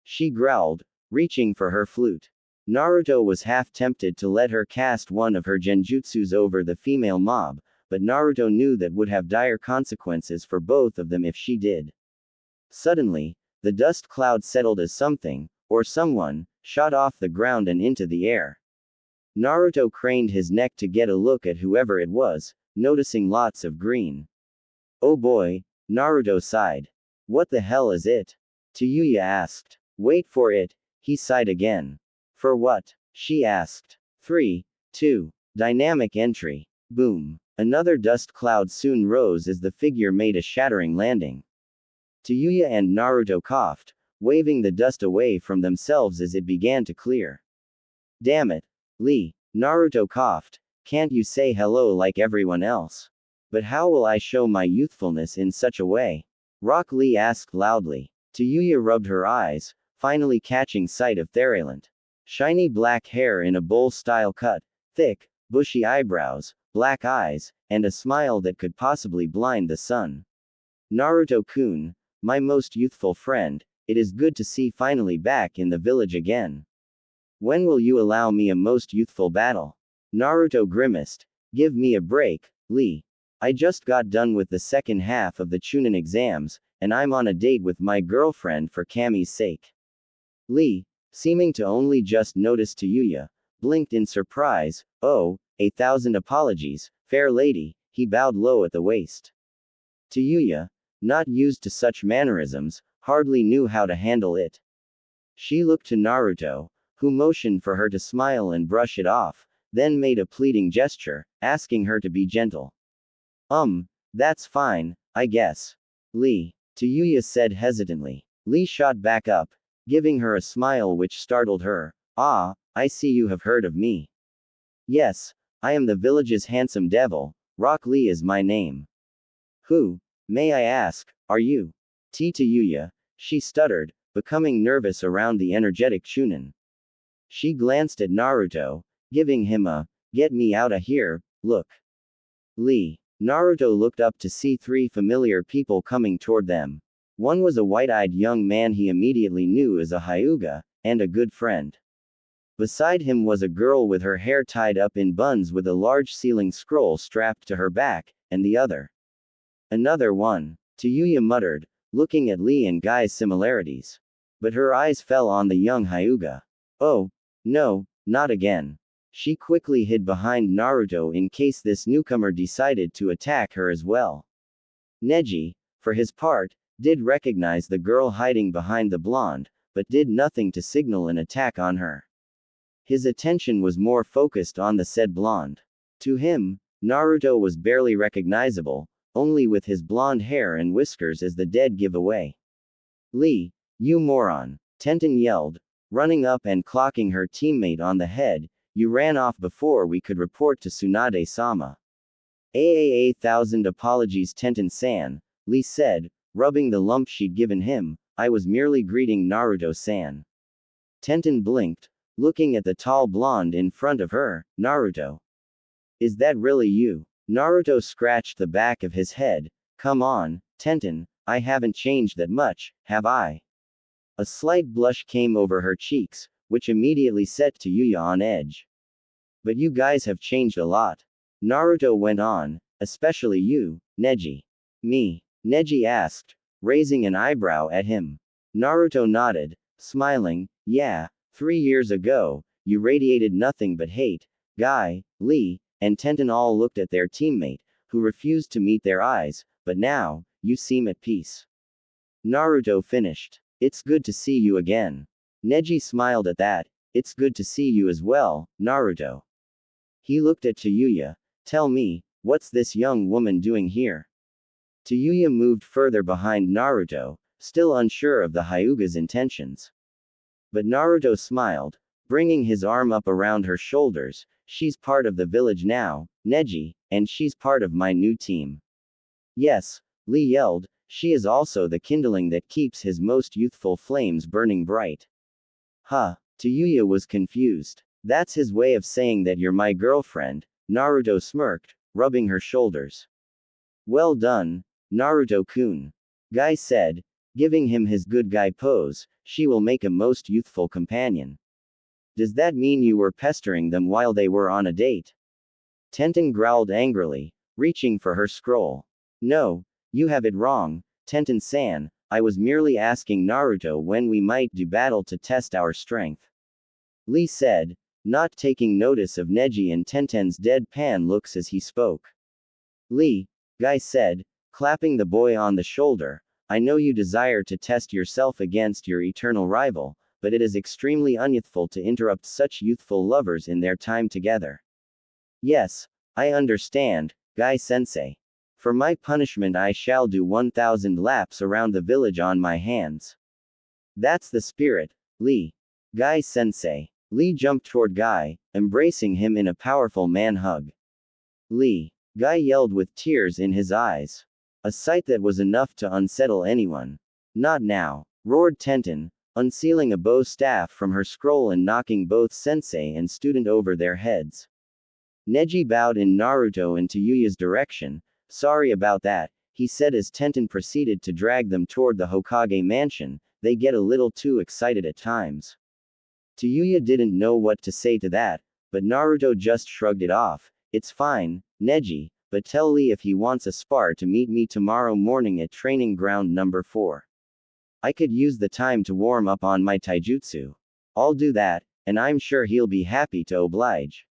S2: She growled, reaching for her flute. Naruto was half tempted to let her cast one of her genjutsus over the female mob, but Naruto knew that would have dire consequences for both of them if she did. Suddenly, the dust cloud settled as something, or someone, shot off the ground and into the air. Naruto craned his neck to get a look at whoever it was, noticing lots of green. Oh boy, Naruto sighed. What the hell is it? Tayuya asked. Wait for it, he sighed again. For what? She asked. 3, 2, dynamic entry. Boom. Another dust cloud soon rose as the figure made a shattering landing. Tayuya and Naruto coughed, waving the dust away from themselves as it began to clear. Damn it, Lee, Naruto coughed, can't you say hello like everyone else? But how will I show my youthfulness in such a way? Rock Lee asked loudly. Tayuya rubbed her eyes, finally catching sight of Theralant. Shiny black hair in a bowl-style cut, thick, bushy eyebrows, black eyes, and a smile that could possibly blind the sun. Naruto-kun, my most youthful friend, it is good to see finally back in the village again. When will you allow me a most youthful battle? Naruto grimaced. Give me a break, Lee. I just got done with the second half of the Chunin exams, and I'm on a date with my girlfriend for Kami's sake. Lee, seeming to only just notice Tayuya, blinked in surprise. Oh, 1,000 apologies, fair lady, he bowed low at the waist. Tayuya, not used to such mannerisms, hardly knew how to handle it. She looked to Naruto, who motioned for her to smile and brush it off, then made a pleading gesture, asking her to be gentle. That's fine, I guess. Lee, Tayuya said hesitantly. Lee shot back up, giving her a smile which startled her. Ah, I see you have heard of me. Yes, I am the village's handsome devil, Rock Lee is my name. Who, may I ask, are you? Tayuya, she stuttered, becoming nervous around the energetic Chunin. She glanced at Naruto, giving him a, get me outta here, look. Lee. Naruto looked up to see three familiar people coming toward them. One was a white-eyed young man he immediately knew as a Hyuga, and a good friend. Beside him was a girl with her hair tied up in buns with a large sealing scroll strapped to her back, and the other. Another one, Tayuya muttered, looking at Lee and Guy's similarities. But her eyes fell on the young Hyuga. Oh, no, not again. She quickly hid behind Naruto in case this newcomer decided to attack her as well. Neji, for his part, did recognize the girl hiding behind the blonde, but did nothing to signal an attack on her. His attention was more focused on the said blonde. To him, Naruto was barely recognizable, only with his blonde hair and whiskers as the dead giveaway. Lee, you moron, Tenten yelled, running up and clocking her teammate on the head. You ran off before we could report to Tsunade-sama. 1,000 apologies Tenten-san, Lee said, rubbing the lump she'd given him, I was merely greeting Naruto-san. Tenten blinked, looking at the tall blonde in front of her. Naruto. Is that really you? Naruto scratched the back of his head. Come on, Tenten, I haven't changed that much, have I? A slight blush came over her cheeks, which immediately set Tayuya on edge. But you guys have changed a lot. Naruto went on, especially you, Neji. Me? Neji asked, raising an eyebrow at him. Naruto nodded, smiling, yeah, 3 years ago, you radiated nothing but hate. Guy, Lee, and Tenten all looked at their teammate, who refused to meet their eyes, but now, you seem at peace. Naruto finished. It's good to see you again. Neji smiled at that. It's good to see you as well, Naruto. He looked at Tayuya. Tell me, what's this young woman doing here? Tayuya moved further behind Naruto, still unsure of the Hyuga's intentions. But Naruto smiled, bringing his arm up around her shoulders. She's part of the village now, Neji, and she's part of my new team. Yes, Lee yelled, she is also the kindling that keeps his most youthful flames burning bright. Huh, Tayuya was confused. That's his way of saying that you're my girlfriend, Naruto smirked, rubbing her shoulders. Well done, Naruto-kun. Guy said, giving him his good guy pose, she will make a most youthful companion. Does that mean you were pestering them while they were on a date? Tenten growled angrily, reaching for her scroll. No, you have it wrong, Tenten-san, I was merely asking Naruto when we might do battle to test our strength. Lee said, not taking notice of Neji and Tenten's deadpan looks as he spoke. Lee, Guy said, clapping the boy on the shoulder, I know you desire to test yourself against your eternal rival, but it is extremely unyouthful to interrupt such youthful lovers in their time together. Yes, I understand, Guy-sensei. For my punishment I shall do 1,000 laps around the village on my hands. That's the spirit, Lee. Guy-sensei. Lee jumped toward Guy, embracing him in a powerful man hug. Lee. Guy yelled with tears in his eyes. A sight that was enough to unsettle anyone. Not now, roared Tenten, unsealing a bow staff from her scroll and knocking both sensei and student over their heads. Neji bowed in Naruto and to Yuya's direction. Sorry about that, he said as Tenten proceeded to drag them toward the Hokage mansion. They get a little too excited at times. Yuya didn't know what to say to that, but Naruto just shrugged it off. It's fine, Neji, but tell Lee if he wants a spar to meet me tomorrow morning at training ground number 4. I could use the time to warm up on my taijutsu. I'll do that, and I'm sure he'll be happy to oblige.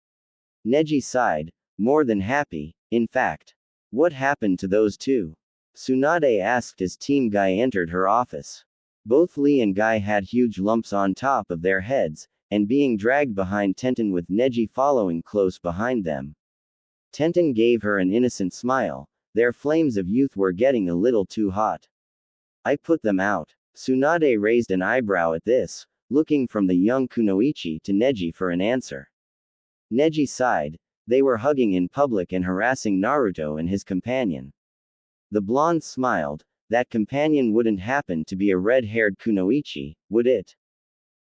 S2: Neji sighed, more than happy, in fact. What happened to those two? Tsunade asked as Team Guy entered her office. Both Lee and Guy had huge lumps on top of their heads, and being dragged behind Tenten with Neji following close behind them. Tenten gave her an innocent smile. Their flames of youth were getting a little too hot. I put them out. Tsunade raised an eyebrow at this, looking from the young Kunoichi to Neji for an answer. Neji sighed. They were hugging in public and harassing Naruto and his companion. The blonde smiled. That companion wouldn't happen to be a red-haired Kunoichi, would it?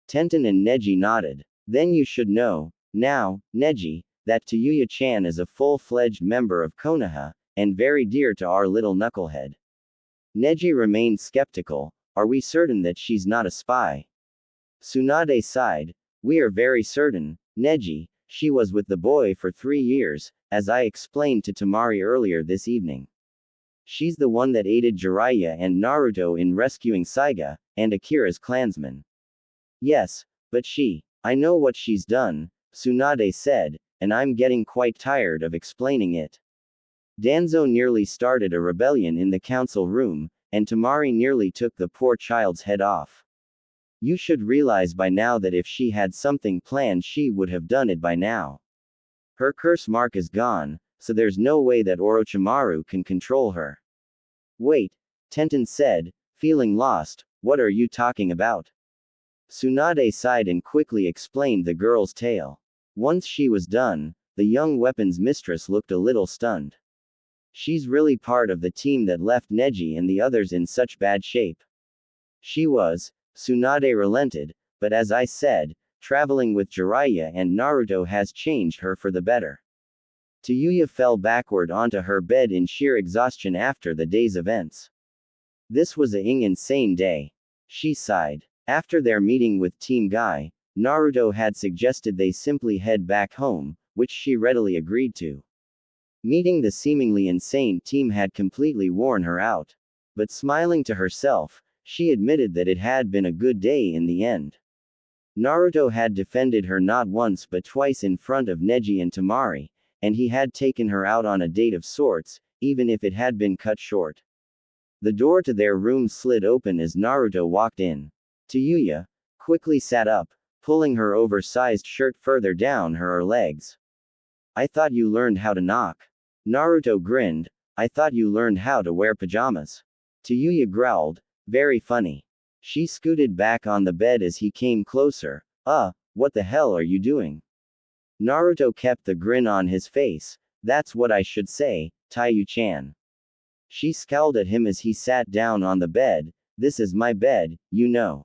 S2: Tenten and Neji nodded. Then you should know, now, Neji, that Yuya-chan is a full-fledged member of Konoha, and very dear to our little knucklehead. Neji remained skeptical. Are we certain that she's not a spy? Tsunade sighed. We are very certain, Neji. She was with the boy for 3 years, as I explained to Tamari earlier this evening. She's the one that aided Jiraiya and Naruto in rescuing Saiga, and Akira's clansmen. Yes, but I know what she's done, Tsunade said, and I'm getting quite tired of explaining it. Danzo nearly started a rebellion in the council room, and Tamari nearly took the poor child's head off. You should realize by now that if she had something planned she would have done it by now. Her curse mark is gone, so there's no way that Orochimaru can control her. Wait, Tenten said, feeling lost, what are you talking about? Tsunade sighed and quickly explained the girl's tale. Once she was done, the young weapons mistress looked a little stunned. She's really part of the team that left Neji and the others in such bad shape. She was, Tsunade relented, but as I said, traveling with Jiraiya and Naruto has changed her for the better. Yuya fell backward onto her bed in sheer exhaustion after the day's events. This was an insane day. She sighed. After their meeting with Team Guy, Naruto had suggested they simply head back home, which she readily agreed to. Meeting the seemingly insane team had completely worn her out. But smiling to herself, she admitted that it had been a good day in the end. Naruto had defended her not once but twice in front of Neji and Tamari, and he had taken her out on a date of sorts, even if it had been cut short. The door to their room slid open as Naruto walked in. Yuya quickly sat up, pulling her oversized shirt further down her legs. I thought you learned how to knock. Naruto grinned. I thought you learned how to wear pajamas. Yuya growled. Very funny. She scooted back on the bed as he came closer. What the hell are you doing? Naruto kept the grin on his face. That's what I should say, Taiyu-chan. She scowled at him as he sat down on the bed. This is my bed, you know.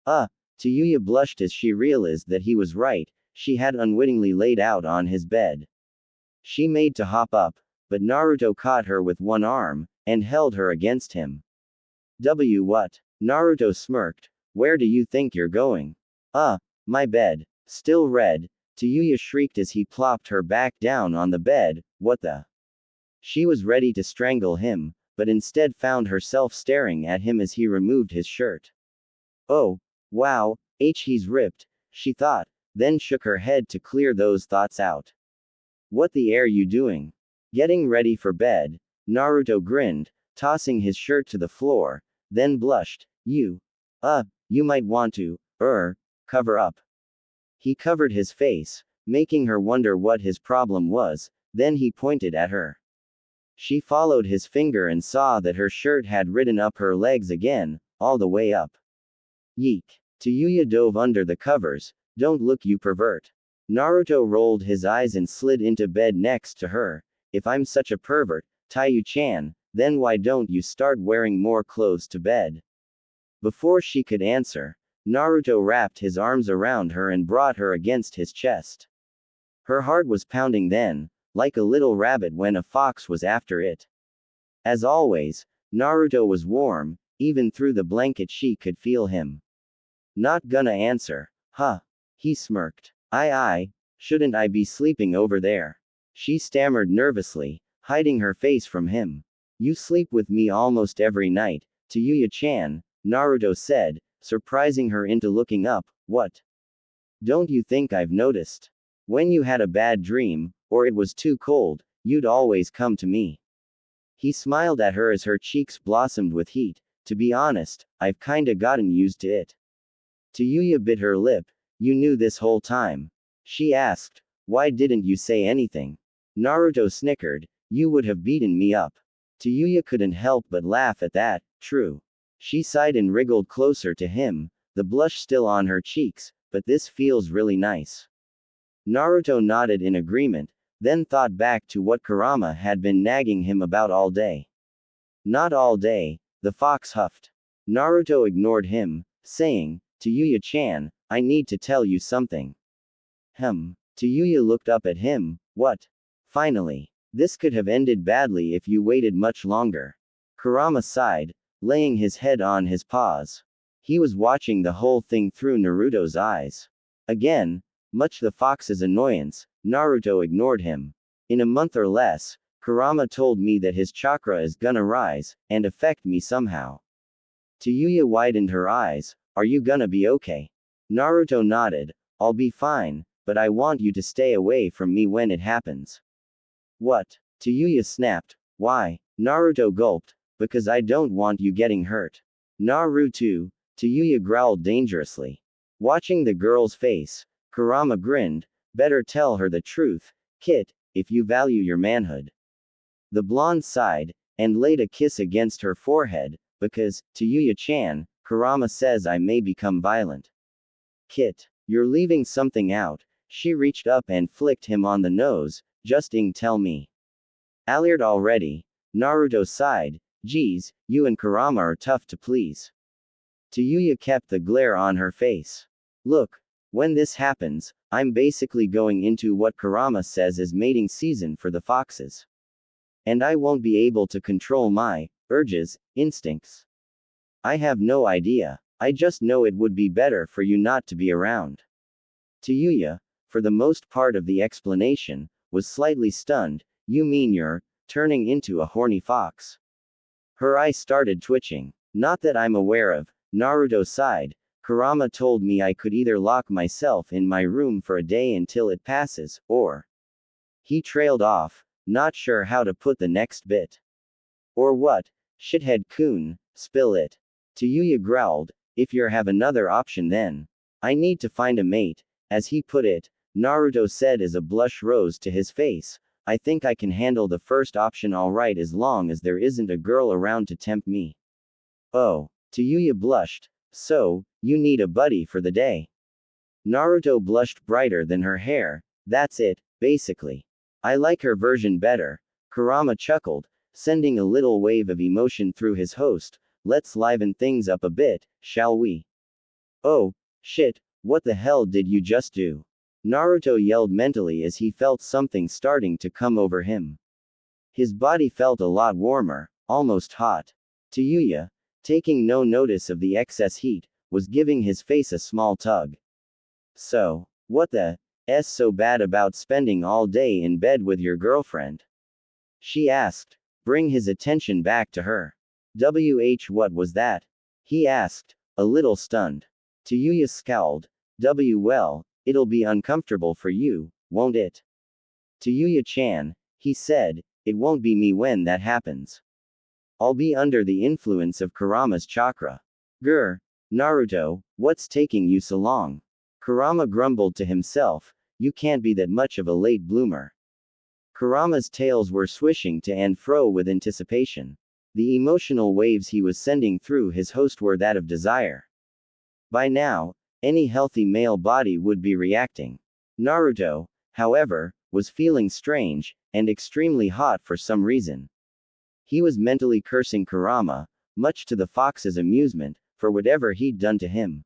S2: Yuya blushed as she realized that he was right. She had unwittingly laid out on his bed. She made to hop up, but Naruto caught her with one arm, and held her against him. What? Naruto smirked. Where do you think you're going? My bed. Still red. Yuya shrieked as he plopped her back down on the bed. What the? She was ready to strangle him, but instead found herself staring at him as he removed his shirt. Oh, wow, he's ripped, she thought, then shook her head to clear those thoughts out. What the air you doing? Getting ready for bed, Naruto grinned, tossing his shirt to the floor, then blushed. You might want to, cover up. He covered his face, making her wonder what his problem was, then he pointed at her. She followed his finger and saw that her shirt had ridden up her legs again, all the way up. Yeek. Tayuya dove under the covers. Don't look, you pervert. Naruto rolled his eyes and slid into bed next to her. If I'm such a pervert, Taiyu-chan, then why don't you start wearing more clothes to bed? Before she could answer, Naruto wrapped his arms around her and brought her against his chest. Her heart was pounding then, like a little rabbit when a fox was after it. As always, Naruto was warm, even through the blanket she could feel him. Not gonna answer, huh? He smirked. Shouldn't I be sleeping over there? She stammered nervously, hiding her face from him. You sleep with me almost every night, Tayuya-chan, Naruto said, surprising her into looking up. What? Don't you think I've noticed? When you had a bad dream, or it was too cold, you'd always come to me. He smiled at her as her cheeks blossomed with heat. To be honest, I've kinda gotten used to it. Tayuya bit her lip. You knew this whole time? She asked. Why didn't you say anything? Naruto snickered. You would have beaten me up. Tayuya couldn't help but laugh at that. True. She sighed and wriggled closer to him, the blush still on her cheeks, but this feels really nice. Naruto nodded in agreement, then thought back to what Kurama had been nagging him about all day. Not all day, the fox huffed. Naruto ignored him, saying, Tayuya-chan, I need to tell you something. Tayuya looked up at him. What? Finally. This could have ended badly if you waited much longer. Kurama sighed, laying his head on his paws. He was watching the whole thing through Naruto's eyes. Again, much to the fox's annoyance, Naruto ignored him. In a month or less, Kurama told me that his chakra is gonna rise, and affect me somehow. Tayuya widened her eyes. Are you gonna be okay? Naruto nodded. I'll be fine, but I want you to stay away from me when it happens. What? Tayuya snapped. Why? Naruto gulped. Because I don't want you getting hurt. Naruto, Tayuya growled dangerously. Watching the girl's face, Kurama grinned. Better tell her the truth, Kit, if you value your manhood. The blonde sighed, and laid a kiss against her forehead, because, Tayuya-chan, Kurama says I may become violent. Kit, you're leaving something out. She reached up and flicked him on the nose. Tell me. Alert already. Naruto sighed. Geez, you and Kurama are tough to please. Tayuya kept the glare on her face. Look, when this happens, I'm basically going into what Kurama says is mating season for the foxes. And I won't be able to control my urges, instincts. I have no idea. I just know it would be better for you not to be around. Tayuya, for the most part of the explanation, was slightly stunned. You mean you're turning into a horny fox? Her eyes started twitching. Not that I'm aware of, Naruto sighed. Kurama told me I could either lock myself in my room for a day until it passes, or. He trailed off, not sure how to put the next bit. Or what? Shithead-kun, spill it. Tayuya growled. If you have another option then. I need to find a mate, as he put it, Naruto said as a blush rose to his face. I think I can handle the first option alright as long as there isn't a girl around to tempt me. Oh, Tayuya blushed. So, you need a buddy for the day. Naruto blushed brighter than her hair. That's it, basically. I like her version better. Kurama chuckled, sending a little wave of emotion through his host. Let's liven things up a bit, shall we? Oh, shit, what the hell did you just do? Naruto yelled mentally as he felt something starting to come over him. His body felt a lot warmer, almost hot. Tayuya, taking no notice of the excess heat, was giving his face a small tug. So, what the s so bad about spending all day in bed with your girlfriend? She asked, bring his attention back to her. What was that? He asked, a little stunned. Tayuya scowled. Well, it'll be uncomfortable for you, won't it? Tayuya-chan, he said, it won't be me when that happens. I'll be under the influence of Kurama's chakra. Grr. Naruto, what's taking you so long? Kurama grumbled to himself, you can't be that much of a late bloomer. Kurama's tails were swishing to and fro with anticipation. The emotional waves he was sending through his host were that of desire. By now, any healthy male body would be reacting. Naruto, however, was feeling strange, and extremely hot for some reason. He was mentally cursing Kurama, much to the fox's amusement, for whatever he'd done to him.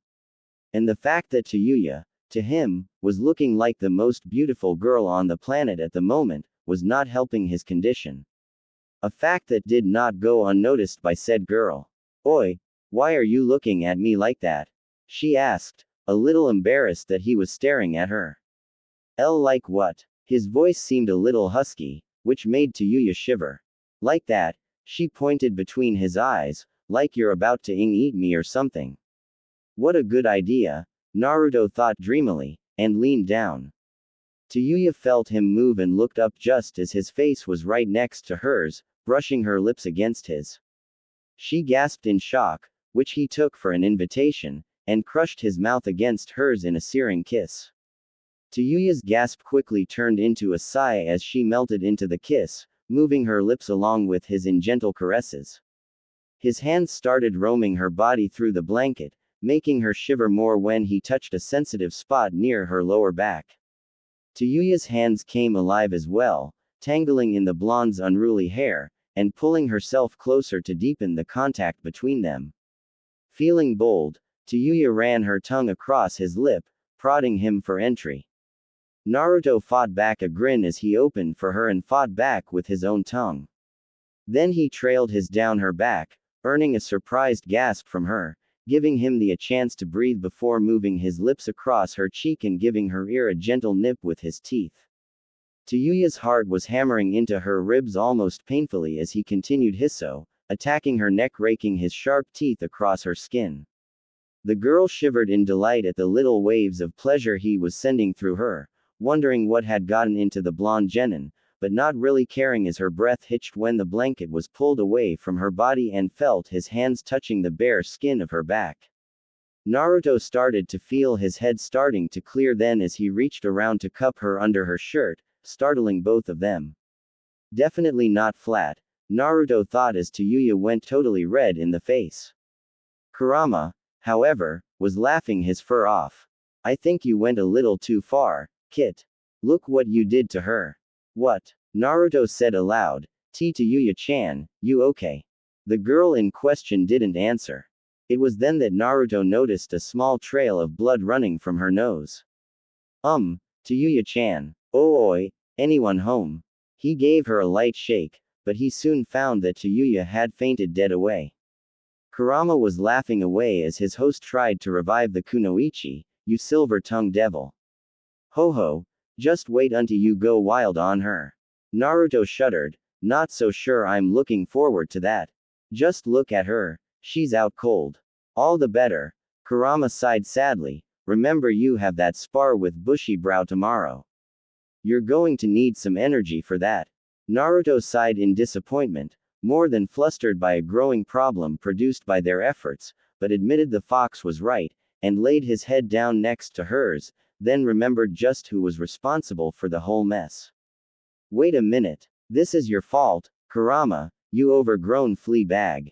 S2: And the fact that Tayuya, to him, was looking like the most beautiful girl on the planet at the moment, was not helping his condition. A fact that did not go unnoticed by said girl. "Oi, why are you looking at me like that?" she asked, a little embarrassed that he was staring at her. Like what? His voice seemed a little husky, which made Tayuya shiver. Like that, she pointed between his eyes, like you're about to eat me or something. What a good idea, Naruto thought dreamily, and leaned down. Tayuya felt him move and looked up just as his face was right next to hers, brushing her lips against his. She gasped in shock, which he took for an invitation, and crushed his mouth against hers in a searing kiss. Tayuya's gasp quickly turned into a sigh as she melted into the kiss, moving her lips along with his in gentle caresses. His hands started roaming her body through the blanket, making her shiver more when he touched a sensitive spot near her lower back. Tayuya's hands came alive as well, tangling in the blonde's unruly hair, and pulling herself closer to deepen the contact between them. Feeling bold, Tayuya ran her tongue across his lip, prodding him for entry. Naruto fought back a grin as he opened for her and fought back with his own tongue. Then he trailed his down her back, earning a surprised gasp from her, giving him a chance to breathe before moving his lips across her cheek and giving her ear a gentle nip with his teeth. Tayuya's heart was hammering into her ribs almost painfully as he continued hisso, attacking her neck, raking his sharp teeth across her skin. The girl shivered in delight at the little waves of pleasure he was sending through her, wondering what had gotten into the blonde genin, but not really caring as her breath hitched when the blanket was pulled away from her body and felt his hands touching the bare skin of her back. Naruto started to feel his head starting to clear then as he reached around to cup her under her shirt, startling both of them. Definitely not flat, Naruto thought as Tayuya went totally red in the face. Kurama, however, was laughing his fur off. "I think you went a little too far, Kit. Look what you did to her." "What?" Naruto said aloud. "Tayuya-chan, you okay?" The girl in question didn't answer. It was then that Naruto noticed a small trail of blood running from her nose. Tayuya-chan. Oh oi, anyone home?" He gave her a light shake, but he soon found that Tayuya had fainted dead away. Kurama was laughing away as his host tried to revive the kunoichi, "You silver-tongued devil. Ho ho, just wait until you go wild on her." Naruto shuddered, "Not so sure I'm looking forward to that. Just look at her, she's out cold." "All the better." Kurama sighed sadly, "Remember you have that spar with Bushy Brow tomorrow. You're going to need some energy for that." Naruto sighed in disappointment, more than flustered by a growing problem produced by their efforts, but admitted the fox was right, and laid his head down next to hers, then remembered just who was responsible for the whole mess. "Wait a minute. This is your fault, Kurama, you overgrown flea bag."